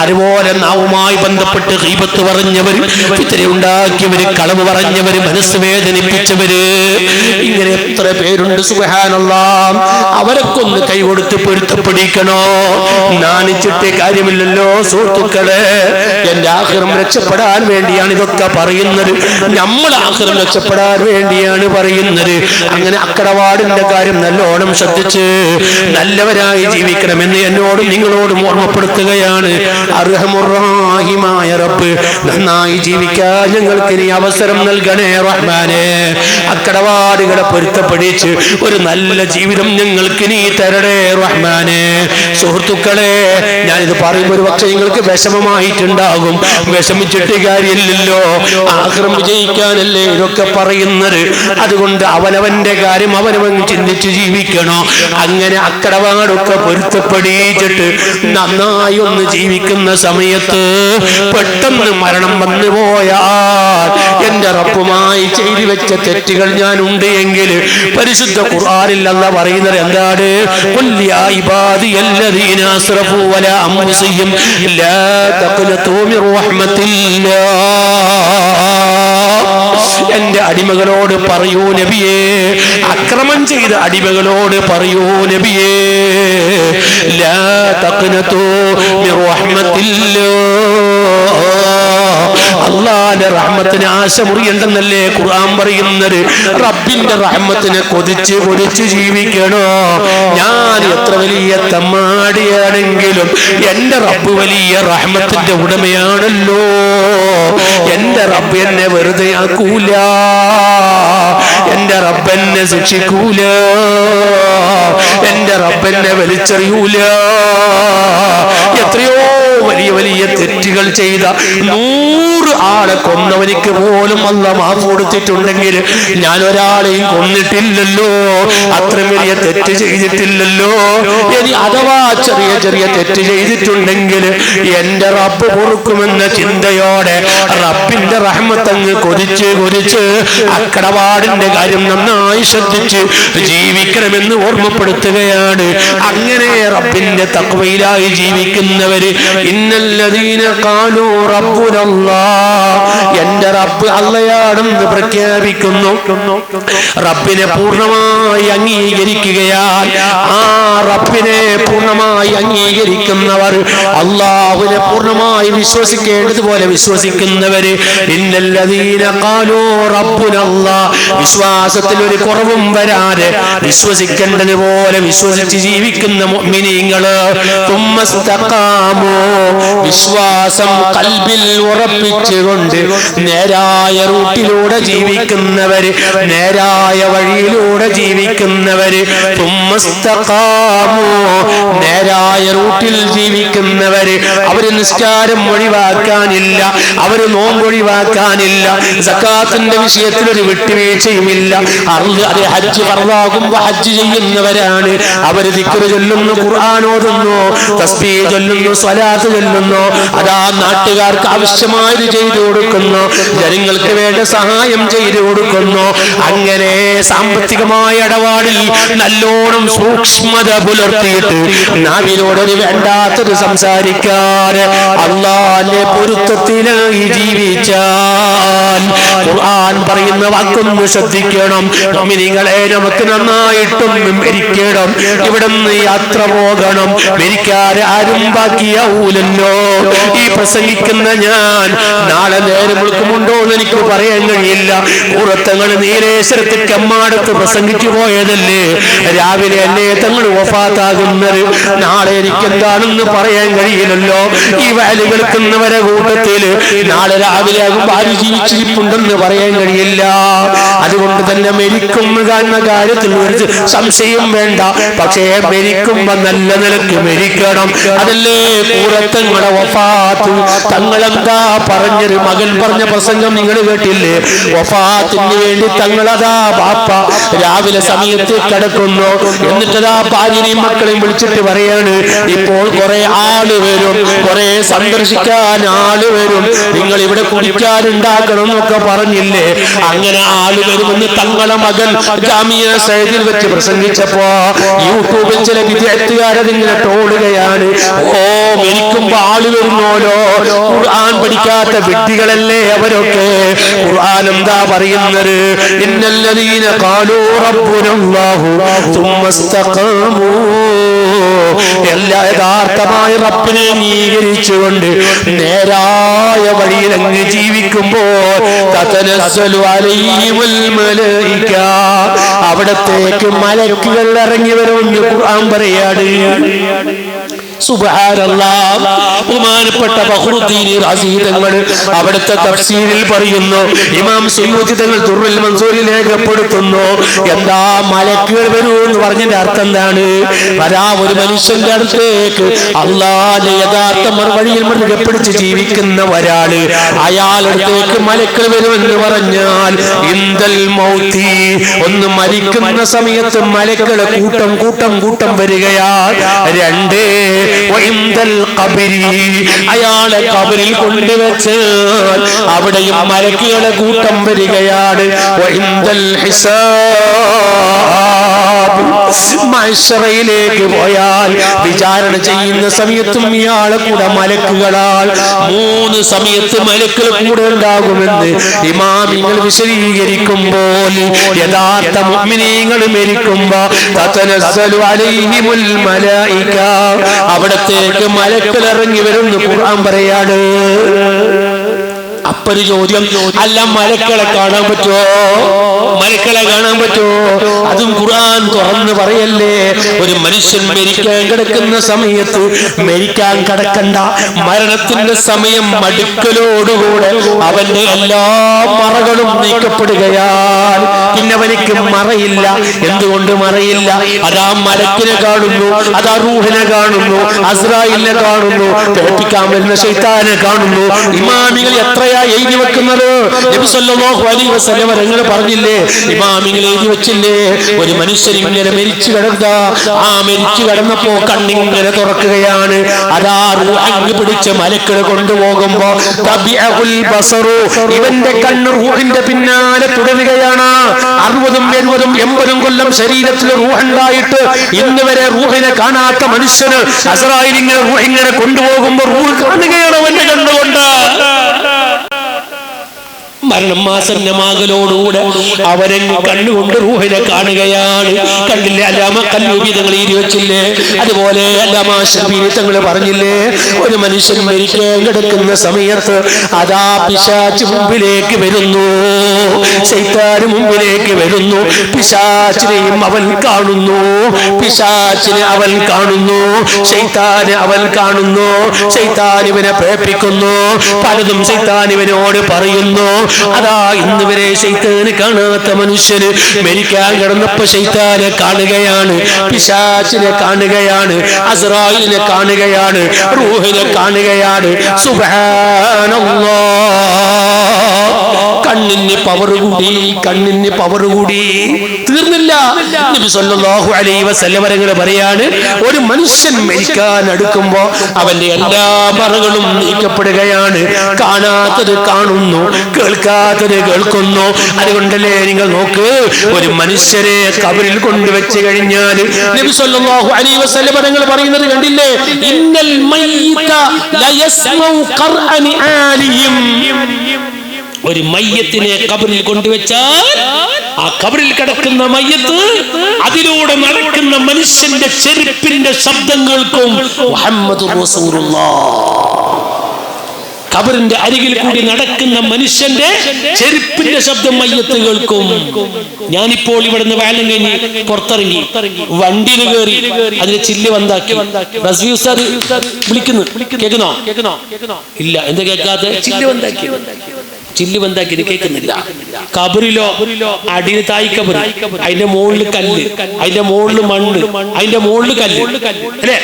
അതുപോലെ നാവുമായി ബന്ധപ്പെട്ട് ഗീബത്ത് പറഞ്ഞവര്, ഫിത്ന ഉണ്ടാക്കിയവര്, കളവ് പറഞ്ഞവര്, മനസ്സ് വേദനിപ്പിച്ചവര്, ഇങ്ങനെ എത്ര പേരുണ്ട്. സുബ്ഹാനല്ലാഹ്. അവരൊക്കെ ഒന്ന് കൈകൊടുത്ത് പൊരുത്തപ്പെടിക്കണോ? നാണിച്ചിട്ട് കാര്യമില്ലല്ലോ സുഹൃത്തുക്കളെ. എന്റെ ആഖിറം രക്ഷപ്പെടാൻ വേണ്ടിയാണ് ഇതൊക്കെ പറയുന്നത്. നമ്മൾ ആഖിറം രക്ഷപ്പെടാൻ വേണ്ടിയാണ് പറയുന്നത്. അങ്ങനെ അക്കടപാടിന്റെ കാര്യം നല്ലോണം ശ്രദ്ധിച്ച് നല്ലവരായി ജീവിക്കണമെന്ന് എന്നോടും നിങ്ങളോടും ഓർമ്മപ്പെടുത്തുകയാണ്. അർഹമുർ-റഹീമായ റബ്ബ്, നന്നായി ജീവിക്കാൻ ഞങ്ങൾക്ക് ഇനി അവസരം നൽകണേ റഹ്മാനെ. അക്കടപാടുകളെ പൊരുത്തപ്പെടിച്ച് ഒരു നല്ല ജീവിതം ഞങ്ങൾക്ക് നീ തരണേ റഹ്മാനെ. സുഹൃത്തുക്കളെ, ഞാനിത് പറയുമ്പോൾ ഒരു പക്ഷേ നിങ്ങൾക്ക് വിഷമമായിട്ടുണ്ടാകും. വിഷമിച്ചിട്ട് കാര്യമില്ലല്ലോ. ആഖിറം വിജയിക്കാനല്ലേ ഇതൊക്കെ പറയുന്നത്. അതുകൊണ്ട് അവനവന്റെ കാര്യം അവനവൻ ചിന്തിച്ച് ജീവിക്കണോ. അങ്ങനെ അക്കടപാടൊക്കെ പൊരുത്തപ്പെടിച്ചിട്ട് നന്നായി ഒന്ന് ജീവിക്കുന്ന സമയത്ത് പെട്ടെന്ന് മരണം വന്നു പോയാൽ എന്റെ റബ്ബുമായി ചെയ്തു വെച്ച തെറ്റുകൾ ഞാൻ ഉണ്ട് എങ്കിൽ പരിശുദ്ധ ഖുർആനിൽ അല്ലാഹ് പറയുന്നത് എന്താണ്? ഖുൽ യാ ഇബാദിയല്ലദീന അസ്റഫൂ അലാ അൻഫുസിഹിം ലാ തഖ്നതൂ മിർ റഹ്മത്തില്ലാഹ്. എന്റെ അടിമകളോട് പറയൂ നബിയേ, അക്രമം ചെയ്ത അടിമകളോട് പറയൂ നബിയേ, ലാ തഖ്നതൂ മിർ റഹ്മത്തില്ലാഹ്. അല്ലാഹുവിന്റെ റഹ്മത്തിന് ആശ മുറിയണ്ടെന്നല്ലേ ഖുർആൻ പറയുന്നത്. റബ്ബിന്റെ റഹ്മത്തിനെ കൊതിച്ച് കൊതിച്ച് ജീവിക്കണോ. ഞാൻ എത്ര വലിയ തമ്മാടിയാണെങ്കിലും എന്റെ റബ്ബ് വലിയ റഹ്മത്തിന്റെ ഉടമയാണല്ലോ. എന്റെ റബ്ബ് എന്നെ വെറുതെ ആക്കൂല, എന്റെ റബ്ബ് എന്നെ ശിക്ഷിക്കൂല, എന്റെ റബ്ബ് എന്നെ വലിച്ചെറിയൂല. എത്രയോ വലിയ വലിയ തെറ്റുകൾ ചെയ്ത 100 ആളെ കൊന്നവനിക്ക് പോലും അല്ലാഹ് മാഫ് കൊടുത്തിട്ടുണ്ടെങ്കിൽ ഞാൻ ഒരാളെയും കൊന്നിട്ടില്ലല്ലോ, അത്രയും വലിയ തെറ്റ് ചെയ്തിട്ടില്ലല്ലോ. ഇനി അഥവാ ചെറിയ ചെറിയ തെറ്റ് ചെയ്തിട്ടുണ്ടെങ്കിൽ എന്റെ റബ്ബ് പൊറുക്കുമെന്ന ചിന്തയോടെ റബ്ബിന്റെ റഹ്മത്തങ്ങ് കൊതിച്ച് കൊതിച്ച് അക്കടപാടിന്റെ കാര്യം നന്നായി ശ്രദ്ധിച്ച് ജീവിക്കണമെന്ന് ഓർമ്മപ്പെടുത്തുകയാണ്. അങ്ങനെ റബ്ബിന്റെ തഖ്വയിലായി ജീവിക്കുന്നവര്, ഇന്നല്ലദീന ഖാലൂ റബ്ബുനല്ലാഹ്, എന്റെ റബ്ബ് അല്ലാഹയാണെന്ന് പ്രഖ്യാപിക്കുന്നു. റബ്ബിനെ പൂർണ്ണമായി അംഗീകരിക്കുകയാൽ ആ റബ്ബിനെ പൂർണ്ണമായി അംഗീകരിക്കുന്നവർ, അല്ലാഹുവിനെ പൂർണ്ണമായി വിശ്വസിക്കേണ്ടതുപോലെ വിശ്വസിക്കുന്നവര്, ഇന്നല്ലദീന ഖാലൂ റബ്ബുനല്ലാഹ്, വിശ്വാസത്തിൽ ഒരു കുറവും വരാതെ വിശ്വസിക്കേണ്ടതുപോലെ വിശ്വസിച്ച് ജീവിക്കുന്ന മുഅ്മിനീങ്ങള്, തുമ്മസ്തഖാമു, വിശ്വാസം ഖൽബിൽ ഉറപ്പിച്ചുകൊണ്ട് നേരായ റൂട്ടിലൂടെ ജീവിക്കുന്നവര്, നേരായ വഴിയിലൂടെ ജീവിക്കുന്നവര്, തുമ്മസ്തഖാമു, നേരായ റൂട്ടിൽ ജീവിക്കുന്നവര്, അവര് നിസ്കാരം ഒഴിവാക്കാനില്ല, അവര് നോമ്പ് ഒഴിവാക്കാനില്ല, സക്കാത്തിന്റെ വിഷയത്തിൽ ഒരു വിട്ടുവീഴ്ചയുമില്ല. അത് ഹജ്ജ് ഫർളാകുമ്പോ ഹജ്ജ് ചെയ്യുന്നവരാണ്. അവര് ദിക്ർ ചൊല്ലുന്നു, ഖുർആൻ ഓതുന്നു, തസ്ബീഹ് ചൊല്ലുന്നു, സ്വലാത്ത് ചൊല്ലുന്നു, അതാ നാട്ടുകാർക്ക് ആവശ്യമായത് ചെയ്തു കൊടുക്കുന്നു, ജനങ്ങൾക്ക് വേണ്ട സഹായം ചെയ്തു കൊടുക്കുന്നു. അങ്ങനെ സാമ്പത്തികമായ ഇടപാടിൽ നല്ലോണം സൂക്ഷ്മത പുലർത്തിയിട്ട് നാവിനോടൊരു വേണ്ടാത്തത് സംസാരിക്കാതെ അല്ലാഹുവിന്റെ പൊരുത്തത്തിലായി ജീവിച്ചാൽ ഖുർആൻ പറയുന്ന വാക്കൊന്ന് ശ്രദ്ധിക്കണം. മുഅ്മിനീങ്ങളെ, നമുക്ക് നന്നായിട്ടൊന്നും മരിക്കണം, ഇവിടുന്ന് യാത്ര പോകണം, മരിക്കാതെ ആരും ബാക്കിയാവൂലല്ലോ. ഈ പ്രസംഗിക്കുന്ന ഞാൻ നാളെ നേരം വിളിക്കുമുണ്ടോ എന്ന് എനിക്ക് പറയാൻ കഴിയില്ല. പൂർത്തങ്ങൾ നീലേശ്വരത്ത് കമ്മാടത്ത് പ്രസംഗിച്ചു പോയതല്ലേ, രാവിലെ എന്നെ തങ്ങൾ വഫാത്താകുന്നത്. നാളെ എനിക്ക് എന്താണെന്ന് പറയാൻ കഴിയില്ലല്ലോ. ഈ വാല് കേൾക്കുന്നവരെ കൂട്ടത്തില് നാളെ രാവിലെ ആകുമ്പോൾ ആര് ജീവിച്ചിരിപ്പുണ്ടെന്ന് പറയാൻ പറയാൻ കഴിയില്ല. അതുകൊണ്ട് തന്നെ മരിക്കുക എന്ന കാര്യത്തിൽ ഒരു സംശയം വേണ്ട. പക്ഷേ മരിക്കുമ്പോ നല്ല നിലക്ക് മരിക്കണം. അതല്ലേ കൂറത്തങ്ങളുടെ വഫാത്ത്. തങ്ങളെന്താ പറഞ്ഞൊരു മകൻ പറഞ്ഞ പ്രസംഗം നിങ്ങൾ കേട്ടില്ലേ? വഫാത്തിന് വേണ്ടി തങ്ങളതാ ബാപ്പ രാവിലെ സമയത്ത് കിടക്കുന്നു. എന്നിട്ടതാ ഭാര്യനെയും മക്കളെയും വിളിച്ചിട്ട് പറയാണ്, ഇപ്പോൾ കുറെ ആള് വരും, കുറെ സന്ദർശിക്കാൻ ആള് വരും, നിങ്ങൾ ഇവിടെ കുടിക്കാനുണ്ടാക്കണം എന്നൊക്കെ പറഞ്ഞില്ലേ? അങ്ങനെ ആള് വരുമെന്ന് തങ്ങളെ മകൻ ജാമിയ സയ്യിദിൽ വെച്ച് പ്രസംഗിച്ചപ്പോ യൂട്യൂബിൽ ചില വിദ്യാർത്ഥികാരതിങ്ങനെ ട്രോളുകയാണ്. ഓ, മരിക്കുമ്പോ ആള് വരുന്നോലോ, ഖുർആൻ പഠിക്കാത്ത വിഡ്ഢികളല്ലേ അവരൊക്കെ. ഖുർആൻ എന്താ പറയുന്നത്? ഇന്നല്ലദീന ഖാലൂ റബ്ബുനല്ലാഹു സുമ്മ ഇസ്തഖാമൂ. എല്ലാ യഥാർത്ഥമായ റബ്ബിനെ അംഗീകരിച്ചുകൊണ്ട് നേരായ വഴിയിൽ അങ്ങ് ജീവിക്കുമ്പോൾ തതനസ്സലു അലൈഹിമുൽ മലായിക, അവിടത്തേക്ക് മലക്കുകൾ ഇറങ്ങി വരുമെന്ന് ഖുർആൻ പറയാണ്. സുബ്ഹാനല്ലാഹ്. ബഹുമാനപ്പെട്ട ഫഖ്റുദ്ദീൻ റാസി തങ്ങൾ അവിടുത്തെ തഫ്സീരിൽ പറയുന്നു, ഇമാം സുയൂത്തി തങ്ങൾ ദുർറുൽ മൻസൂരിൽ രേഖപ്പെടുത്തുന്നു, എന്താ മലക്കുകൾ വരൂ എന്ന് പറഞ്ഞതിന്റെ അർത്ഥം എന്താണ്? വരാ ഒരു മനുഷ്യന്റെ അടുത്തേക്ക് അല്ലാഹുവിന്റെ യഥാർത്ഥ മറുവഴിയിൽ മുറുകെ പിടിച്ച് ജീവിക്കുന്ന ഒരാള്, അയാളടുത്തേക്ക് മലക്കുകൾ വരുമെന്ന് പറഞ്ഞാൽ ഇന്ദൽ മൗതി, ഒന്ന് മരിക്കുന്ന സമയത്ത് മലക്കുകൾ കൂട്ടം കൂട്ടം കൂട്ടം വരികയാണ്. രണ്ട്, അയാളെ ഖബറിൽ കൊണ്ടുവച്ച് അവിടെയും മലക്കുകളെ കൂട്ടം വരികയാണ്. മഹ്ശറയിലേക്ക് പോയാൽ വിചാരണ ചെയ്യുന്ന സമയത്തും ഇയാളെ കൂടെ മലക്കുകളാൽ 3 സമയത്ത് മലക്കുകൾ കൂടെ ഉണ്ടാകുമെന്ന് ഇമാമിങ്ങൾ വിശദീകരിക്കുമ്പോൾ യഥാർത്ഥ മുഅ്മിനീങ്ങൾ മരിക്കുമ്പോ തതനസ്സലു അലൈഹിമുൽ മലായിക, അവിടത്തേക്ക് മലക്കുകൾ ഇറങ്ങി വരുമെന്ന് ഖുർആൻ പറയാണ്. അപ്പൊരു ചോദ്യം, അല്ല മലക്കളെ കാണാൻ പറ്റുമോ? മലക്കളെ കാണാൻ പറ്റുമോ? അതും ഖുർആൻ തുറന്ന് പറയല്ലേ. ഒരു മനുഷ്യൻ മരിക്കാൻ കിടക്കുന്ന സമയത്ത് മരിക്കാൻ കിടക്കണ്ട, മരണത്തിന്റെ സമയം മടുക്കലോടുകൂടെ അവന്റെ എല്ലാ മറകളും നീക്കപ്പെടുകയാണ്. പിന്നെ അവനിക്ക് മറയില്ല. എന്തുകൊണ്ട് മറയില്ല? അതാ മലക്കിനെ കാണുന്നു, അതാ റൂഹിനെ കാണുന്നു, അസ്രായിലിനെ കാണുന്നു, പേപ്പിക്കാൻ വരുന്ന ശൈത്താനെ കാണുന്നു. ഇമാമികൾ എത്രയാ എഴുതി വെക്കുന്നത്? നബി സല്ലല്ലാഹു അലൈഹി വസല്ലം തങ്ങൾ പറഞ്ഞില്ലേ, ഇമാമിങ്ങൾ എഴുതി വെച്ചില്ലേ, ഒരു മനുഷ്യൻ ഇങ്ങനെ മരിച്ചു കിടന്ന, ആ മരിച്ചു കിടന്നപ്പോ കണ്ണിങ്ങനെ തുറക്കുകയാണ്. അതാ റൂഹ് പിടിച്ച് മലക്കുകൾ കൊണ്ടുപോകുമ്പോ തബിഅഹുൽ ബസറു, ഇവന്റെ കണ്ണ് റൂഹിന്റെ പിന്നാലെ തുടരുകയാണ്. 60, 70, 80 കൊല്ലം ശരീരത്തിൽ റൂഹുണ്ടായിട്ട് ഇന്ന് വരെ റൂഹിനെ കാണാത്ത മനുഷ്യന് അസ്രായിൽ ഇങ്ങനെ റൂഹിങ്ങനെ കൊണ്ടുപോകുമ്പോ റൂഹ് കാണുകയാണ് അവന്റെ കണ്ണുകൊണ്ട്. മരണം മാസന്നമാകലോടുകൂടെ അവരങ്ങ് കണ്ണുകൊണ്ട് റൂഹിനെ കാണുകയാണ്. കണ്ടില്ലേ? അല്ലാമ കല്ലൂബി തങ്ങൾ എഴുതി വെച്ചില്ലേ? അതുപോലെ അല്ലാമ ശബീരി തങ്ങൾ പറഞ്ഞില്ലേ, ഒരു മനുഷ്യൻ മരിക്കാൻ കിടക്കുന്ന സമയത്ത് അതാ പിശാച് മുമ്പിലേക്ക് വരുന്നു, ശൈത്താൻ മുമ്പിലേക്ക് വരുന്നു. പിശാചിനെയും അവൻ കാണുന്നു, പിശാചിനെ അവൻ കാണുന്നു, ശൈത്താനെ അവൻ കാണുന്നു. ശൈത്താൻ ഇവനെ പ്രേരിപ്പിക്കുന്നു, പലതും ശൈത്താൻ ഇവനോട് പറയുന്നു. അതാ ഇന്ന് വരെ ശൈത്താനെ കാണാത്ത മനുഷ്യന് മരിക്കാൻ കിടന്നപ്പോ ശൈത്താനെ കാണുകയാണ്, പിശാചിനെ കാണുകയാണ്, അസ്രായിലിനെ കാണുകയാണ്, റൂഹിനെ കാണുകയാണ്. സുബ്ഹാനല്ലാഹ്. കണ്ണിന് പവർ കൂടി, കണ്ണിന് പവർ കൂടി. തീർന്നില്ല. നബി സല്ലല്ലാഹു അലൈഹി വസല്ലം തങ്ങൾ പറയാണ്, ഒരു മനുഷ്യൻ മരിക്കാൻ അടുക്കുമ്പോ അവന്റെ എല്ലാ മറകളും നീക്കപ്പെടുകയാണ്. കാണാത്തത് കാണുന്നു, കേൾക്കാത്തത് കേൾക്കുന്നു. അതുകൊണ്ടല്ലേ നിങ്ങൾ നോക്ക്, ഒരു മനുഷ്യരെ ഖബറിൽ കൊണ്ടുവച്ച് കഴിഞ്ഞാൽ നബി സല്ലല്ലാഹു അലൈഹി വസല്ലം തങ്ങൾ പറയുന്നത് കണ്ടില്ലേ, ഇന്നൽ മയ്യിത ലയസ്മഉ ഖർഅനി ആലിഹിം. ഒരു മയ്യത്തിനെ ഖബറിൽ കൊണ്ടുവച്ചാൽ ആ ഖബറിൽ കിടക്കുന്ന മയ്യത്ത് അതിലൂടെ നടക്കുന്ന മനുഷ്യന്റെ ചെരുപ്പിന്റെ ശബ്ദം കേൾക്കും. മുഹമ്മദുർ റസൂലുള്ളാഹ്. ഖബറിന്റെ അരികിൽ കൂടി നടക്കുന്ന മനുഷ്യന്റെ ചെരുപ്പിന്റെ ശബ്ദം മയ്യത്ത് കേൾക്കും. ഞാനിപ്പോൾ ഇവിടുന്ന് വാലം കഴിഞ്ഞ് പുറത്തിറങ്ങി വണ്ടിയിൽ കയറി അതിന് ചില്ല് വന്നാക്കി റസ്വി ഉസ്താദ് വിളിക്കുന്നു. കേൾക്കുന്നോ? ഇല്ല. എന്താ കേൾക്കാതെ? ചില്ല് വന്നാക്കി. ചില്ല് ബന്ധാക്കി കേൾക്കുന്നില്ല. കബറിലോ അടിയിൽ തായ് കബർ, അതിന്റെ മുകളിൽ കല്ല്, അതിന്റെ മുകളിൽ മണ്ണ്, അതിന്റെ മുകളിൽ കല്ല് അല്ലെ,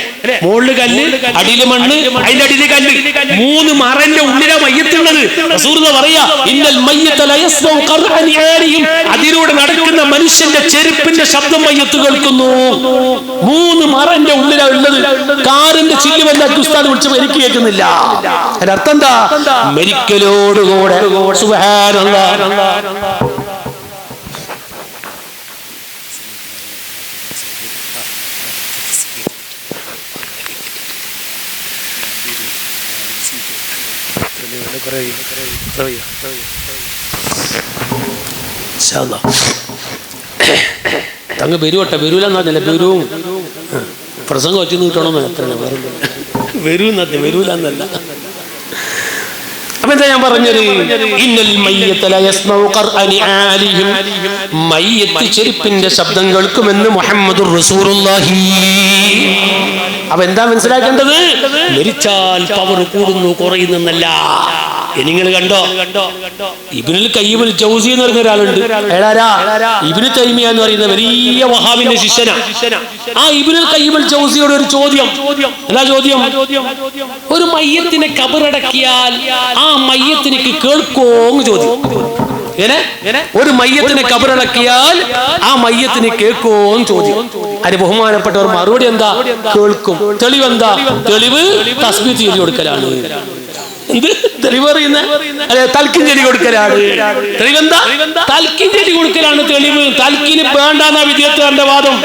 മുകളിൽ കല്ല്, അടിയിൽ മണ്ണ്, അതിന്റെ അടിയിൽ കല്ല്, 3 മറന്റെ ഉള്ളിലാ മയ്യത്തുള്ളത്. റസൂൽ പറയാ ഇന്നൽ മയ്യത ലയസ്മഉ ഖർഅൻ ആലിഹിം, അതിലൂടെ നടക്കുന്ന മനുഷ്യന്റെ ചെരുപ്പിന്റെ ശബ്ദം മയ്യത്ത് കേൾക്കുന്നു. 3 മറന്റെ ഉള്ളിലാ ഉള്ളത്. കാറിന്റെ ചില്ല് ബന്ധാക്കി ഉസ്താദ് വിളിച്ചപ്പോൾ എനിക്ക് കേൾക്കുന്നില്ല. അതിന്റെ അർത്ഥം എന്താ? മരിക്കലോടുകൂടെ സുബ്ഹാനല്ലാഹ്. തങ്ങ് വരുവട്ടെ, വരൂലെന്ന് പറഞ്ഞല്ലേ, വരും പ്രസംഗം വെച്ച് കിട്ടണമെന്ന് എത്ര വരൂന്നത്തെ, വരൂലെന്നല്ല. അപ്പൊ എന്താ ഞാൻ പറഞ്ഞത്? ഇന്നൽ മയ്യത ലയസ്മഉ ഖർഅനി ആലിഹിം, മയ്യത്ത് ചെരുപ്പിന്റെ ശബ്ദം കേൾക്കുമെന്ന് മുഹമ്മദുർ റസൂലുള്ളാഹി. അപ്പൊ എന്താ മനസ്സിലാക്കേണ്ടത്? മരിച്ചാൽ പവർ കൂടുന്നു കുറയുന്നല്ല. നിങ്ങൾ കണ്ടോ, ഇബ്നുൽ ഖയ്യിമുൽ ജൗസി എന്ന് പറയുന്ന ഒരാളുണ്ട്. ഇബ്നു തൈമിയ എന്ന് പറയുന്ന വലിയ വഹാബിന്റെ ശിഷ്യനാ. ആ ഇബ്നുൽ ഖയ്യിമുൽ ജൗസിയോട് ഒരു ചോദ്യം. എന്താ ചോദ്യം? ഒരു മയ്യത്തിനെ കബറടക്കിയാൽ ആ മയ്യത്തിന് കേൾക്കോന്ന് ചോദ്യം. ഒരു മയ്യത്തിനെ കബറടക്കിയാൽ ആ മയ്യത്തിന് കേൾക്കോന്ന് ചോദ്യം. അതിന് ബഹുമാനപ്പെട്ടവർ മറുപടി എന്താ? കേൾക്കും. തെളിവെന്താ? തെളിവ് തസ്ബീഹ് ചൊല്ലി കൊടുക്കലാണ്. എന്ത് തെളിവ് പറയുന്ന? തൽക്കിൻ ചൊല്ലി കൊടുക്കലാണ്. തെളിവെന്താ? തൽക്കിൻ ചൊല്ലി കൊടുക്കലാണ് തെളിവ്. തൽക്കിന് വേണ്ടാന്ന വിദ്യാർത്ഥികളുടെ വാദം.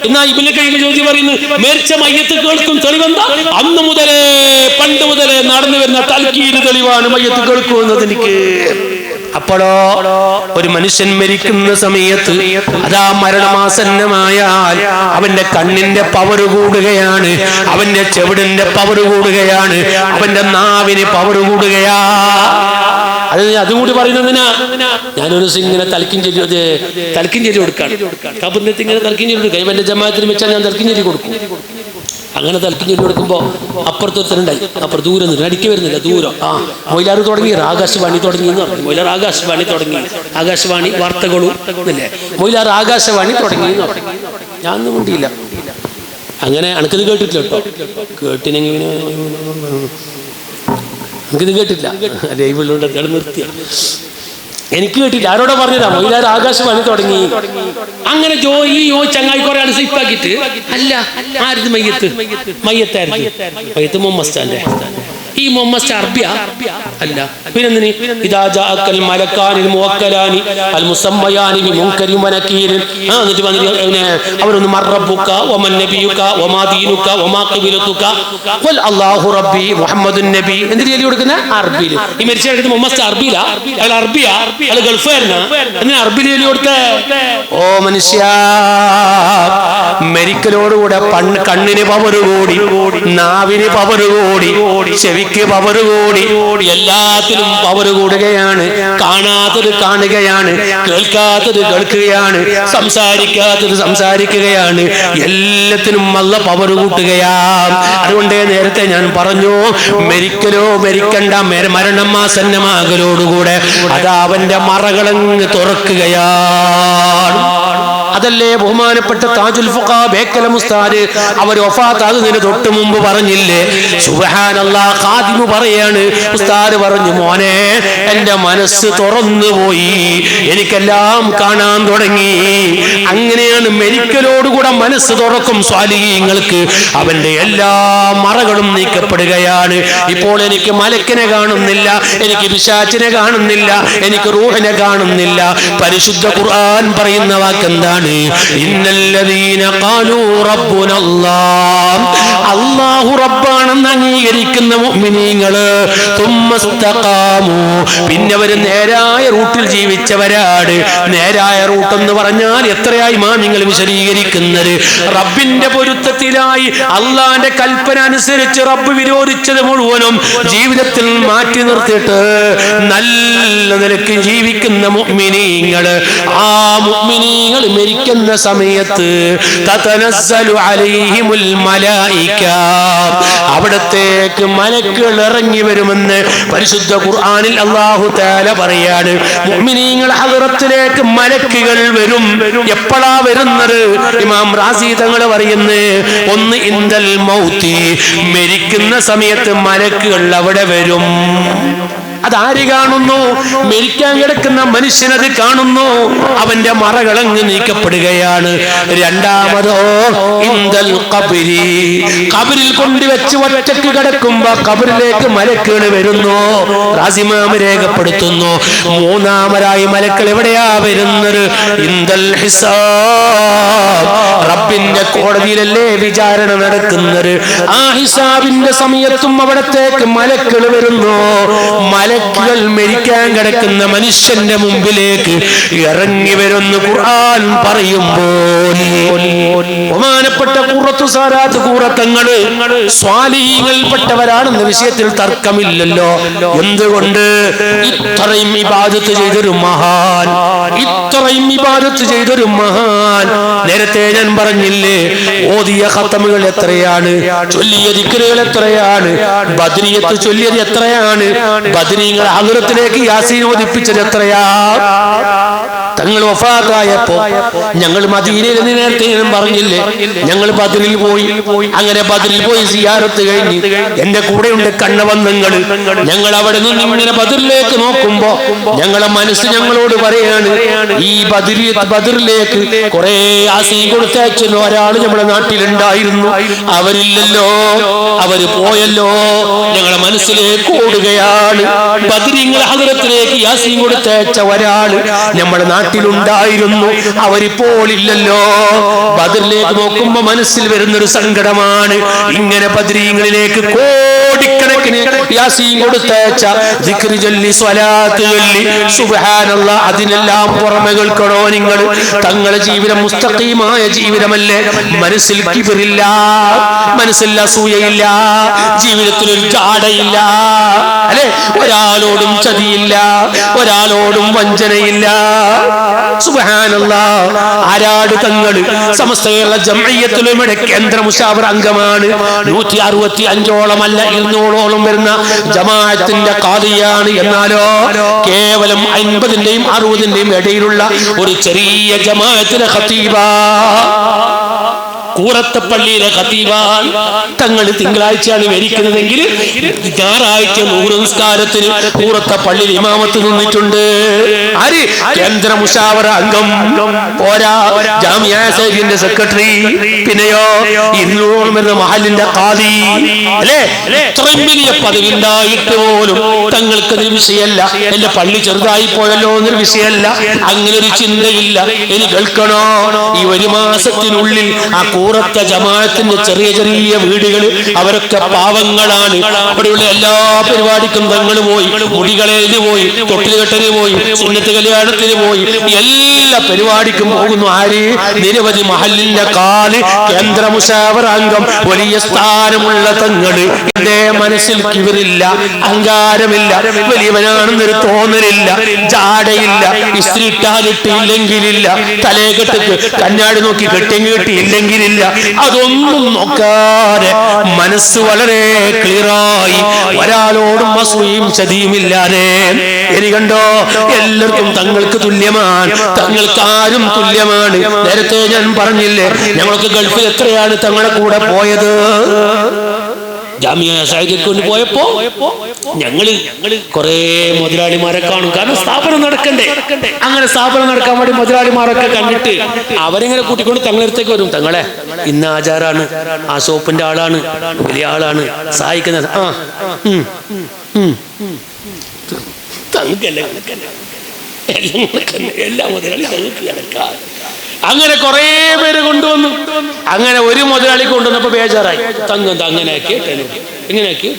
എന്നാ ഇബ്നുൽ ഖയ്യിം ജൗസി പറയുന്നു മരിച്ച മയ്യത്ത് കേൾക്കും. തെളിവെന്താ? അന്ന് മുതലേ പണ്ട് മുതലേ നടന്നു വരുന്ന തൽക്കീന് തെളിവാണ് മയ്യത്ത് കേൾക്കുമെന്നത് എനിക്ക്. അപ്പോഴോ ഒരു മനുഷ്യൻ മരിക്കുന്ന സമയത്ത് അതാ മരണമാസന്നമായാൽ അവന്റെ കണ്ണിന്റെ പവർ കൂടുകയാണ്, അവന്റെ ചെവിടിന്റെ പവർ കൂടുകയാണ്, അവന്റെ നാവിന് പവർ കൂടുകയാ. അതുകൂടി പറയുന്നതിനാ ഞാനൊരു ഇങ്ങനെ തൽക്കിൻ ചൊല്ലി കൊടുക്കാണ്. കബറിനകത്ത് ഇങ്ങനെ തൽക്കിൻ ചൊല്ലി കൊടുക്കാം. എന്റെ ജമാഅത്തിന് വെച്ചാൽ ഞാൻ തൽക്കിൻ ചൊല്ലി കൊടുക്കും. അങ്ങനെ തൽക്കിൻ ചൊല്ലി കൊടുക്കുമ്പോൾ അപ്പുറത്തൊരുത്തനുണ്ടായി. അപ്പുറം ദൂരം നിന്ന് അടിക്ക് വരുന്നില്ല, ദൂരം. മൊയിലാർ തുടങ്ങി, ആകാശവാണി തുടങ്ങി എന്ന് പറഞ്ഞു. മൊയിലാർ ആകാശവാണി തുടങ്ങി, ആകാശവാണി വാർത്തകളും അല്ലേ, മൊയിലാർ ആകാശവാണി തുടങ്ങി എന്ന് പറഞ്ഞു. ഞാൻ ഒന്നും മുണ്ടിയില്ല. അങ്ങനെ അനക്കിത് കേട്ടിട്ടില്ല കേട്ടോ. കേട്ടിനെങ്കിൽ എനിക്കിത് കേട്ടില്ല. ലൈവിലൂടെ നിർത്തിയ എനിക്ക് കേട്ടില്ല. ആരോടെ പറഞ്ഞതാ? മൊയിലാർ ആകാശവാണി തുടങ്ങി. അങ്ങനെ ഈ ചങ്ങായി കുറെ ആൾ സിപ്പാക്കിട്ട് അല്ല ആരുത് മയ്യത്തായിരുന്നു. മയ്യത്ത് മുഹമ്മദ്. ഈ മുഹമ്മദ് അറബിയ അല്ല, പിന്നെന്തിന്? ഇദാ ജാഅക്കൽ മലക്കാനിൽ മുവക്കലാനി അൽ മുസമ്മയാനി ബിമുൻകരി വനകീർ. എന്നിട്ട് വന്നിട്ട് അവരൊന്ന് മർറബ്ബുക വമൻ നബിയുക വമാ ദീനുക വമാ ഖിബ്ലതുക ഖുൽ അല്ലാഹു റബ്ബി മുഹമ്മദുൻ നബി. എന്തിന് ചൊല്ലി കൊടുക്കുന്ന? അറബിയിൽ. ഈ മരിച്ച കിടക്കുന്ന മുഹമ്മദ് അറബിയില, അയാൾ അറബിയ, അയാൾ ഗൾഫായിരുന്ന. എന്തിനാ അറബിയിൽ ചൊല്ലി കൊടുത്ത? ഓ മനുഷ്യ, മരിക്കലോടുകൂടെ കണ്ണിന് പവർ കൂടി, നാവിന് പവർ കൂടി, ചെവിക്ക് പവർ കൂടി, എല്ലാത്തിലും പവർ കൂടുകയാണ്. കാണാത്തത് കാണുകയാണ്, കേൾക്കാത്തത് കേൾക്കുകയാണ്, സംസാരിക്കാത്തത് സംസാരിക്കുകയാണ്. എല്ലാത്തിനും നല്ല പവർ കൂട്ടുകയാണ്. അതുകൊണ്ട് നേരത്തെ ഞാൻ പറഞ്ഞു, മരിക്കണ്ട മരണം ആസന്നമാകലോടുകൂടെ അതാ അവന്റെ മറകളങ്ങ് തുറക്കുകയാണ്. അതല്ലേ ബഹുമാനപ്പെട്ട താജുൽ ഫുഖാ ബേക്കലം ഉസ്താദ് അവർ വഫാത്താകുന്നതിന് തൊട്ട് മുമ്പ് പറഞ്ഞില്ലേ? സുബ്ഹാനല്ലാഹ്. ഖാദിമു പറയാണ്, ഉസ്താദ് പറഞ്ഞു, മോനെ എന്റെ മനസ്സ് തുറന്നു പോയി, എനിക്കെല്ലാം കാണാൻ തുടങ്ങി. അങ്ങനെയാണ് മരിക്കലോടുകൂടെ മനസ്സ് തുറക്കും സ്വാലിഹീങ്ങൾക്ക്. അവന്റെ എല്ലാ മറകളും നീക്കപ്പെടുകയാണ്. ഇപ്പോൾ എനിക്ക് മലക്കിനെ കാണുന്നില്ല, എനിക്ക് പിശാചിനെ കാണുന്നില്ല, എനിക്ക് റൂഹിനെ കാണുന്നില്ല. പരിശുദ്ധ ഖുർആൻ പറയുന്ന വാക്കെന്താണ്? ഇന്നല്ലദീന ഖാലൂ റബ്ബുനല്ലാഹ്, അല്ലാഹു റബ്ബാണെന്ന് അംഗീകരിക്കുന്ന മുഅ്മിനീങ്ങള് തുമ്മസ്തഖാമു, പിന്നെ അവർ നേരായ റൂട്ടിൽ ജീവിച്ചവരാണ്. നേരായ റൂട്ട് എന്ന് പറഞ്ഞാൽ എത്രയായി നിങ്ങൾ വിശദീകരിക്കുന്നത്? റബ്ബിന്റെ പൊരുത്തത്തിലായി അള്ളാന്റെ കൽപ്പന അനുസരിച്ച് റബ്ബ് വിരോധിച്ചത് മുഴുവനും ജീവിതത്തിൽ മാറ്റി നിർത്തിയിട്ട് നല്ല നിലയ്ക്ക് ജീവിക്കുന്ന മുഅ്മിനീങ്ങള്, ആ മുഅ്മിനീങ്ങൾ മരിക്കുന്ന സമയത്ത് തതനസ്സലു അലൈഹിമുൽ മലായിക, ആയിരിക്കാം. അവിടത്തേക്ക് മലക്കുകൾ ഇറങ്ങി വരുമെന്ന് പരിശുദ്ധ ഖുർആനിൽ അല്ലാഹു തആല പറയാണ്. മുഅ്മിനീങ്ങൾ ഹദ്റത്തിലേക്ക് മലക്കുകൾ വരും. എപ്പോഴാ വരുന്നത്? ഇമാം റാസി തങ്ങൾ പറയുന്നു, ഒന്ന് ഇൻദൽ മൗതി, മരിക്കുന്ന സമയത്ത് മലക്കുകൾ അവിടെ വരും. അതാര് കാണുന്നു? മരിക്കാൻ കിടക്കുന്ന മനുഷ്യനത് കാണുന്നു. അവന്റെ മറകളങ്ങ് നീക്കപ്പെടുകയാണ്. രണ്ടാമതോ ഇൻദൽ ഖബരി, ഖബറിൽ കൊണ്ടുവച്ച് ഒറ്റക്ക് കിടക്കുമ്പോ ഖബറിലേക്ക് മലക്കുകൾ വരുന്നു. റാസിമാം രേഖപ്പെടുത്തുന്നു. മൂന്നാമതായി മലക്കൾ എവിടെയാ വരുന്നത്? ഇൻദൽ ഹിസാബ്, റബ്ബിന്റെ കോടതിയിലല്ലേ വിചാരണ നടക്കുന്നത്. ആ ഹിസാബിന്റെ സമയത്തും അവിടത്തേക്ക് മലക്കൾ വരുന്നു. മലക്കുകൾ മരിക്കാൻ കിടക്കുന്ന മനുഷ്യന്റെ മുമ്പിലേക്ക് ഇറങ്ങി വരുന്ന ഖുർആൻ പറയുമ്പോൾ ബഹുമാനപ്പെട്ട ഖുറത്തു സാരാത്ത് ഖുറത്തങ്ങള് സ്വാലിഹീങ്ങളിൽപ്പെട്ടവരാണെന്ന വിഷയത്തിൽ തർക്കമില്ലല്ലോ. എന്തുകൊണ്ട്? ഇത്രയും ഇബാദത്ത് ചെയ്തൊരു മഹാൻ, ഇത്രയും ഇബാദത്ത് ചെയ്തൊരു മഹാൻ. നേരത്തെ ഞാൻ പറഞ്ഞില്ലേ, ഓതിയ ഖത്തമുകൾ എത്രയാണ്, ചൊല്ലിയ ദിക്റുകൾ എത്രയാണ്, ബദ്രിയത്ത് ചൊല്ലിയത് എത്രയാണ്, ബദ്രീങ്ങൾ ഹദ്റത്തിലേക്ക് യാസീൻ ഓതിപ്പിച്ചത് എത്രയാ. തങ്ങൾ വഫാത്തായപ്പോ ഞങ്ങൾ മദീനയിൽ നേരത്തെ പറഞ്ഞില്ലേ, ഞങ്ങൾ ബദറിൽ പോയി. അങ്ങനെ ബദറിൽ പോയി സിയാറത്ത് കഴിഞ്ഞ് എന്റെ കൂടെയുണ്ട് കണ്ണവന്നങ്ങൾ. ഞങ്ങൾ അവിടെ നിന്ന് ഇങ്ങനെ ബദറിലേക്ക് നോക്കുമ്പോ ഞങ്ങളെ മനസ്സ് ഞങ്ങളോട് പറയാണ്, ഈ ബദറിലേക്ക് കുറെ യാസീൻ കൊടുത്തയച്ചല്ലോ ഒരാൾ നമ്മുടെ നാട്ടിലുണ്ടായിരുന്നു, അവരില്ലല്ലോ, അവര് പോയല്ലോ. ഞങ്ങളെ മനസ്സിലേക്ക് ഓടുകയാണ്. ബദരീങ്ങൾ ഹദ്റത്തിലേക്ക് യാസീൻ കൊടുത്തയച്ച ഒരാൾ നമ്മുടെ നാട്ടിലുണ്ടായിരുന്നു, അവരിപ്പോൾ ഇല്ലല്ലോ. ബദറിലേക്ക് നോക്കുമ്പോ മനസ്സിൽ വരുന്നൊരു സങ്കടമാണ്. ഇങ്ങനെ ബദരീങ്ങളിലേക്ക് കോടിക്കണക്കിന് യാസീൻ കൊടുത്തയച്ച, ദിക്ർ ചൊല്ലി സ്വലാത്ത് ചൊല്ലി സുബ്ഹാനല്ലാഹ്, അതിനെല്ലാം പുറമെ കേൾക്കണോ നിങ്ങൾ? തങ്ങളുടെ ജീവിതം മുസ്തഖീമായ ജീവിതമല്ലേ? മനസ്സിൽ കിബറില്ല, മനസ്സിൽ അസൂയയില്ല, ജീവിതത്തിൽ ഒരു ജാടയില്ല, അല്ലെ? ഒരാളോടും ചതിയില്ല, ഒരാളോടും വഞ്ചനയില്ല. സുബ്ഹാനല്ലാഹ്. ആരാട് തങ്ങൾ സമസ്ത കേരള ജംഇയ്യത്തുൽ ഉലമയുടെ കേന്ദ്ര മുശാവറ അംഗമാണ്. 165ഓളം അല്ല 200ഓളം വരുന്ന ജമാഅത്തിന്റെ ഖാദിയാണ്. എന്നാലോ കേവലം 50ന്റെയും 60ന്റെയും ഇടയിലുള്ള ഒരു ചെറിയ ജമാഅത്തിലെ ഖതീബാ, കൂറത്തപ്പള്ളിയിലെ ഖതീബാൻ. തങ്ങൾ തിങ്കളാഴ്ചയാണ് മരിക്കുന്നതെങ്കിൽ ഞായറാഴ്ച നൂറ് നിസ്കാരത്തിന് കൂറത്തപ്പള്ളിയിൽ ഇമാമത്ത് നിന്നിട്ടുണ്ട്. ആര്? കേന്ദ്ര മുശാവറ അംഗം. പോരാ, ജാമിഅ സൈദിന്റെ സെക്രട്ടറി, പിന്നെയോ 200 വരുന്ന മഹലിന്റെ ഖാദി, അല്ലേ? ഇത്രയും വലിയ പദവി ഉണ്ടായിട്ട് പോലും തങ്ങൾക്ക് ഒരു വിഷയമല്ല. എന്റെ പള്ളി ചെറുതായി പോയല്ലോ എന്നൊരു വിഷയമല്ല. അങ്ങനെ ഒരു ചിന്തയില്ല. ഇനി കേൾക്കണോ, ഈ ഒരു മാസത്തിനുള്ളിൽ ആ കൂറത്ത ജമാഅത്തിന്റെ ചെറിയ ചെറിയ വീടുകൾ, അവരൊക്കെ പാവങ്ങളാണ്. അവിടെയുള്ള എല്ലാ പരിപാടിക്കും തങ്ങൾ പോയി, മുടികളേന് പോയി, തൊട്ടിൽ കെട്ടന് പോയി, സുന്നത്ത് കല്യാണത്തിന് പോയി, എല്ലാ പരിപാടിക്കും പോകുന്നു. ആര്? നിരവധി മഹല്ലിന്റെ കാല്, കേന്ദ്ര മുശാവറ അംഗം, വലിയ സ്ഥാനമുള്ള തങ്ങള്. എന്റെ മനസ്സിൽ കിബറില്ല, അഹങ്കാരമില്ല, വലിയവനാണെന്നൊരു തോന്നലില്ല, ജാടയില്ല, ഇസ്ത്രി ഇട്ടാലിട്ടില്ലെങ്കിലില്ല, തലേകെട്ട് കഞ്ഞാടി നോക്കി കെട്ടിങ് കിട്ടിയില്ലെങ്കിലില്ല, അതൊന്നും നോക്കാതെ മനസ്സ് വളരെ ക്ലിയറായി, ഒരാളോടും അസൂയയും ചതിയുമില്ലാതെ. ഇനി കണ്ടോ, എല്ലാവർക്കും തങ്ങൾക്ക് തുല്യമാണ്, തങ്ങൾക്ക് ആരും തുല്യമാണ്. നേരത്തെ ഞാൻ പറഞ്ഞില്ലേ, ഞങ്ങൾക്ക് ഗൾഫിൽ എത്രയാണ് തങ്ങളെ കൂടെ പോയത്. ജാമിഅ സൈദിക്ക് കൊണ്ട് പോയപ്പോ ഞങ്ങള് കുറെ മുതലാളിമാരെ കാണും. കാരണം സ്ഥാപനം നടക്കണ്ടേ. അങ്ങനെ സ്ഥാപനം നടക്കാൻ വേണ്ടി മുതലാളിമാരൊക്കെ കണ്ടിട്ട് അവരെങ്ങനെ കൂട്ടിക്കൊണ്ട് തങ്ങളടുത്തേക്ക് വരും. തങ്ങളെ ഇന്ന ആചാരാണ്, ആ സോപ്പിന്റെ ആളാണ്, വലിയ ആളാണ്, സഹായിക്കുന്നത്. തങ്ങൾക്കല്ലേ എല്ലാ മുതലാളി തങ്ങൾക്ക് കിടക്കാം. അങ്ങനെ കുറെ പേര് കൊണ്ടുവന്നു. അങ്ങനെ ഒരു മുതലാളി കൊണ്ടുവന്നപ്പോ ബേജാറായി. തങ്ങ അങ്ങനെ ആക്കി, എങ്ങനെ ആക്കി,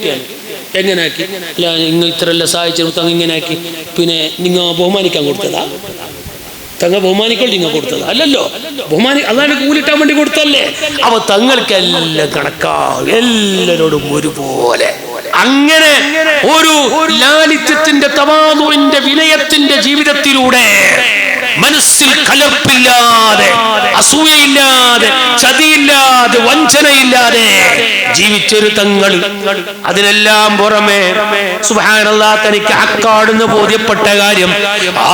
എങ്ങനെ ആക്കി? അല്ല, നിങ്ങൾ ഇത്രല്ല സഹായിച്ചു, തങ്ങ ഇങ്ങനെ ആക്കി. പിന്നെ നിങ്ങൾ ബഹുമാനിക്കാൻ കൊടുത്തതാ? തങ്ങ ബഹുമാനിക്കൾ നിങ്ങൾ കൊടുത്തത് അല്ലല്ലോ. അതാണ് കൂലിട്ടാൻ വേണ്ടി കൊടുത്തല്ലേ. അപ്പൊ തങ്ങൾക്കെല്ലാം കണക്കാ, എല്ലാരോടും ഒരുപോലെ. അങ്ങനെ ഒരു ലാളിത്യത്തിന്റെ തവാദുവിന്റെ വിനയത്തിന്റെ ജീവിതത്തിലൂടെ മനസ്സിൽ കലർപ്പില്ലാതെ, അസൂയയില്ലാതെ, ചതിയില്ലാതെ, വഞ്ചനയില്ലാതെ ജീവിച്ചൊരു തങ്ങൾ. അതിനെല്ലാം പുറമെ സുബ്ഹാനല്ലാഹ് തനിക്ക് ഹക്കാണെന്ന് ബോധ്യപ്പെട്ട കാര്യം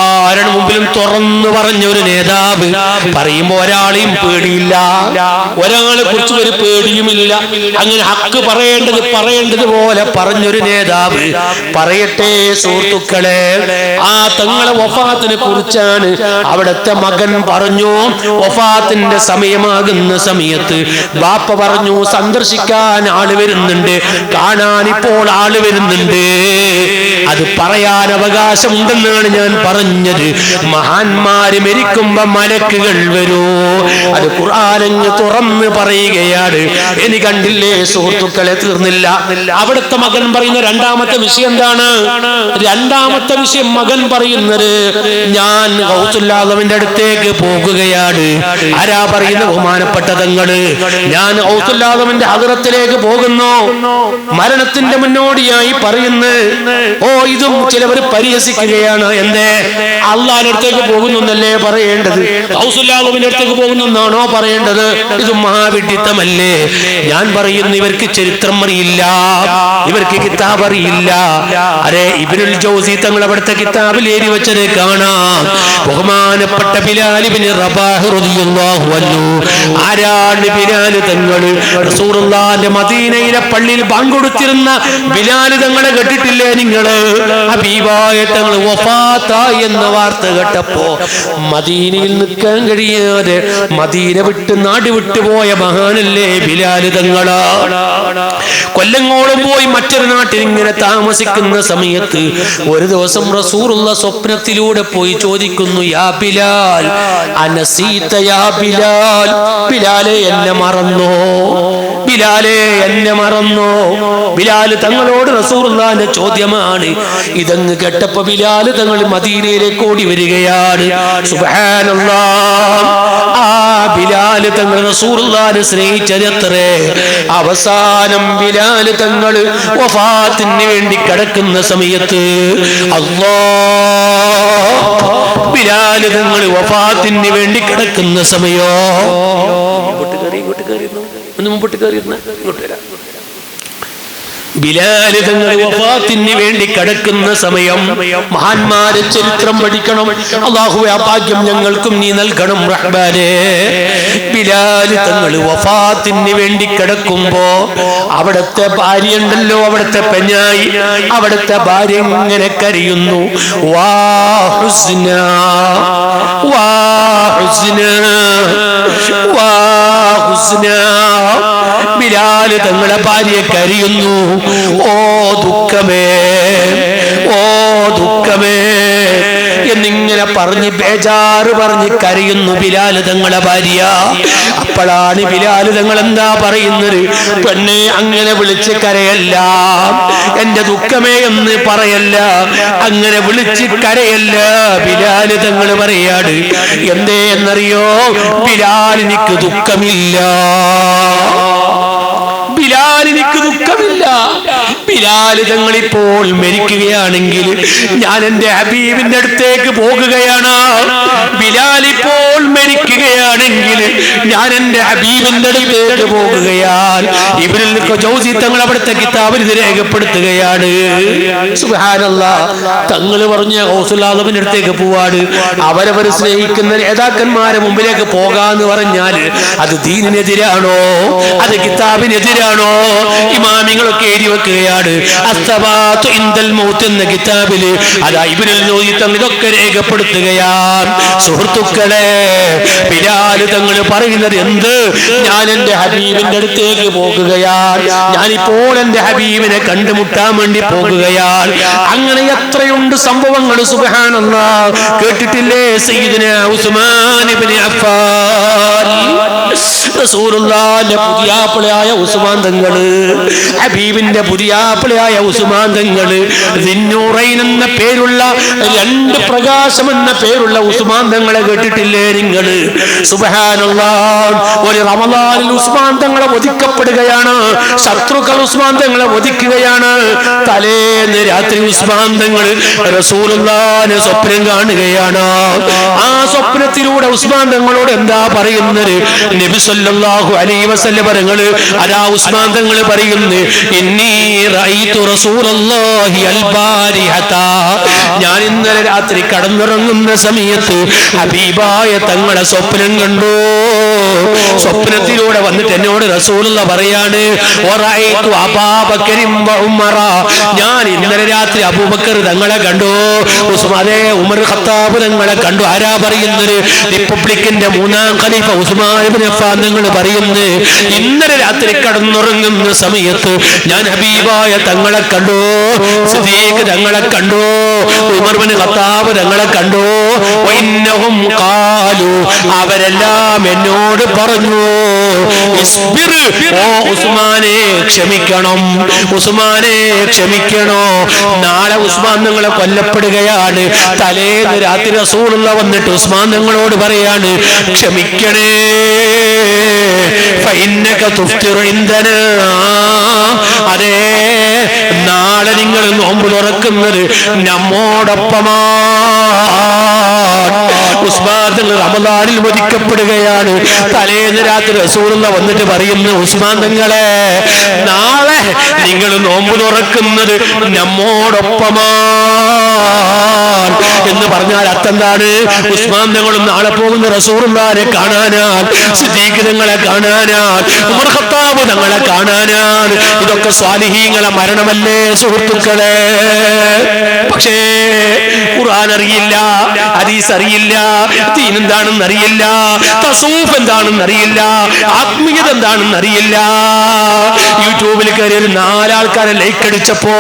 ആരുടെ മുമ്പിലും തുറന്നു പറഞ്ഞ ഒരു നേതാവ്. പറയുമ്പോ ഒരാളെയും പേടിയില്ല, ഒരാളെ കുറിച്ച് ഒരു പേടിയുമില്ല. അങ്ങനെ ഹക്ക് പറയേണ്ടതുപോലെ പറഞ്ഞൊരു നേതാവ്. പറയട്ടെ സുഹൃത്തുക്കളെ, ആ തങ്ങളെ വഫാത്തിനെ കുറിച്ചാണ് അവിടുത്തെ മകൻ പറഞ്ഞു. വഫാത്തിന്റെ സമയമാകുന്ന സമയത്ത് ബാപ്പ പറഞ്ഞു, സന്ദർശിക്കാൻ ആള് വരുന്നുണ്ട്, കാണാൻ ഇപ്പോൾ ആള് വരുന്നുണ്ട്. അത് പറയാൻ അവകാശമുണ്ടെന്നാണ് ഞാൻ പറഞ്ഞത്. മഹാന്മാര് മരിക്കുമ്പോ മലക്കുകൾ വരൂ. അത് ഖുർആനങ്ങ് തുറന്ന് പറയുകയാണ്. ഇനി കണ്ടില്ലേ സുഹൃത്തുക്കളെ, തീർന്നില്ല. അവിടുത്തെ മകൻ പറയുന്ന രണ്ടാമത്തെ വിഷയം എന്താണ്? രണ്ടാമത്തെ വിഷയം മകൻ പറയുന്നത്, ഞാൻ ഗൗസുല്ലാഹുവിന്റെ അടുത്തേക്ക് പോകുകയാണ്. ആരാ പറയുന്ന? ബഹുമാനപ്പെട്ട തങ്ങള്. ഞാൻ ഗൗസുല്ലാഹുവിന്റെ ഹദ്റത്തിലേക്ക് പോകുന്നു. മരണത്തിന്റെ മുന്നോടിയായി പറയുന്നു. ഓ, ഇതും ചിലവർ പരിഹസിക്കുകയാണ്. എന്തേ? അള്ളാഹിന്റെ അടുത്തേക്ക് പോകുന്നു എന്നല്ലേ പറയേണ്ടത്? ഗൗസുല്ലാഹുവിന്റെ അടുത്തേക്ക് പോകുന്നു എന്നാണോ പറയേണ്ടത്? ഇത് മഹാവിഡിത്തമല്ലേ? ഞാൻ പറയുന്നു, ഇവർക്ക് ചരിത്രം അറിയില്ല, ഇവർക്ക് കിതാബ് അറിയില്ല. അരെ, ഇബ്നുൽ ജൗസി തങ്ങൾ അവിടുത്തെ കിതാബിൽ എഴുതി വെച്ചത് കാണാം. ബഹുമാനപ്പെട്ട ബിലാൽ ഇബ്നു റബാഹ് റളിയല്ലാഹു അൻഹു. ആരാണ് ബിലാൽ തങ്ങൾ? റസൂലുള്ളാഹിന്റെ മദീനയിലെ പള്ളിയിൽ ബാങ്ക് കൊടുത്തിരുന്ന ബിലാൽ തങ്ങളെ കേട്ടിട്ടില്ലേ നിങ്ങള്? ഹബീബായ തങ്ങൾ വഫാത്തായി എന്ന വാർത്ത കേട്ടപ്പോ മദീനയിൽ നിൽക്കാൻ കഴിയാതെ മദീന വിട്ട് നാട് വിട്ടുപോയ മഹാനല്ലേ ബിലാൽ തങ്ങളാ. കൊല്ലങ്ങളോളം പോയി മറ്റൊരു നാട്ടിൽ ഇങ്ങനെ താമസിക്കുന്ന സമയത്ത് ഒരു ദിവസം റസൂലുള്ള സ്വപ്നത്തിലൂടെ പോയി ചോദിക്കുന്നു, യാ ബിലാൽ അനസീത യാ ബിലാൽ, ബിലാലെ എന്നെ മറന്നോ? ബിലാലെ എന്നെ മറന്നോ? ബിലാൽ തങ്ങളോട് റസൂലുള്ളാഹിന്റെ ചോദ്യമാണ്. ഇതങ്ങ് കേട്ടപ്പോ ബിലാൽ തങ്ങൾ മദീനയിലേക്ക് ഓടി വരികയാണ്. സുബ്ഹാനല്ലാഹ്. ആ ബിലാൽ തങ്ങൾ റസൂലുള്ളാഹിനെ സ്നേഹിച്ചതത്രേ. അവസാനം ബിലാൽ തങ്ങൾ വഫാത്തിന് വേണ്ടി കിടക്കുന്ന സമയത്ത് അല്ലാഹ്, ബിലാൽ തങ്ങൾ വഫാത്തിന് വേണ്ടി കിടക്കുന്ന സമയോ മുമ്പോട്ട് കയറിയിരുന്ന ഇങ്ങോട്ട് വരാം. ബിലാൽ തങ്ങൾ വഫാത്തിന് വേണ്ടി കിടക്കുന്ന സമയം മഹാന്മാരെ ചരിത്രം പഠിക്കണം. അല്ലാഹുവേ, ആ ഭാഗ്യം ഞങ്ങൾക്കും നീ നൽകണം റഹ്മാനേ. ബിലാൽ തങ്ങൾ വഫാത്തിന് വേണ്ടി കിടക്കുമ്പോ അവിടുത്തെ ഭാര്യ ഉണ്ടല്ലോ, അവിടുത്തെ പെഞ്ഞായി, അവിടുത്തെ ഭാര്യ ഇങ്ങനെ കരയുന്നു. വാ ഹുസ്ന, വാ ഹുസ്ന, വാ ഹുസ്ന. ബിലാൽ തങ്ങളെ ഭാര്യ കരയുന്നു. ഓ ദുഃഖമേ, ഓ ദുഃഖമേ എന്നിങ്ങനെ പറഞ്ഞ് ബേജാറ് പറഞ്ഞ് കരയുന്നു ബിലാൽ തങ്ങളെ ഭാര്യ. അപ്പോഴാണ് ബിലാൽ തങ്ങൾ എന്താ പറയുന്നത്? പെണ്ണെ, അങ്ങനെ വിളിച്ച് കരയല്ല, എന്റെ ദുഃഖമേ എന്ന് പറയല്ല, അങ്ങനെ വിളിച്ച് കരയല്ല. ബിലാൽ തങ്ങൾ പറയാണ്, എന്തേ എന്നറിയോ? ബിലാൽ എനിക്ക് ദുഃഖമില്ല, ബിലാൽ എനിക്ക് ദുഃഖമില്ല. ബിലാൽ തങ്ങൾ ഇപ്പോൾ മരിക്കുകയാണെങ്കിൽ ഞാൻ എന്റെ ഹബീബിന്റെ അടുത്തേക്ക് പോകുകയാണ്. ബിലാൽ ഇപ്പോൾ മരിക്കുകയാണെങ്കിൽ ഞാൻ എന്റെ ഹബീബിന്റെ അടുത്തേക്ക് പോകുകയാണ്. ഇബ്നുൽ ജൗസി തങ്ങൾ അവിടുത്തെ കിതാബിൽ ഇത് രേഖപ്പെടുത്തുകയാണ്. സുബ്ഹാനല്ലാഹ്. തങ്ങൾ പറഞ്ഞ ഗൗസുല്ലാഹിന്റെ അടുത്തേക്ക് പോവാണ്. അവരവർ സ്നേഹിക്കുന്ന നേതാക്കന്മാരെ മുമ്പിലേക്ക് പോകാന്ന് പറഞ്ഞാൽ അത് ദീനിനെതിരാണോ? അത് കിതാബിനെതിരാണോ? ഇമാമിങ്ങളൊക്കെ എഴുതി വെക്കുകയാണ്. അസ്സബാത്തു ഇൻദൽ മൗത്ത് എന്ന കിതാബില് അതാ ഇബ്നുൽ ജൗസി തങ്ങൾ ഇതൊക്കെ രേഖപ്പെടുത്തുകയാണ്. സുഹൃത്തുക്കളെ, ബിലാൽ തങ്ങൾ പറയുന്നത് എന്ത്? ഞാൻ എന്റെ ഹബീബിന്റെ അടുത്തേക്ക് പോകുകയാണ്, ഞാനിപ്പോൾ എന്റെ ഹബീബിനെ കണ്ടുമുട്ടാൻ വേണ്ടി പോകുകയാണ്. അങ്ങനെ എത്രയുണ്ട് സംഭവങ്ങൾ. സുബ്ഹാനല്ലാഹ്. കേട്ടിട്ടില്ലേ സയ്യിദുനാ ഉസ്മാൻ ഇബ്നു അഫ്ഫാൻ, റസൂലുള്ളാഹിന്റെ പുതിയാപ്പിളയായ ഉസ്മാൻ തങ്ങള്, ഹബീബിന്റെ പുതിയാപ്പിളയായ ഉസ്മാൻ തങ്ങള്, ദിന്നൂറൈൻ എന്ന പേരുള്ള, രണ്ട് പ്രകാശം എന്ന പേരുള്ള ഉസ്മാൻ തങ്ങളെ കേട്ടിട്ടില്ലേ നിങ്ങള്? സുബ്ഹാനല്ലാഹ്. ഒരു റമളാനിൽ ഉസ്മാൻ തങ്ങളെ വധിക്കപ്പെടുകയാണ്. ശത്രുക്കൾ ഉസ്മാൻ തങ്ങളെ വധിക്കുകയാണ്. തലേന്ന് രാത്രി ഉസ്മാൻ തങ്ങൾ റസൂലുള്ളാഹിനെ സ്വപ്നം കാണുകയാണ്. ആ സ്വപ്നത്തിലൂടെ ഉസ്മാൻ തങ്ങളോട് എന്താ പറയുന്നത്? പറയുന്നത് നബി സല്ലല്ലാഹു അലൈഹി വസല്ലം തങ്ങൾ അതാ ഉസ്മാൻ തങ്ങൾ പറയുന്നു ഇന്നി റഅയ്തു റസൂലല്ലാഹി അൽ ബാരിഹത ഞാൻ ഇന്നലെ രാത്രി കടന്നുറങ്ങുന്ന സമയത്ത് ഹബീബായ തങ്ങളെ സ്വപ്നം കണ്ടു സ്വപ്നത്തിലൂടെ വന്നിട്ട് എന്നോട് റസൂലുള്ള പറയാണ് വറഅയ്തു അബൂബക്കറിൻ വ ഉമറ ഞാൻ ഇന്നലെ രാത്രി അബൂബക്കർ തങ്ങളെ കണ്ടു ഉസ്മാനെ ഉമർ ഖത്താബ് തങ്ങളെ കണ്ടു ആരാ പറയുന്നത് റിപ്പബ്ലിക്കിന്റെ മൂന്നാം ഖലീഫ ഉസ്മാൻ ഇബ്നു അഫ്ഫാൻ തങ്ങൾ പറയുന്നു ഇന്നലെ രാത്രി കടന്നുറങ്ങുന്ന സമയത്ത് ഞാൻ ഹബീബായ തങ്ങളെ കണ്ടു സിദ്ദീഖ് തങ്ങളെ കണ്ടു ഉമർ ഇബ്നു ഖത്താബ് തങ്ങളെ കണ്ടു വഇന്നഹും ഖാലു അവരെല്ലാം എന്നോട് പറഞ്ഞു ഇസ്ബിർ ഓ ഉസ്മാനെ ക്ഷമിക്കണം ഉസ്മാനെ ക്ഷമിക്കണോ നാളെ ഉസ്മാൻ തങ്ങളെ കൊല്ലപ്പെടുകയാണ് തലേന്ന് രാത്രി റസൂലുള്ള വന്നിട്ട് ഉസ്മാൻ തങ്ങളോട് പറയാണ് ക്ഷമിക്കണേ ഫഇന്നക തുഫ്തിറു ഇൻദനാ അതെ നാളെ നിങ്ങൾ നോമ്പ് തുറക്കുന്നത് നമ്മോടൊപ്പമാണ് ഉസ്മാൻ തങ്ങൾ റമദാനിൽ വധിക്കപ്പെടുകയാണ് തലേന്ന് രാത്രി റസൂലുള്ള വന്നിട്ട് പറയുന്നു ഉസ്മാൻ തങ്ങളെ നാളെ നിങ്ങൾ നോമ്പ് തുറക്കുന്നത് നമ്മോടൊപ്പമാണ് എന്ന് പറഞ്ഞാൽ അർത്ഥെന്താണ് ഉസ്മാൻ തങ്ങളും നാളെ പോകുന്ന റസൂലുള്ളാഹിനെ കാണാനാണ് സിദ്ദീഖ് തങ്ങളെ കാണാനാണ് ഉമർ ഖത്താബ് തങ്ങളെ കാണാനാണ് ഇതൊക്കെ സ്വാലിഹീങ്ങളെ മരണമല്ലേ സുഹൃത്തുക്കളെ പക്ഷേ ഖുർആൻ അറിയില്ല ഹദീസ് അറിയില്ല ദീൻ എന്താണെന്ന് അറിയില്ല തസൂഫ് എന്താണെന്ന് അറിയില്ല ആത്മീയത എന്താണെന്ന് അറിയില്ല യൂട്യൂബിൽ കയറി ഒരു 4 ആൾക്കാരെ ലൈക്ക് അടിച്ചപ്പോ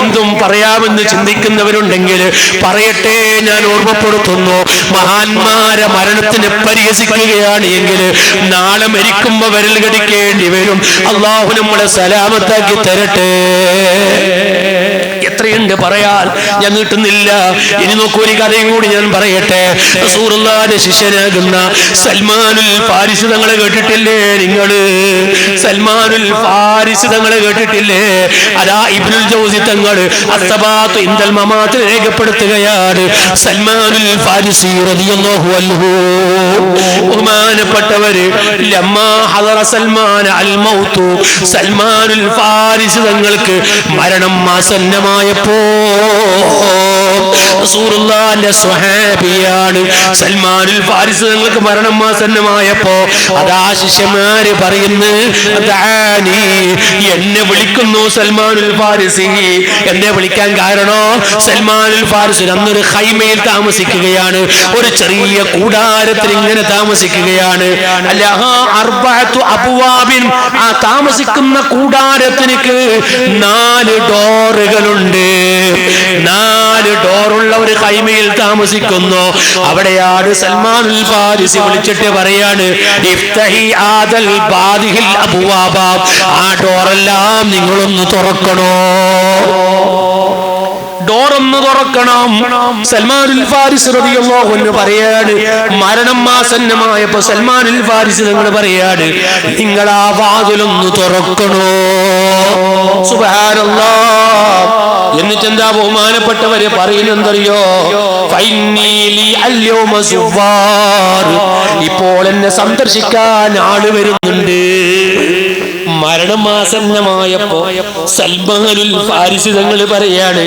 എന്തും പറയാമെന്ന് ചിന്തിക്കുന്നവരുണ്ടെങ്കിൽ പറയട്ടെ ഞാൻ ഓർമ്മപ്പെടുത്തുന്നു മഹാന്മാരെ മരണത്തിന് പരിഹസിക്കുകയാണ് എങ്കിൽ നാളെ മരിക്കുമ്പോ വിരൽ കടിക്കേണ്ടി വരും അള്ളാഹു നമ്മളെ സലാമത്താക്കി തരട്ടെ എത്രയുണ്ട് പറയാൻ ഞാൻ നീട്ടുന്നില്ല ഇനി നോക്കൂ ഒരു കഥയും കൂടി ഞാൻ പറയട്ടെ റസൂലുള്ളാഹിന്റെ ശിഷ്യനാകുന്ന സൽമാനുൽ ഫാരിസി തങ്ങളെ കേട്ടിട്ടില്ലേ നിങ്ങള് സൽമാനുൽ ഫാരിസി തങ്ങളെ കേട്ടിട്ടില്ലേ അതാ ഇബ്നുൽ ജൗസി തങ്ങൾ അസ്സബാത്തു ഇൻദൽ മമാത്ത് രേഖപ്പെടുത്തുകയാണ് സൽമാനുൽ ഫാരിസി റളിയല്ലാഹു അൻഹു ബഹുമാനപ്പെട്ടവര് ലമ്മാ ഹദറ സൽമാൻ അൽ മൗതു സൽമാനുൽ ഫാരിസി തങ്ങൾക്ക് മരണം ആസന്നമായപ്പോ റസൂലുള്ളാഹിന്റെ സ്വഹാബിയാണ് സൽമാനുൽ ഫാരിസി തങ്ങൾക്ക് മരണം ആസന്നമായപ്പോ അതാ ശിഷ്യന്മാര് പറയുന്നു ദാനി എന്നെ വിളിക്കുന്നു സൽമാനുൽ ഫാരിസി എന്നെ വിളിക്കാൻ കാരണോ സൽമാനുൽ ഫാരിസി അന്നൊരു ഖൈമയിൽ താമസിക്കുകയാണ് ഒരു ചെറിയ കൂടാരത്തിൽ ഇങ്ങനെ താമസിക്കുകയാണ് അല്ലാഹ അർബഅതു അബ്വാബിൻ ആ താമസിക്കുന്ന കൂടാരത്തിന് 4 ഡോറുകളുണ്ട് 4 ഡോറുള്ള ഒരു ഖൈമയിൽ താമസിക്കുന്നു അവിടെയാണ് സൽമാനുൽ ഫാരിസി വിളിച്ചിട്ട് പറയാണ് ഇഫ്തഹി ആദൽ ബാദിഹിൽ അബ്വാബ ആ ഡോറെല്ലാം നിങ്ങളൊന്ന് തുറക്കണോ ഡോറൊന്ന് തുറക്കണം സൽമാനുൽ ഫാരിസി റളിയല്ലാഹു അൻഹു പറയാണ് മരണം ആസന്നമായപ്പോ സൽമാനുൽ ഫാരിസി തങ്ങൾ പറയാണ് നിങ്ങൾ ആ വാതിലൊന്ന് തുറക്കണോ സുബ്ഹാനല്ലാഹ് എന്നിട്ട് എന്താ ബഹുമാനപ്പെട്ടവരെ പറയുന്നെന്തറിയോ ഇപ്പോൾ എന്നെ സന്ദർശിക്കാൻ ആള് വരുന്നുണ്ട് മരണമാസന്നമായപ്പോ സൽമാനുൽ ഫാരിസി തങ്ങൾ പറയാണ്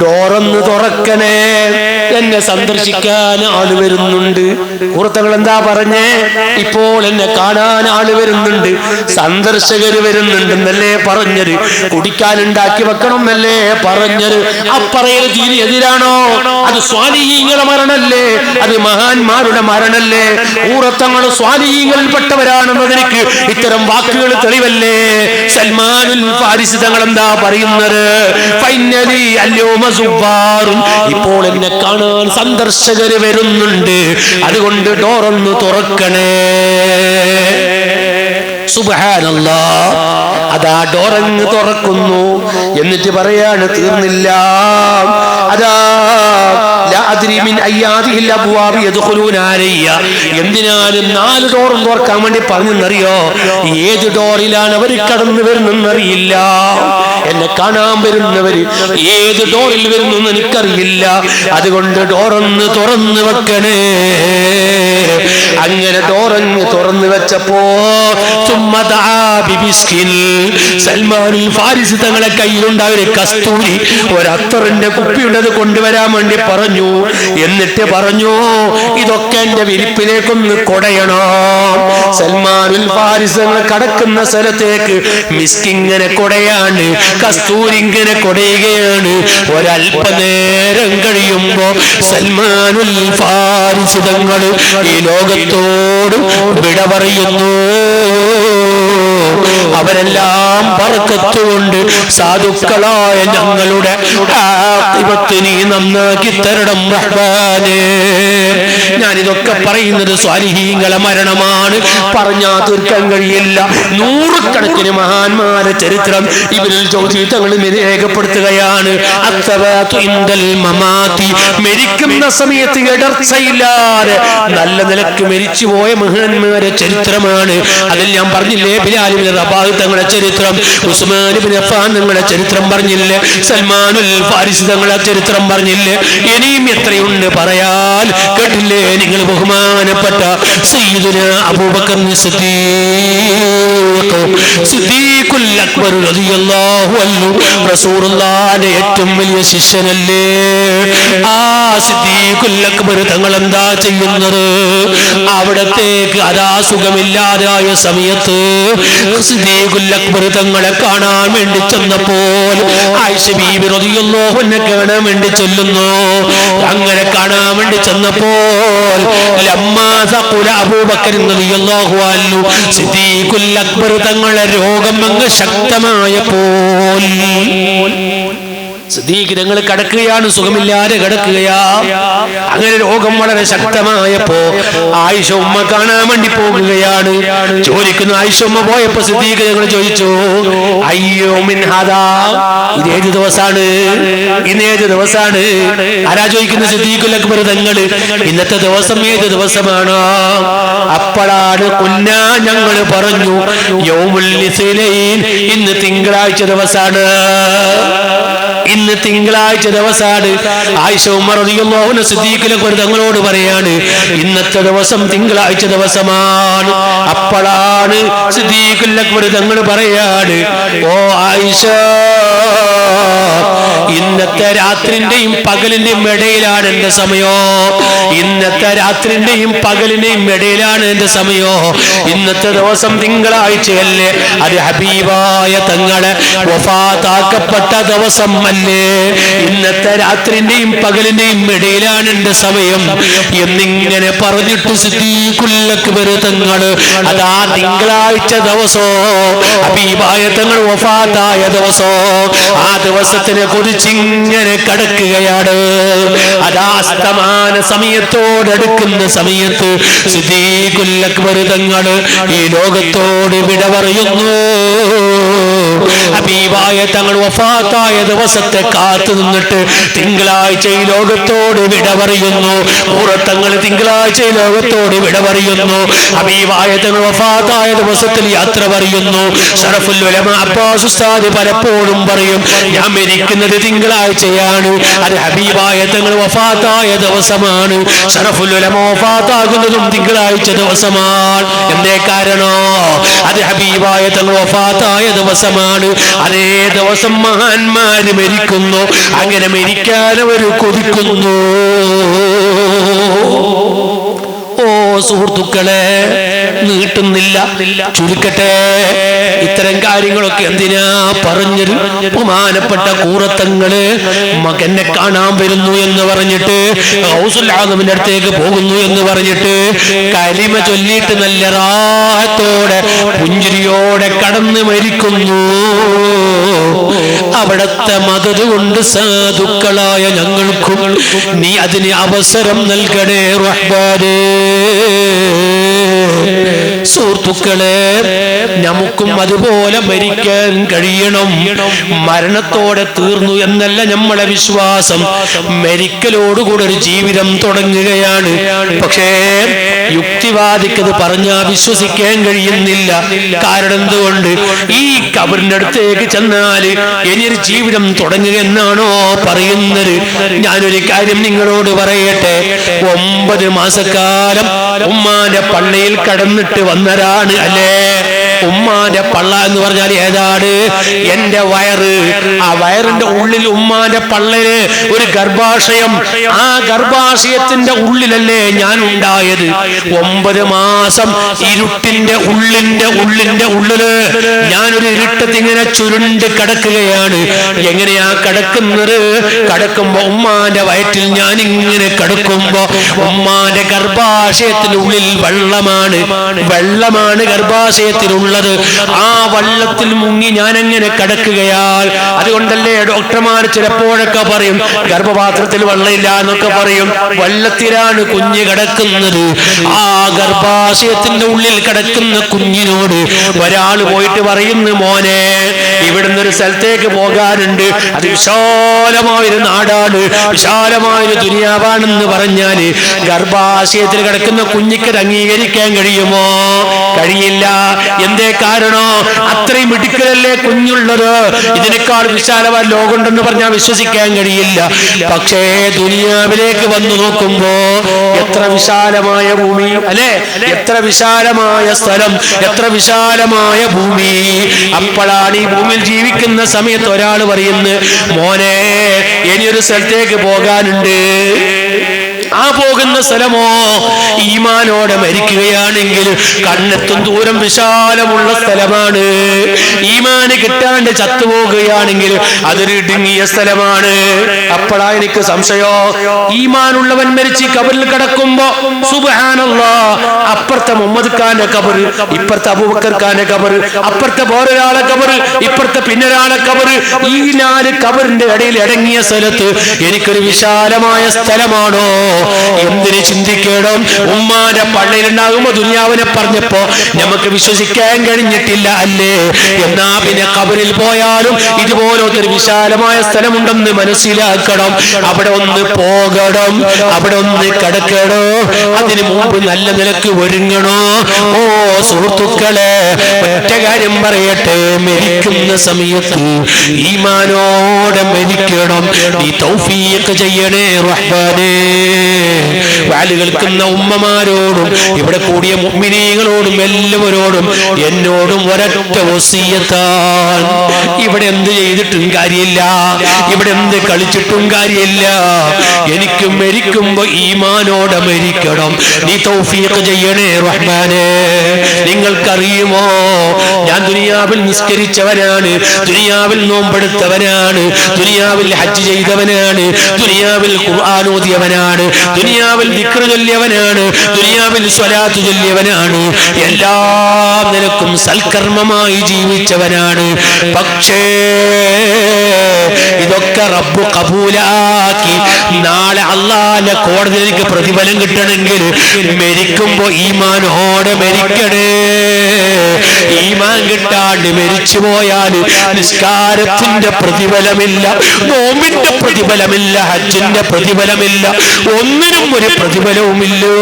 ഡോറൊന്ന് തുറക്കണേ എന്നെ സന്ദർശിക്കാൻ ആള് വരുന്നുണ്ട് സുഹൃത്തുക്കൾ എന്താ പറഞ്ഞേ ഇപ്പോൾ എന്നെ കാണാൻ ആള് വരുന്നുണ്ട് സന്ദർശകര് വരുന്നുണ്ടെന്നല്ലേ പറഞ്ഞത് കുടിക്കാൻ ഉണ്ടാക്കി വെക്കണം എന്നല്ലേ പറഞ്ഞത് അപ്പറയൽ ദീനി എതിരാണോ അത് സ്വാലിഹീങ്ങളുടെ മരണല്ലേ അത് മഹാന്മാരുടെ മരണല്ലേ ഊറത്തങ്ങൾ സ്വാലിഹീങ്ങളിൽപ്പെട്ടവരാണെന്നതിന് ഇത്തരം വാക്കുകൾ തെളിവല്ലേ സൽമാനുൽ ഫാരിസി തങ്ങൾ എന്താ പറയുന്നത് ഫൈനലി അല്യോമ സുബ്ബാറുൻ ഇപ്പോൾ എന്നെ കാണാൻ സന്ദർശകര് വരുന്നുണ്ട് അതുകൊണ്ട് ഡോറൊന്ന് തുറക്കണേ സുബ്ഹാനല്ലാഹ് അതാ ഡോറങ്ങ് തുറക്കുന്നു എന്നിട്ട് പറയാണ് തീർന്നില്ല അതാ ലാ അദ്രി മിൻ അയ്യാദിഹിൽ അബ്വാബി യദ്ഖുലൂന അലയ്യ. എന്തിനാണ് 4 ഡോറും തുറക്കാൻ വേണ്ടി പറഞ്ഞെന്നറിയോ? ഏത് ഡോറിലാണ് അവർ കടന്നു വരുന്നെന്നറിയില്ല. എന്നെ കാണാൻ വരുന്നവര് ഏത് ഡോറിൽ വരുന്നെന്ന് എനിക്കറിയില്ല. അതുകൊണ്ട് ഡോറൊന്ന് തുറന്നു വെക്കണേ. അങ്ങനെ ഡോറങ്ങ് തുറന്നു വെച്ചപ്പോ സൽമാനുൽ ഫാരിസി തങ്ങളെ കയ്യിലുണ്ടായ കസ്തൂരി ഒരത്തറിന്റെ കുപ്പിയുള്ളത് കൊണ്ടുവരാൻ വേണ്ടി പറഞ്ഞു. എന്നിട്ട് പറഞ്ഞു, ഇതൊക്കെ എന്റെ വിരിപ്പിലേക്കൊന്ന് കൊടയണം. സൽമാനുൽ ഫാരിസി തങ്ങൾ കടക്കുന്ന സ്ഥലത്തേക്ക് മിസ്കിങ്ങനെ കൊടയാണ്, കസ്തൂരി ഇങ്ങനെ കൊടയുകയാണ്. ഒരല്പനേരം കഴിയുമ്പോ സൽമാനുൽ ഫാരിസി തങ്ങൾ ഈ ലോകത്തോട് വിട പറയുന്നു. അവരെല്ലാം ബർക്കത്തുകൊണ്ട് സാധുക്കളായ ഞങ്ങളുടെ ആഖിബത്ത് നീ നന്നാക്കി തരണം റഹ്മാനേ. ഞാനിതൊക്കെ പറയുന്നത് സ്വാലിഹീങ്ങളെ മരണമാണ്, പറഞ്ഞാ തീർക്കാൻ കഴിയില്ല. 100 കണക്കിന് മഹാന്മാരെ ചരിത്രം ഇബ്നുൽ ജൗസി തങ്ങൾ രേഖപ്പെടുത്തുകയാണ്. മരിക്കുന്ന സമയത്ത് ഇടർച്ചയില്ലാതെ നല്ല നിലക്ക് മരിച്ചുപോയ മഹാന്മാരെ ചരിത്രമാണ്. അതിൽ ഞാൻ പറഞ്ഞില്ലേ ബിലാൽ ഇബ്നു റബാഹ് തങ്ങളുടെ ചരിത്രം, ഉസ്മാൻ ഇബ്നു അഫ്ഫാൻ തങ്ങളുടെ ചരിത്രം പറഞ്ഞില്ലേ, സൽമാനുൽ ഫാരിസി തങ്ങളുടെ ചരിത്രം പറഞ്ഞില്ലേ. ഇനിയും എത്രയുണ്ട് പറയാൻ. കേട്ടില്ലേ നിങ്ങൾ ബഹുമാനപ്പെട്ട സയ്യിദുനാ അബൂബക്കർ സിദ്ദീഖുൽ അക്ബർ റളിയല്ലാഹു അൻഹു റസൂലുള്ളാഹിന്റെ ഏറ്റവും വലിയ ശിഷ്യനല്ലേ. ആ സിദ്ദീഖുൽ അക്ബർ തങ്ങൾ എന്താ ചെയ്യുന്നത്? അവിടത്തേക്ക് അതാ സുഖമില്ലാതായ സമയത്ത് സിദ്ദീഖുൽ അക്ബർ തങ്ങളെ കാണാൻ വേണ്ടി ചെന്നപ്പോൾ ആയിഷ ബീബി റളിയല്ലാഹു അൻഹ കാണാൻ വേണ്ടി ചെല്ലുന്നു. അങ്ങനെ കാണാൻ വേണ്ടി ചെന്നപ്പോൾ ലമ്മാ സഖുല അബൂബക്കർ റളിയല്ലാഹു അൻഹു സിദ്ദീഖുൽ അക്ബർ തങ്ങളുടെ രോഗം അങ്ങ് ശക്തമായപ്പോൾ സിദ്ദീഖ് തങ്ങൾ കിടക്കുകയാണ്, സുഖമില്ലാതെ കിടക്കുകയാ. അങ്ങനെ രോഗം വളരെ ശക്തമായപ്പോ ആയിഷ ഉമ്മ കാണാൻ വേണ്ടി പോകുകയാണ്. ചോദിക്കുന്നു, ആയിഷ ഉമ്മ പോയപ്പോ സിദ്ദീഖ് തങ്ങൾ ചോദിച്ചു, അയ്യോ മിൻ ഹാദാ, ഇതേത് ദിവസാണ്? ഇന്നേത് ദിവസാണ്? ആരാ ചോദിക്കുന്നു? സിദ്ദീഖുൽ അക്ബർ തങ്ങൾ. ഇന്നത്തെ ദിവസം ഏത് ദിവസമാണ്? അപ്പോഴാണ് കുന്നാ ഞങ്ങൾ പറഞ്ഞു, യൗമുൽ ഇസ്നൈൻ, ഇന്ന് തിങ്കളാഴ്ച ദിവസാണ്. ഇന്ന് തിങ്കളാഴ്ച ദിവസമാണ്. ആയിഷ ഉമ്മർ റളിയല്ലാഹു അൻഹ സിദ്ദീഖുൽ അക്ബർ തങ്ങളോട് പറയാണ്, ഇന്നത്തെ ദിവസം തിങ്കളാഴ്ച ദിവസമാണ്. അപ്പോഴാണ് സിദ്ദീഖുൽ അക്ബർ തങ്ങൾ പറയാണ്, ഓ ആയിഷ, ഇന്നത്തെ രാത്രിന്റെയും പകലിന്റെയും ഇടയിലാണ് എന്റെ സമയോ. ഇന്നത്തെ രാത്രിന്റെയും പകലിന്റെയും ഇടയിലാണ് എന്റെ സമയോ. ഇന്നത്തെ ദിവസം തിങ്കളാഴ്ചയല്ലേ? അത് ഹബീബായ തങ്ങളെ വഫാത്താക്കപ്പെട്ട ദിവസം അല്ലേ? ഇന്നത്തെ രാത്രിന്റെയും പകലിന്റെയും ഇടയിലാണ് എന്റെ സമയം എന്നിങ്ങനെ പറഞ്ഞിട്ട് സിദ്ദീഖുൽ അക്ബർ തങ്ങൾ അതാ തിങ്കളാഴ്ച ദിവസോ ഹബീബായ തങ്ങൾ വഫാത്തായ ദിവസോ ആ ദിവസത്തിനെ കുറിച്ച് ഇങ്ങനെ കടക്കുകയാണ്. അതാ അസ്തമാന സമയത്തോടടുക്കുന്ന സമയത്ത് സിദ്ദീഖുൽ അക്ബർ തങ്ങൾ ഈ ലോകത്തോട് വിട പറയുന്നു. ഹബീബായ തങ്ങൾ വഫാത്തായ ദിവസത്തെ കാത്തു നിന്നിട്ട് തിങ്കളാഴ്ച ഈ ലോകത്തോട് വിട പറയുന്നു. പൂറത്തങ്ങൾ തിങ്കളാഴ്ച ഈ ലോകത്തോട് വിട പറയുന്നു. ഹബീബായ തങ്ങൾ വഫാത്തായ ദിവസത്തിൽ യാത്ര പറയുന്നു. ശറഫുൽ ഉലമ അബ്ബാസ് ഉസ്താദ് പലപ്പോഴും പറയും, ഞാൻ മരിക്കുന്നത് തിങ്കളാഴ്ചയാണ്, അത് ഹബീബായ തങ്ങൾ വഫാത്തായ ദിവസമാണ്. ശറഫുൽ ഉലമ വഫാത്താകുന്നതും തിങ്കളാഴ്ച ദിവസമാണ്. എന്തേ കാരണോ? അത് ഹബീബായ തങ്ങൾ വഫാത്തായ ദിവസമാണ്. അതേ ദിവസം മഹാന്മാര് മരിക്കുന്നു. അങ്ങനെ മരിക്കാൻ അവർ കൊതിക്കുന്നു. ഓ സുഹൃത്തുക്കളെ, നീട്ടുന്നില്ല, ചുരുക്കട്ടെ. ഇത്തരം കാര്യങ്ങളൊക്കെ എന്തിനാ പറഞ്ഞത്? ബഹുമാനപ്പെട്ട കൂറത്തങ്ങള് മകനെ കാണാൻ വരുന്നു എന്ന് പറഞ്ഞിട്ട് ഗൗസുൽ ആദമിന്റെ അടുത്തേക്ക് പോകുന്നു എന്ന് പറഞ്ഞിട്ട് കലിമ ചൊല്ലിയിട്ട് നല്ല റാഹത്തോടെ പുഞ്ചിരിയോടെ കടന്ന് മരിക്കുന്നു. അവിടത്തെ മദദ് കൊണ്ട് സാധുക്കളായ ഞങ്ങൾക്കും നീ അതിന് അവസരം നൽകണേ റഹ്മാനേ. സുഹൃത്തുക്കളെ, നമുക്കും അതുപോലെ മരിക്കാൻ കഴിയണം. മരണത്തോടെ തീർന്നു എന്നല്ല നമ്മളെ വിശ്വാസം. മരിക്കലോടുകൂടെ ഒരു ജീവിതം തുടങ്ങുകയാണ്. പക്ഷേ യുക്തിവാദിക്കത് പറഞ്ഞാൽ വിശ്വസിക്കാൻ കഴിയുന്നില്ല. കാരണം എന്തുകൊണ്ട്? ഈ ഖബറിന്റെ അടുത്തേക്ക് ചെന്നാല് ഇനിയൊരു ജീവിതം തുടങ്ങുക എന്നാണോ പറയുന്നത്? ഞാനൊരു കാര്യം നിങ്ങളോട് പറയട്ടെ. 9 മാസക്കാലം ഉമ്മാന്റെ പള്ളയിൽ കടന്നിട്ട് വന്നതാണ് അല്ലേ? ഉമ്മാന്റെ പള്ള എന്ന് പറഞ്ഞാൽ ഏതാണ്? എന്റെ വയറ്. ആ വയറിന്റെ ഉള്ളിൽ ഉമ്മാന്റെ പള്ളയില് ഒരു ഗർഭാശയം. ആ ഗർഭാശയത്തിന്റെ ഉള്ളിലല്ലേ ഞാൻ ഉണ്ടായത്. 9 മാസം ഇരുട്ടിന്റെ ഉള്ളില് ഞാനൊരു ഇരുട്ടത്ത് ഇങ്ങനെ ചുരുണ്ട് കിടക്കുകയാണ്. എങ്ങനെയാ കിടക്കുന്നത്? കിടക്കുമ്പോ ഉമ്മാന്റെ വയറ്റിൽ ഞാൻ ഇങ്ങനെ കിടക്കുമ്പോ ഉമ്മാന്റെ ഗർഭാശയത്തിനുള്ളിൽ വെള്ളമാണ് ഗർഭാശയത്തിലുള്ളത്. ആ വെള്ളത്തിൽ മുങ്ങി ഞാൻ എങ്ങനെ കിടക്കുകയാൽ. അതുകൊണ്ടല്ലേ ഡോക്ടർമാർ ചിലപ്പോഴൊക്കെ പറയും ഗർഭപാത്രത്തിൽ വെള്ളമില്ല എന്നൊക്കെ പറയും. വെള്ളത്തിലാണ് കുഞ്ഞ് കിടക്കുന്നത്. ആ ഗർഭാശയത്തിന്റെ ഉള്ളിൽ കിടക്കുന്ന കുഞ്ഞിനോട് ഒരാൾ പോയിട്ട് പറയുന്നു, മോനെ ഇവിടുന്ന് ഒരു സ്ഥലത്തേക്ക് പോകാനുണ്ട്, അത് വിശാലമായൊരു നാടാണ്, വിശാലമായൊരു ദുനിയാവാണെന്ന് പറഞ്ഞാല് ഗർഭാശയത്തിൽ കിടക്കുന്ന കുഞ്ഞിക്ക് അംഗീകരിക്കാൻ കഴിയുമോ? കഴിയില്ല. എന്തേ കാരണോ? അത്രയും മിടുക്കലല്ലേ കുഞ്ഞുള്ളത്. ഇതിനേക്കാൾ വിശാലമായ ലോകമുണ്ടെന്ന് പറഞ്ഞാൽ വിശ്വസിക്കാൻ കഴിയില്ല. പക്ഷേ ദുനിയാവിലേക്ക് വന്നു നോക്കുമ്പോ എത്ര വിശാലമായ ഭൂമി അല്ലെ? എത്ര വിശാലമായ സ്ഥലം, എത്ര വിശാലമായ ഭൂമി. അപ്പോഴാണ് ഈ ഭൂമിയിൽ ജീവിക്കുന്ന സമയത്ത് ഒരാൾ പറയുന്നു, മോനെ ഇനിയൊരു സ്ഥലത്തേക്ക് പോകാനുണ്ട്. ആ പോകുന്ന സ്ഥലമോ ഈമാനോടെ മരിക്കുകയാണെങ്കിൽ കണ്ണെത്തും ദൂരം വിശാലമുള്ള സ്ഥലമാണ്. ഈമാന് കിട്ടാണ്ട് ചത്തുപോകുകയാണെങ്കിൽ അതൊരു ഇടുങ്ങിയ സ്ഥലമാണ്. അപ്പോഴാ എനിക്ക് സംശയോ, ഈമാനുള്ളവൻ മരിച്ച് കബറിൽ കിടക്കുമ്പോ സുബ്ഹാനല്ലാഹ്, അപ്പുറത്തെ മുഹമ്മദ് ഖാന്റെ കബർ, ഇപ്പുറത്തെ അബൂബക്കർ ഖാന്റെ കബർ, അപ്പുറത്തെ വേറൊരാളെ കബർ, ഇപ്പുറത്തെ പിന്നൊരാളെ കബർ. ഈ 4 കബറിന്റെ ഇടയിൽ അടങ്ങിയ സ്ഥലത്ത് എനിക്കൊരു വിശാലമായ സ്ഥലമാണോ? എന്തിന് ചിന്തിക്കണം? ഉമ്മാന്റെ പള്ളിയിലുണ്ടാകുമ്പോ ദുനിയാവിനെ പറഞ്ഞപ്പോ നമുക്ക് വിശ്വസിക്കാൻ കഴിഞ്ഞിട്ടില്ല അല്ലേ? എന്നാ പിന്നെ ഖബറിൽ പോയാലും ഇതുപോലത്തെ ഒരു വിശാലമായ സ്ഥലമുണ്ടെന്ന് മനസ്സിലാക്കണം. അവിടെ ഒന്ന് പോകണം, അവിടെ ഒന്ന് കിടക്കണോ, അതിനു മുമ്പ് നല്ല നിലക്ക് ഒരുങ്ങണോ? ഓ സുഹൃത്തുക്കളെ, ഒറ്റ കാര്യം പറയട്ടെ, മരിക്കുന്ന സമയത്ത് ഈമാനോടെ മരിക്കണം. നീ തൗഫീഖ് ചെയ്യണേ റഹ്മാനേ. വാല് കേൾക്കുന്ന ഉമ്മമാരോടും ഇവിടെ കൂടിയ മുഅ്മിനീങ്ങളോടും എല്ലാവരോടും എന്നോടും ഒരൊറ്റ വസിയത്താണ്. ഇവിടെ എന്ത് ചെയ്തിട്ടും കാര്യമില്ല, ഇവിടെ എന്ത് കളിച്ചിട്ടും കാര്യമില്ല. എനിക്ക് മരിക്കുമ്പോ ഈമാനോടെ മരിക്കണം. നീ തൗഫീഖ് ചെയ്യണേ റഹ്മാനേ. നിങ്ങൾക്കറിയുമോ, ഞാൻ ദുനിയാവിൽ നിസ്കരിച്ചവനാണ്, ദുനിയാവിൽ നോമ്പെടുത്തവനാണ്, ദുനിയാവിൽ ഹജ്ജ് ചെയ്തവനാണ്, ദുനിയാവിൽ ഖുർആൻ ഓതിയവനാണ്, ദുനിയാവിൽ ദിക്ർ ചൊല്ലിയവനാണ്, ദുനിയാവിൽ സ്വലാത്ത് ചൊല്ലിയവനാണ്, എല്ലാ നിലക്കും സൽക്കർമ്മമായി ജീവിച്ചവനാണ്. പക്ഷേ ഇതൊക്കെ റബ്ബ് കബൂലാക്കി നാളെ അല്ലാഹുവിന്റെ കോടതിയിൽ എനിക്ക് പ്രതിഫലം കിട്ടണമെങ്കിൽ മരിക്കുമ്പോ ഈമാനോടെ മരിക്കണേ. ഈമാൻ കിട്ടാണ്ട് മരിച്ചു പോയാൽ നിസ്കാരത്തിന്റെ പ്രതിഫലമില്ല, നോമ്പിന്റെ പ്രതിഫലമില്ല, ഹജ്ജിന്റെ പ്രതിഫലമില്ല, ഒന്നിനും ഒരു പ്രതിഫലവുമില്ലോ.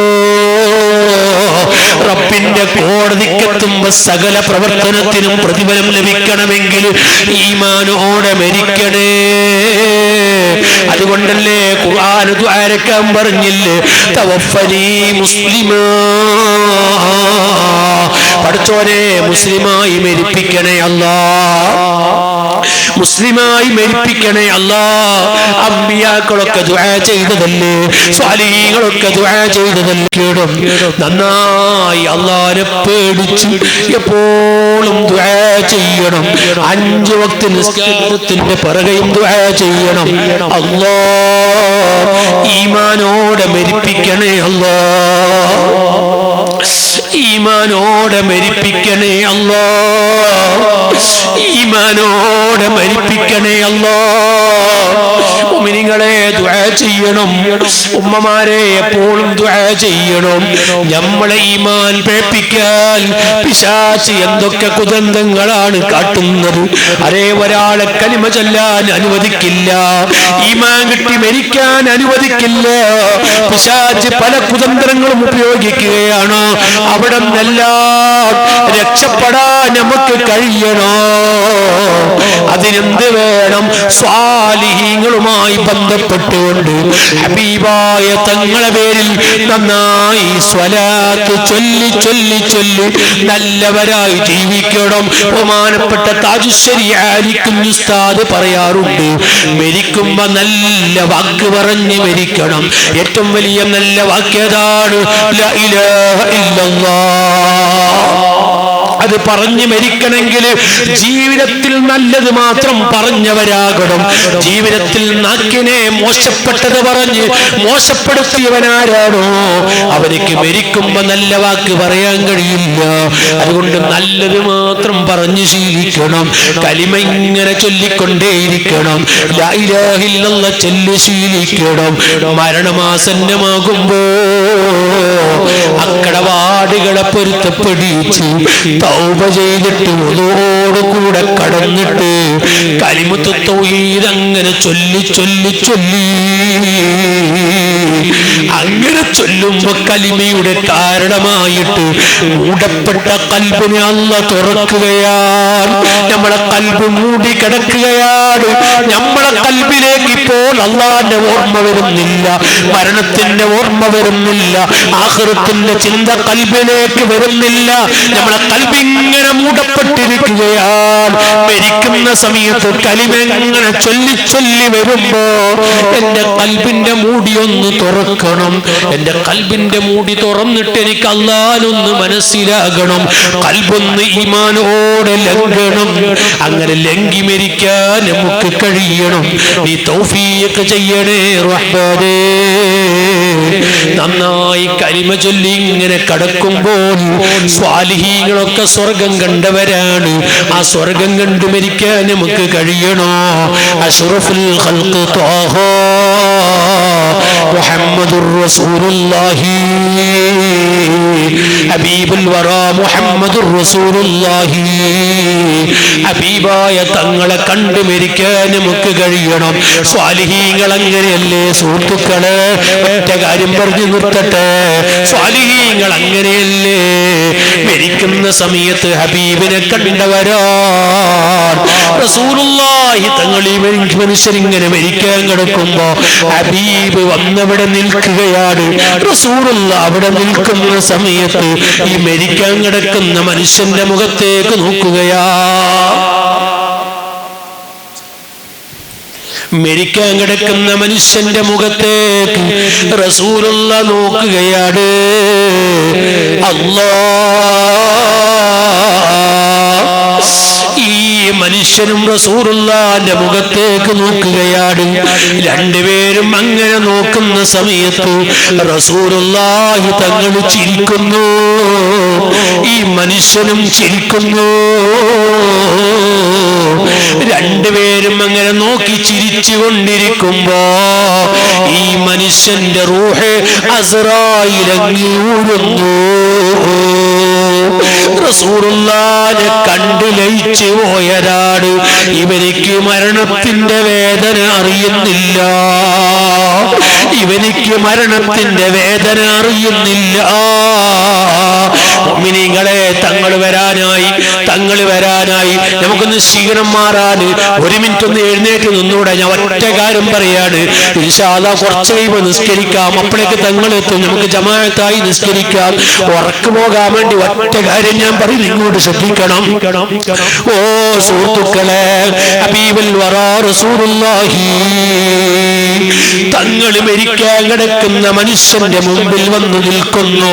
റബ്ബിന്റെ കോടതിക്കെത്തുമ്പോ സകല പ്രവർത്തനത്തിനും പ്രതിഫലം ലഭിക്കണമെങ്കിൽ ഈമാനോടെ മരിക്കണേ. അതുകൊണ്ടല്ലേ ഖുർആൻ ദുആരക്കാൻ പറഞ്ഞില്ലേ, തവഫനി മുസ്ലിമാ, പഠിച്ചോനെ മുസ്ലിമായി മരിപ്പിക്കണേ അല്ലാഹ്, മുസ്ലിമായി മരിപ്പിക്കണേ അല്ലാഹ്. അമ്പിയാക്കളൊക്കെ ദുആ ചെയ്തതല്ലേ, സ്വാലിഹീങ്ങളൊക്കെ ദുആ ചെയ്തതല്ലേ. നന്നായി അല്ലാഹുവിനെ പേടിച്ച് എപ്പോഴും ദുആ ചെയ്യണം. 5 വക്ത് നിസ്കാരത്തിന്റെ പിറകെയും ദുആ ചെയ്യണം. അല്ലാഹ് ഈമാനോടെ മരിപ്പിക്കണേ അല്ലാഹ്, ഈമാനോടെ മരിപ്പിക്കണേ അല്ലാഹ്, ഈമാനോടെ മരിപ്പിക്കണേ അല്ലാഹ്. മുഅ്മിനീങ്ങളെ ദുആ ചെയ്യണം. ഉമ്മമാരെ എപ്പോഴും ദുആ ചെയ്യണം. നമ്മളെ ഈമാൻ പേപ്പിക്കാൻ പിശാച് എന്തൊക്കെ കുതന്ത്രങ്ങളാണ് കാട്ടുന്നത്. അരേ ഒരാളെ കലിമ ചൊല്ലാൻ അനുവദിക്കില്ല, ഈമാൻ കിട്ടി മരിക്കാൻ അനുവദിക്കില്ല. പിശാച് പല കുതന്ത്രങ്ങളും ഉപയോഗിക്കുകയാണ്. അവിടെ നിന്നെല്ലാം രക്ഷപ്പെടാൻ നമുക്ക് കഴിയണോ? അതിനെന്ത് വേണം? സ്വാലിഹീങ്ങളുമായി ബന്ധപ്പെട്ടുകൊണ്ട് ഹബീബായ തങ്ങളെ പേരിൽ നന്നായി സ്വലാത്ത് ചൊല്ലി ചൊല്ലി ചൊല്ലി നല്ലവരായി ജീവിക്കണം. ബഹുമാനപ്പെട്ട താജുശ്ശേരി ആലിക്കുഞ്ഞ് ഉസ്താദ് പറയാറുണ്ട്, മരിക്കുമ്പോ നല്ല വാക്ക് പറഞ്ഞ് മരിക്കണം. ഏറ്റവും വലിയ നല്ല വാക്യതാണ് ലാ ഇലാഹ ഇല്ലല്ലാഹ്. അത് പറഞ്ഞു മരിക്കണമെങ്കിൽ ജീവിതത്തിൽ നല്ലത് മാത്രം പറഞ്ഞവരാകണം. ജീവിതത്തിൽ നാക്കിനെ മോശപ്പെട്ടത് പറഞ്ഞ് മോശപ്പെടുത്തിയവനാരാണോ അവനിക്ക് മരിക്കുമ്പോ നല്ല വാക്ക് പറയാൻ കഴിയില്ല. അതുകൊണ്ട് നല്ലത് മാത്രം പറഞ്ഞു ശീലിക്കണം. കലിമ ഇങ്ങനെ ചൊല്ലിക്കൊണ്ടേയിരിക്കണം. ലാ ഇലാഹ ഇല്ലല്ലാഹ് ചൊല്ലി ശീലിക്കണം. മരണമാസന്നമാകുമ്പോ അക്കടവാടുകളെ പൊരുത്തപ്പെടിച്ച് തൗബ ചെയ്തിട്ട് ഓതോടുകൂടെ കടന്നിട്ട് കലിമത്ത് തൗഹീദ് അങ്ങനെ ചൊല്ലി ചൊല്ലി ചൊല്ലി അങ്ങനെ ചൊല്ലുമ്പോ കലിമയുടെ കാരണമായിട്ട് മൂടപ്പെട്ട കൽബിനെ അല്ലാഹ് തുറക്കുകയാണ്. നമ്മളെ കൽബ് മൂടി കിടക്കുകയാണ്. നമ്മളെ കൽബിലേക്ക് ഇപ്പോൾ അല്ലാഹുവിന്റെ ഓർമ്മ വരുന്നില്ല, മരണത്തിന്റെ ഓർമ്മ വരുന്നില്ല, ആഖിറത്തിന്റെ ചിന്ത കൽബിലേക്ക് വരുന്നില്ല. നമ്മളെ കൽബിങ്ങനെ മൂടപ്പെട്ടിരിക്കുകയാണ്. മരിക്കുന്ന സമയത്ത് കലിമ ഇങ്ങനെ ചൊല്ലി ചൊല്ലി വരുമ്പോ എന്റെ കൽബിന്റെ മൂടി ഒന്ന് തുറക്കണം. എന്റെ കൽബിന്റെ മൂടി തുറന്നിട്ട് എനിക്ക് അല്ലാഹുവിനൊന്ന് മനസ്സിലാകണം. കൽബൊന്ന് ഈമാനോടെ ലംഘനം. അങ്ങനെ ലംഘി മരിക്കാൻ നമുക്ക് കഴിയണം. നീ തൗഫീഖ് ചെയ്യണേ റഹ്മാനേ. നന്നായി കലിമ ചൊല്ലി ഇങ്ങനെ കടക്കുമ്പോൾ സ്വാലിഹീങ്ങളൊക്കെ സ്വർഗം കണ്ടവരാണ്. ആ സ്വർഗം കണ്ടു മരിക്കാൻ നമുക്ക് കഴിയണോ? അഷ്റഫുൽ ഖൽഖ് ത്വാഹ മുഹമ്മദുർ റസൂലുള്ളാഹി ഹബീബുൽ വറാ മുഹമ്മദുർ റസൂലുള്ളാഹി. ഹബീബായ തങ്ങളെ കണ്ടു മരിക്കാൻ നമുക്ക് കഴിയണം. സ്വാലിഹീങ്ങൾ അങ്ങനെയല്ലേ സുഹൃത്തുക്കളെ? ഒറ്റ കാര്യം പറഞ്ഞു നിർത്തട്ടെ. സ്വാലിഹീങ്ങൾ അങ്ങനെയല്ലേ? മരിക്കുന്ന സമയത്ത് ഹബീബിനെ കണ്ടവരാണ്. റസൂലുള്ളാഹി തങ്ങൾ ഈ മനുഷ്യരിങ്ങനെ മരിക്കാൻ കിടക്കുമ്പോ ഹബീബ് വന്നവിടെ നിൽക്കുകയാണ്. റസൂലുള്ള അവിടെ നിൽക്കുന്ന സമയത്ത് ഈ മരിക്കാൻ കിടക്കുന്ന മനുഷ്യന്റെ മുഖത്തേക്ക് നോക്കുകയാ. മരിക്കാൻ കിടക്കുന്ന മനുഷ്യന്റെ മുഖത്തേക്ക് റസൂലുള്ള നോക്കുകയാണ്. ഈ മനുഷ്യനും റസൂലുള്ളാഹിന്റെ മുഖത്തേക്ക് നോക്കുകയാണ്. രണ്ടുപേരും അങ്ങനെ നോക്കുന്ന സമയത്ത് റസൂലുള്ളാഹി തങ്ങൾ ചിരിക്കുന്നു, ഈ മനുഷ്യനും ചിരിക്കുന്നു. രണ്ടുപേരും അങ്ങനെ നോക്കി ചിരിച്ചു കൊണ്ടിരിക്കുമ്പോ ഈ മനുഷ്യന്റെ റൂഹ് അസ്റായിൽ ഊരുന്നു. റസൂലുള്ളാഹിനെ കണ്ടു ലയിച്ചു പോയതാണ്. ഇവനിക്ക് മരണത്തിന്റെ വേദന അറിയുന്നില്ല, ഇവനിക്ക് മരണത്തിന്റെ വേദന അറിയുന്നില്ല. മുഅ്മിനീങ്ങളെ, തങ്ങൾ വരാനായി, തങ്ങൾ വരാനായി. നമുക്കൊന്ന് ക്ഷീണം മാറാൻ ഒരു മിനിറ്റ് ഒന്ന് എഴുന്നേറ്റ് നിന്നൂടെ? ഞാൻ ഒറ്റ കാര്യം പറയാണ്. ഇൻഷാ അല്ലാഹ് കുറച്ച് കഴിയുമ്പോൾ നിസ്കരിക്കാം. അപ്പോഴേക്ക് തങ്ങൾ എത്തും. നമുക്ക് ജമാഅത്തായി നിസ്കരിക്കാം. ഉറക്കു പോകാൻ വേണ്ടി ഒറ്റ കാര്യം ഞാൻ പറയും, ഇങ്ങോട്ട് ശ്രദ്ധിക്കണം. ഓ സുഹൃത്തുക്കളെ, ഹബീബുൽ വറാ റസൂലുള്ളാഹി തങ്ങൾ മരിക്കാൻ കിടക്കുന്ന മനുഷ്യന്റെ മുമ്പിൽ വന്നു നിൽക്കുന്നു.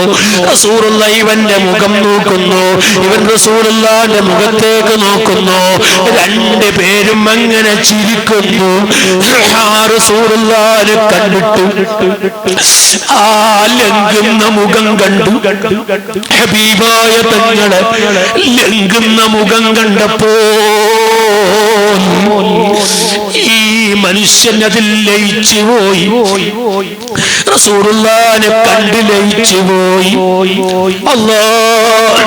റസൂലുള്ളാഹി ഇവന്റെ മുഖം നോക്കുന്നു, ഇവൻ റസൂലുള്ളാഹിന്റെ മുഖത്തേക്ക് നോക്കുന്നു. രണ്ടു പേരും അങ്ങനെ ചിരിക്കുന്നു. റസൂലുള്ളാഹിനെ കണ്ടിട്ട് ആ ലംഘുന്ന മുഖം കണ്ടു. ഹബീബായ തങ്ങളെ ലംഘുന്ന മുഖം കണ്ടപ്പോ ഈ മനുഷ്യ മനുഷ്യൻ അതിൽ ലയിച്ചു പോയി. റസൂലുള്ളാഹിനെ കണ്ട് ലയിച്ചു പോയി. അല്ലാഹ്,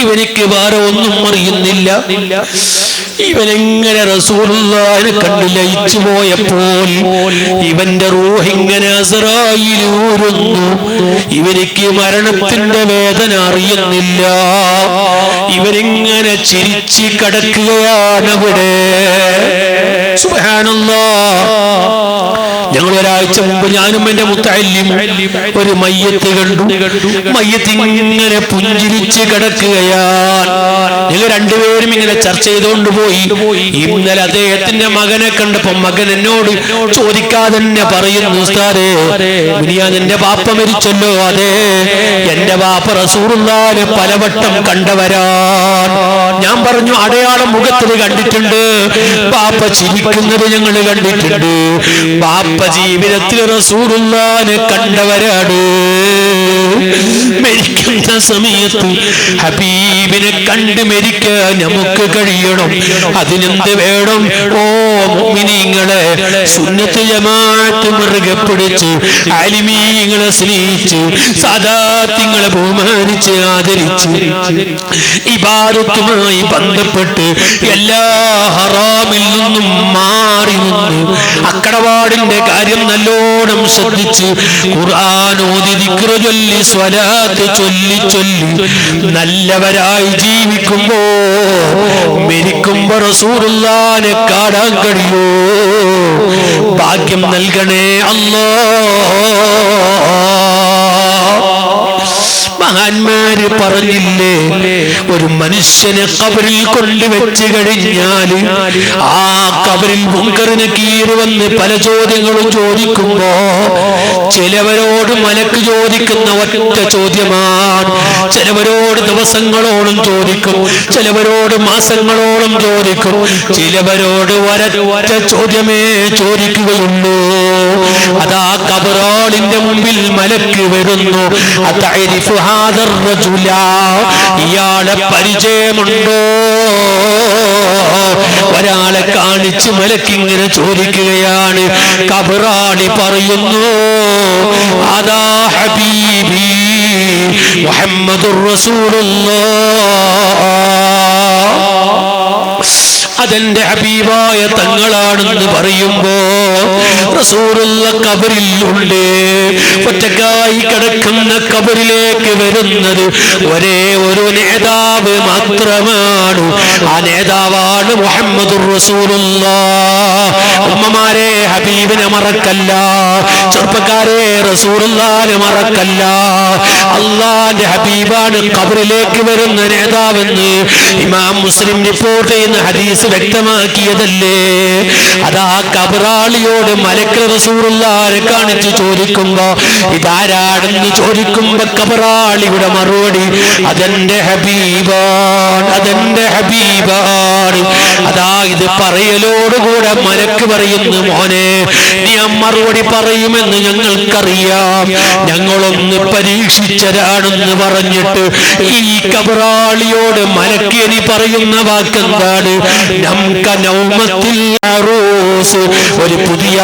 ഇവനിക്ക് വേറെ ഒന്നും അറിയുന്നില്ല. ഇവനെങ്ങനെ റസൂലുള്ളാഹിനെ കണ്ട് ലയിച്ചു പോയപ്പോൾ ഇവന്റെ റൂഹ് ഇങ്ങനെ അസ്റായീൽ ഊരുന്നു. ഇവനിക്ക് മരണത്തിന്റെ വേദന അറിയുന്നില്ല. ഇവനിങ്ങനെ ചിരിച്ച് കിടക്കുകയാണ് അവിടെ. സുബ്ഹാനല്ലാഹ്. ഞങ്ങൾ ഒരാഴ്ച മുമ്പ് ഞാനും എന്റെ മുത്തഅല്ലിം ഒരു മയ്യത്ത് കണ്ടു. മയ്യത്ത് ഇങ്ങനെ പുഞ്ചിരിച്ച് കിടക്കുകയാണ്. ഞങ്ങൾ രണ്ടുപേരും ഇങ്ങനെ ചർച്ച ചെയ്തുകൊണ്ട് പോയി. ഇന്നലെ അദ്ദേഹത്തിന്റെ മകനെ കണ്ടപ്പോ മകൻ എന്നോട് ചോദിക്കാതെ തന്നെ പറയുന്നു, ഉസ്താദേ എന്റെ ബാപ്പ മരിച്ചല്ലോ. അതെ, എന്റെ ബാപ്പ റസൂലുള്ളാഹിനെ പലവട്ടം കണ്ടവരാണ്. ഞാൻ പറഞ്ഞു, അടയാളം മുഖത്തിൽ കണ്ടിട്ടുണ്ട്, ബാപ്പ ചിരിക്കുന്നത് ഞങ്ങൾ കണ്ടിട്ടുണ്ട്. ബാപ്പ ജീവിതത്തിൽ റസൂലുള്ളാഹിനെ കണ്ടവരാണ്. മരിക്കുന്ന സമയത്ത് ഹബീബിനെ കണ്ട് മരിക്കാൻ നമുക്ക് കഴിയണം. അതിനെന്ത് വേണം? ഓ മുഅ്മിനീങ്ങളെ, സുന്നത്ത് ജമാഅത്ത് മുറുകെ പിടിച്ച് ആലിമീങ്ങളെ സ്നേഹിച്ച് സാദാത്തിങ്ങളെ ബഹുമാനിച്ച് ആദരിച്ച് ഇബാദത്തുമായി ബന്ധപ്പെട്ട് എല്ലാ ഹറാമിൽ നിന്നും മാറി നിന്ന് അക്കടപാടിന്റെ കാര്യം നല്ലോണം ശ്രദ്ധിച്ച് ഖുർആൻ ഓതി ദിക്ർ ചൊല്ലി സ്വലാത്ത് ചൊല്ലി ചൊല്ലി നല്ലവരായി ജീവിക്കുമ്പോ മരിക്കുമ്പോ റസൂലുള്ളാഹിനെ കാണാൻ കഴിയോ? ഭാഗ്യം നൽകണേ അല്ലാഹ്. മഹാന്മാര് പറഞ്ഞില്ലേ, ഒരു മനുഷ്യനെ ഖബറിൽ കൊണ്ടുവച്ച് കഴിഞ്ഞാല് ആ ഖബറിൽ മുൻകറിന് കീറി വന്ന് പല ചോദ്യങ്ങളും ചോദിക്കുമ്പോ ചിലവരോട് മലക്ക് ചോദിക്കുന്ന ഒറ്റ ചോദ്യമാണ്. ചിലവരോട് ദിവസങ്ങളോളം ചോദിക്കും, ചിലവരോട് മാസങ്ങളോളം ചോദിക്കും, ചിലവരോട് ഒരൊറ്റ ചോദ്യമേ ചോദിക്കുകയുള്ളൂ. അതാ ഖബറാളിന്റെ മുമ്പിൽ മലക്ക് വരുന്നു. അതഅരിഫു ഹാദർ റജുല, ഇയാളെ പരിചയമുണ്ടോ? ഒരാളെ കാണിച്ച് മലക്കിങ്ങനെ ചോദിക്കുകയാണ്. ഖബറാളി പറയുന്നു, അതാ ഹബീബി മുഹമ്മദുർ റസൂലുള്ളാഹ്, അതെന്റെ ഹബീബായ തങ്ങളാണെന്ന് പറയുമ്പോ റസൂലുള്ള ഖബറിൽ ഉണ്ട്. ഒറ്റക്കായി കിടക്കുന്ന ഖബറിലേക്ക് വരുന്നത് ഒരേ ഒരു നേതാവ് മാത്രമാണ്. ആ നേതാവാണ് മുഹമ്മദുർ റസൂലുള്ളാഹ്. ഉമ്മമാരെ, ഹബീബിനെ മറക്കല്ല. ചെറുപ്പക്കാരെ, റസൂലുള്ളാഹിനെ മറക്കല്ല. അല്ലാഹുവിന്റെ ഹബീബാണ് ഖബറിലേക്ക് വരുന്ന നേതാവെന്ന് ഇമാം മുസ്ലിം റിപ്പോർട്ട് ചെയ്യുന്ന ഹദീസ് വ്യക്തമാക്കിയതല്ലേ. അതാ ഖബറാളിയോട് മലക്ക് റസൂലുള്ളാഹിനെ കാണിച്ച് ചോദിക്കുമ്പോ ഇതാരാണെന്ന് ചോദിക്കുമ്പോ ഖബറാളിയുടെ മറുപടി, അതെന്റെ ഹബീബാണ്, അതെന്റെ ഹബീബാണ്. അതാ ഇത് പറയലോടുകൂടെ മലക്ക് പറയുന്നു, മോനെ നീ ആ മറുപടി പറയുമെന്ന് ഞങ്ങൾക്കറിയാം, ഞങ്ങളൊന്ന് പരീക്ഷിച്ചതാണെന്ന് പറഞ്ഞിട്ട് ഈ ഖബറാളിയോട് മലക്ക് ഇനി പറയുന്ന വാക്കെന്താണ്? ഒരു പുതിയ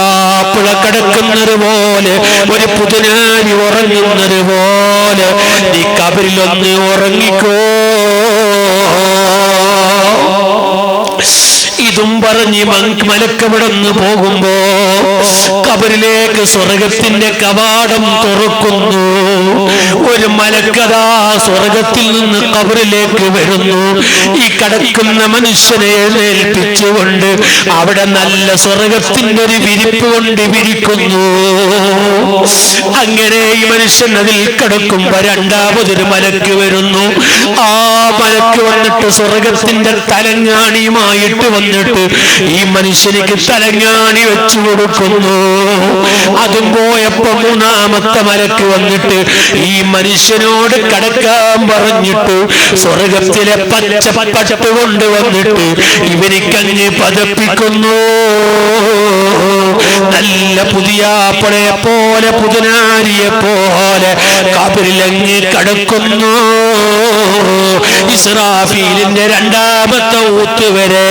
പുഴ കിടക്കുന്നത് പോലെ, ഒരു പുതുനാരി ഉറങ്ങുന്നത് പോലെ നീ ഖബറിലൊന്ന് ഉറങ്ങിക്കോ. ഇതും പറഞ്ഞ് മലക്കവിടന്ന് പോകുമ്പോ ഖബറിലേക്ക് സ്വർഗത്തിന്റെ കവാടം തുറക്കുന്നു. ഒരു മലക്കഥാ സ്വർഗത്തിൽ നിന്ന് ഖബറിലേക്ക് വരുന്നു. ഈ കിടക്കുന്ന മനുഷ്യനെ എഴുന്നേൽപ്പിച്ചുകൊണ്ട് അവിടെ നല്ല സ്വർഗത്തിന്റെ ഒരു വിരിപ്പ് കൊണ്ട് വിരിക്കുന്നു. അങ്ങനെ ഈ മനുഷ്യൻ അതിൽ കിടക്കുമ്പോ രണ്ടാമതൊരു മലക്ക് വരുന്നു. ആ മലക്ക് വന്നിട്ട് സ്വർഗത്തിന്റെ തലങ്ങാണിയുമായിട്ട് വന്നിട്ട് ഈ മനുഷ്യനിക്ക് തലങ്ങാണി വെച്ചു കൊടുക്കുന്നു. അതും പോയപ്പോ മൂന്നാമത്തെ മലക്ക് വന്നിട്ട് ഈ മനുഷ്യനോട് കടക്കാൻ പറഞ്ഞിട്ട് സ്വർഗത്തിലെ പച്ച പട്ട് കൊണ്ടുവന്നിട്ട് ഇവനിക്കഞ്ഞ് പതപ്പിക്കുന്നു. നല്ല പുതിയ പഴയ പോലെ പുതുനാരിയെ പോലെ ഖബറിലങ്ങ് കടക്കുന്നു. ഇസ്രാഫീലിന്റെ രണ്ടാമത്തെ ഊത്ത് വരെ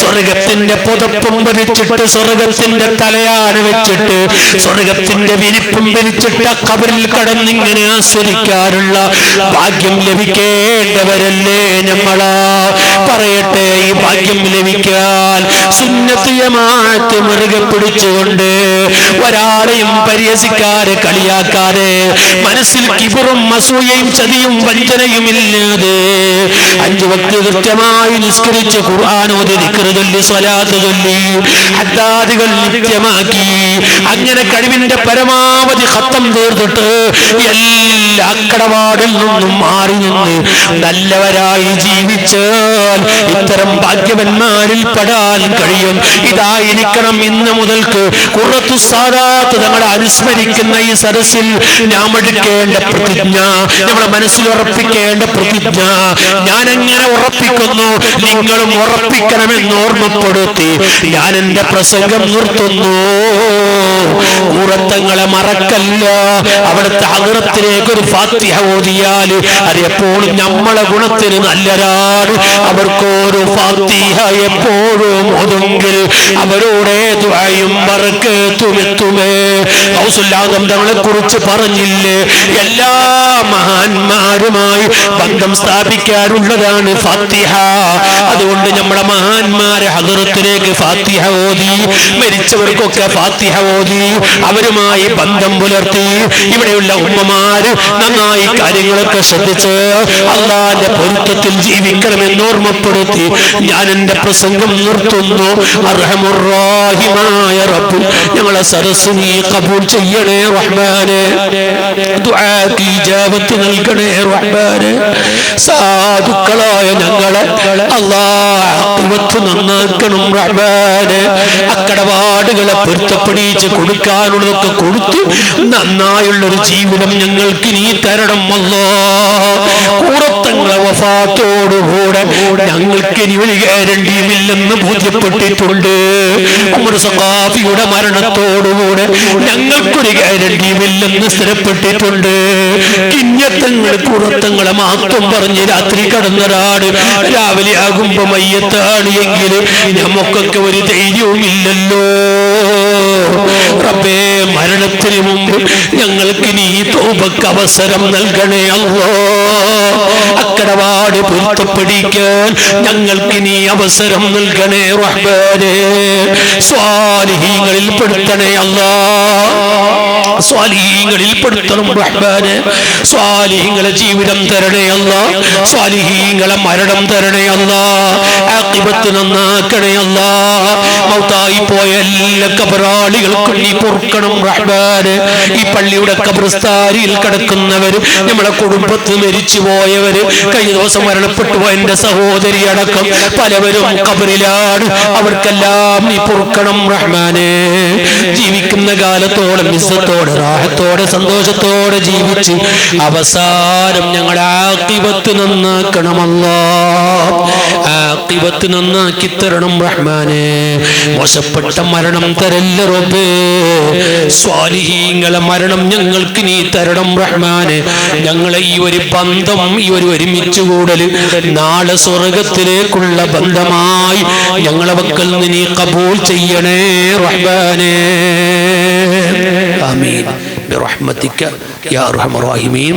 സ്വർഗത്തിന്റെ പുതപ്പും വിരിച്ചിട്ട് സ്വർഗത്തിന്റെ തലയാണ് വെച്ചിട്ട് സ്വർഗത്തിന്റെ വിരിപ്പും വിരിച്ചിട്ട് ഖബറിൽ കടന്നിങ്ങനെ ആസ്വദിക്കാനുള്ള ഭാഗ്യം ലഭിക്കേണ്ടവരല്ലേ നമ്മളാ? പറയട്ടെ, ഈ ഭാഗ്യം ലഭിക്കാൻ സുന്നത്ത് ജമാഅത്ത് മുറുകെ പിടിച്ചുകൊണ്ട് ഒരാളെയും പരിഹസിക്കാതെ കളിയാക്കാതെ മനസ്സിൽ കിബറും അസൂയയും ചതിയും വഞ്ചനയും ഇല്ലാതെ 5 വക്ത് കൃത്യമായി നിസ്കരിച്ച് ഖുർആൻ ഓതി ദിക്ർ ചൊല്ലി സ്വലാത്ത് ചൊല്ലി ഹദ്ദാദികൾ നിത്യമാക്കി അങ്ങനെ കഴിവിന്റെ പരമാവധി ഖത്തം തീർത്തിട്ട് എല്ലാ അക്കടപാടിൽ നിന്നും മാറി നിന്ന് നല്ലവരായി ജീവിച്ചാൽ ഇത്തരം ഭാഗ്യവന്മാരിൽ പെടാൻ കഴിയും. ഇതായിരിക്കണം ഇന്ന് മുതൽക്ക് ഖുറത്തു സാദാത്ത് തങ്ങളെ അനുസ്മരിക്കുന്ന ഈ സദസ്സിൽ നാം എടുക്കേണ്ട പ്രതിജ്ഞ, നമ്മുടെ മനസ്സിൽ ഉറപ്പിക്കേണ്ട പ്രതിജ്ഞ. ഞാൻ എങ്ങനെ ഉറപ്പിക്കുന്നു, നിങ്ങളും ഉറപ്പിക്കണമെന്ന് ഓർമ്മപ്പെടുത്തി ഞാൻ എന്റെ പ്രസംഗം നിർത്തുന്നു. ഖുറത്തങ്ങളെ മറക്കല്ല. അവിടുത്തെ ഹദ്റത്തിലേക്ക് ഒരു ഫാത്തിഹ ഓതിയാൽ അത് എപ്പോഴും നമ്മളെ ഗുണത്തിന് നല്ലതാണ്. അവർക്കൊരു ഫാത്തിഹ എപ്പോഴും ഓതുമെങ്കിൽ അവരോടെ ദുആയും ബറക്കത്തും എത്തുമേ. ഗൗസുൽ-ആദം തങ്ങളെ കുറിച്ച് പറഞ്ഞില്ലേ, എല്ലാ മഹാന്മാരുമായി ബന്ധം സ്ഥാപിക്കാനുള്ളതാണ് ഫാത്തിഹ. അതുകൊണ്ട് നമ്മുടെ മഹാന്മാരെ ഹദ്റത്തിലേക്ക് ഫാത്തിഹ ഓതി, മരിച്ചവർക്കൊക്കെ ഫാത്തിഹ ഓതി അവരുമായി ബന്ധം പുലർത്തി ഇവിടെയുള്ള ഉമ്മമാര് നന്നായി കാര്യങ്ങളൊക്കെ ശ്രദ്ധിച്ച് അല്ലാഹുവിന്റെ പൊരുത്തത്തിൽ ജീവിക്കണമെന്ന് ഓർമ്മപ്പെടുത്തി ഞാൻ എന്റെ പ്രസംഗം നിർത്തുന്നു. അർഹമുർ റഹീമായ റബ്ബ്, ഞങ്ങളെ സദസ്സ് നീ ഖബൂൽ ചെയ്യണേ റഹ്മാനെ. ദുആക്ക് ഇജാബത്ത് നൽകണേ റഹ്മാനെ. സാധുക്കളായ ഞങ്ങളെ അല്ലാഹ് നന്നാക്കണം റഹ്മാനെ. അക്കടപാടുകളെ പൊരുത്തപ്പെടിച്ച് കൊടുക്കാനുള്ളതൊക്കെ കൊടുത്തു നന്നായുള്ളൊരു ജീവിതം ഞങ്ങൾക്ക് നീ തരണം അല്ലാഹ്. കൂറത്തങ്ങളെ വഫാത്തോടുകൂടെ ഞങ്ങൾക്ക് ഇനി ഒരു ഗ്യാരണ്ടിയുമില്ലെന്ന് ബോധ്യപ്പെട്ടിട്ടുണ്ട്. ഉമർ സഖാഫിയുടെ മരണത്തോടുകൂടെ ഞങ്ങൾക്കൊരു ഗ്യാരണ്ടിയുമില്ലെന്ന് സ്ഥിരപ്പെട്ടിട്ടുണ്ട്. കിഞ്ഞത്തങ്ങൾ കൂറത്തങ്ങളെ മാത്രം പറഞ്ഞ് രാത്രി കടന്നൊരാട് രാവിലെ ആകുമ്പോ മയ്യത്താണ് എങ്കിൽ നമുക്കൊക്കെ ഒരു ധൈര്യവുമില്ലല്ലോ. റബ്ബേ, മരണത്തിന് മുമ്പ് ഞങ്ങൾക്ക് നീ തൗബക്ക് അവസരം നൽകണേ അല്ലാഹ്. അക്കടപാട് പൊരുത്തപ്പെടിക്കാൻ ഞങ്ങൾക്ക് നീ അവസരം നൽകണേ റഹ്മാനേ. സ്വാലിഹീങ്ങളിൽ പെടുത്തണേ അല്ലാഹ്. സ്വാലിഹീങ്ങളിൽ പെടുത്തണം റഹ്മാനേ. സ്വാലിഹീങ്ങളെ ജീവിതം തരണേ അല്ലാഹ്. സ്വാലിഹീങ്ങളെ മരണം തരണേ അല്ലാഹ്. ആഖിബത്ത് നന്നാക്കണേ അല്ലാഹ്. മൗതായി പോയ എല്ലാ കബറാളികൾക്കും നീ പൊറുക്കണം റഹ്മാനേ. ഈ പള്ളിയുടെ ഖബർസ്ഥാനിൽ കിടക്കുന്നവര്, നമ്മുടെ കുടുംബത്തിൽ മരിച്ചു പോയവര്, കഴിഞ്ഞ ദിവസം മരണപ്പെട്ടു പോയ എന്റെ സഹോദരി അടക്കം പലവരും ഖബറിലാണ്. അവർക്കെല്ലാം നീ പൊറുക്കണം റഹ്മാനേ. ജീവിക്കുന്ന കാലത്തോളം ഇസ്സത്തോടെ റാഹത്തോടെ സന്തോഷത്തോടെ ജീവിച്ച് അവസാനം ഞങ്ങളുടെ ആഖിബത്ത് നന്നാക്കണം അല്ലാഹ്. ആഖിബത്ത് നന്നാക്കി തരണം റഹ്മാനേ. മോശപ്പെട്ട മരണം തരല്ല റബ്ബേ. സ്വാലിഹീങ്ങളെ മരണം ഞങ്ങൾക്ക് നീ തരണം റഹ്മാനെ. ഞങ്ങളെ ഈ ഒരു ബന്ധം, ഈ ഒരു ഒരുമിച്ച് കൂടൽ നാളെ സ്വർഗത്തിലേക്കുള്ള ബന്ധമായി ഞങ്ങളെ വക്കൽ നിന്ന് നീ ഖബൂൽ ചെയ്യണേ റഹ്മാനേ. ആമീൻ ബിറഹ്മതിക യാ അർഹമർ റഹീമീൻ.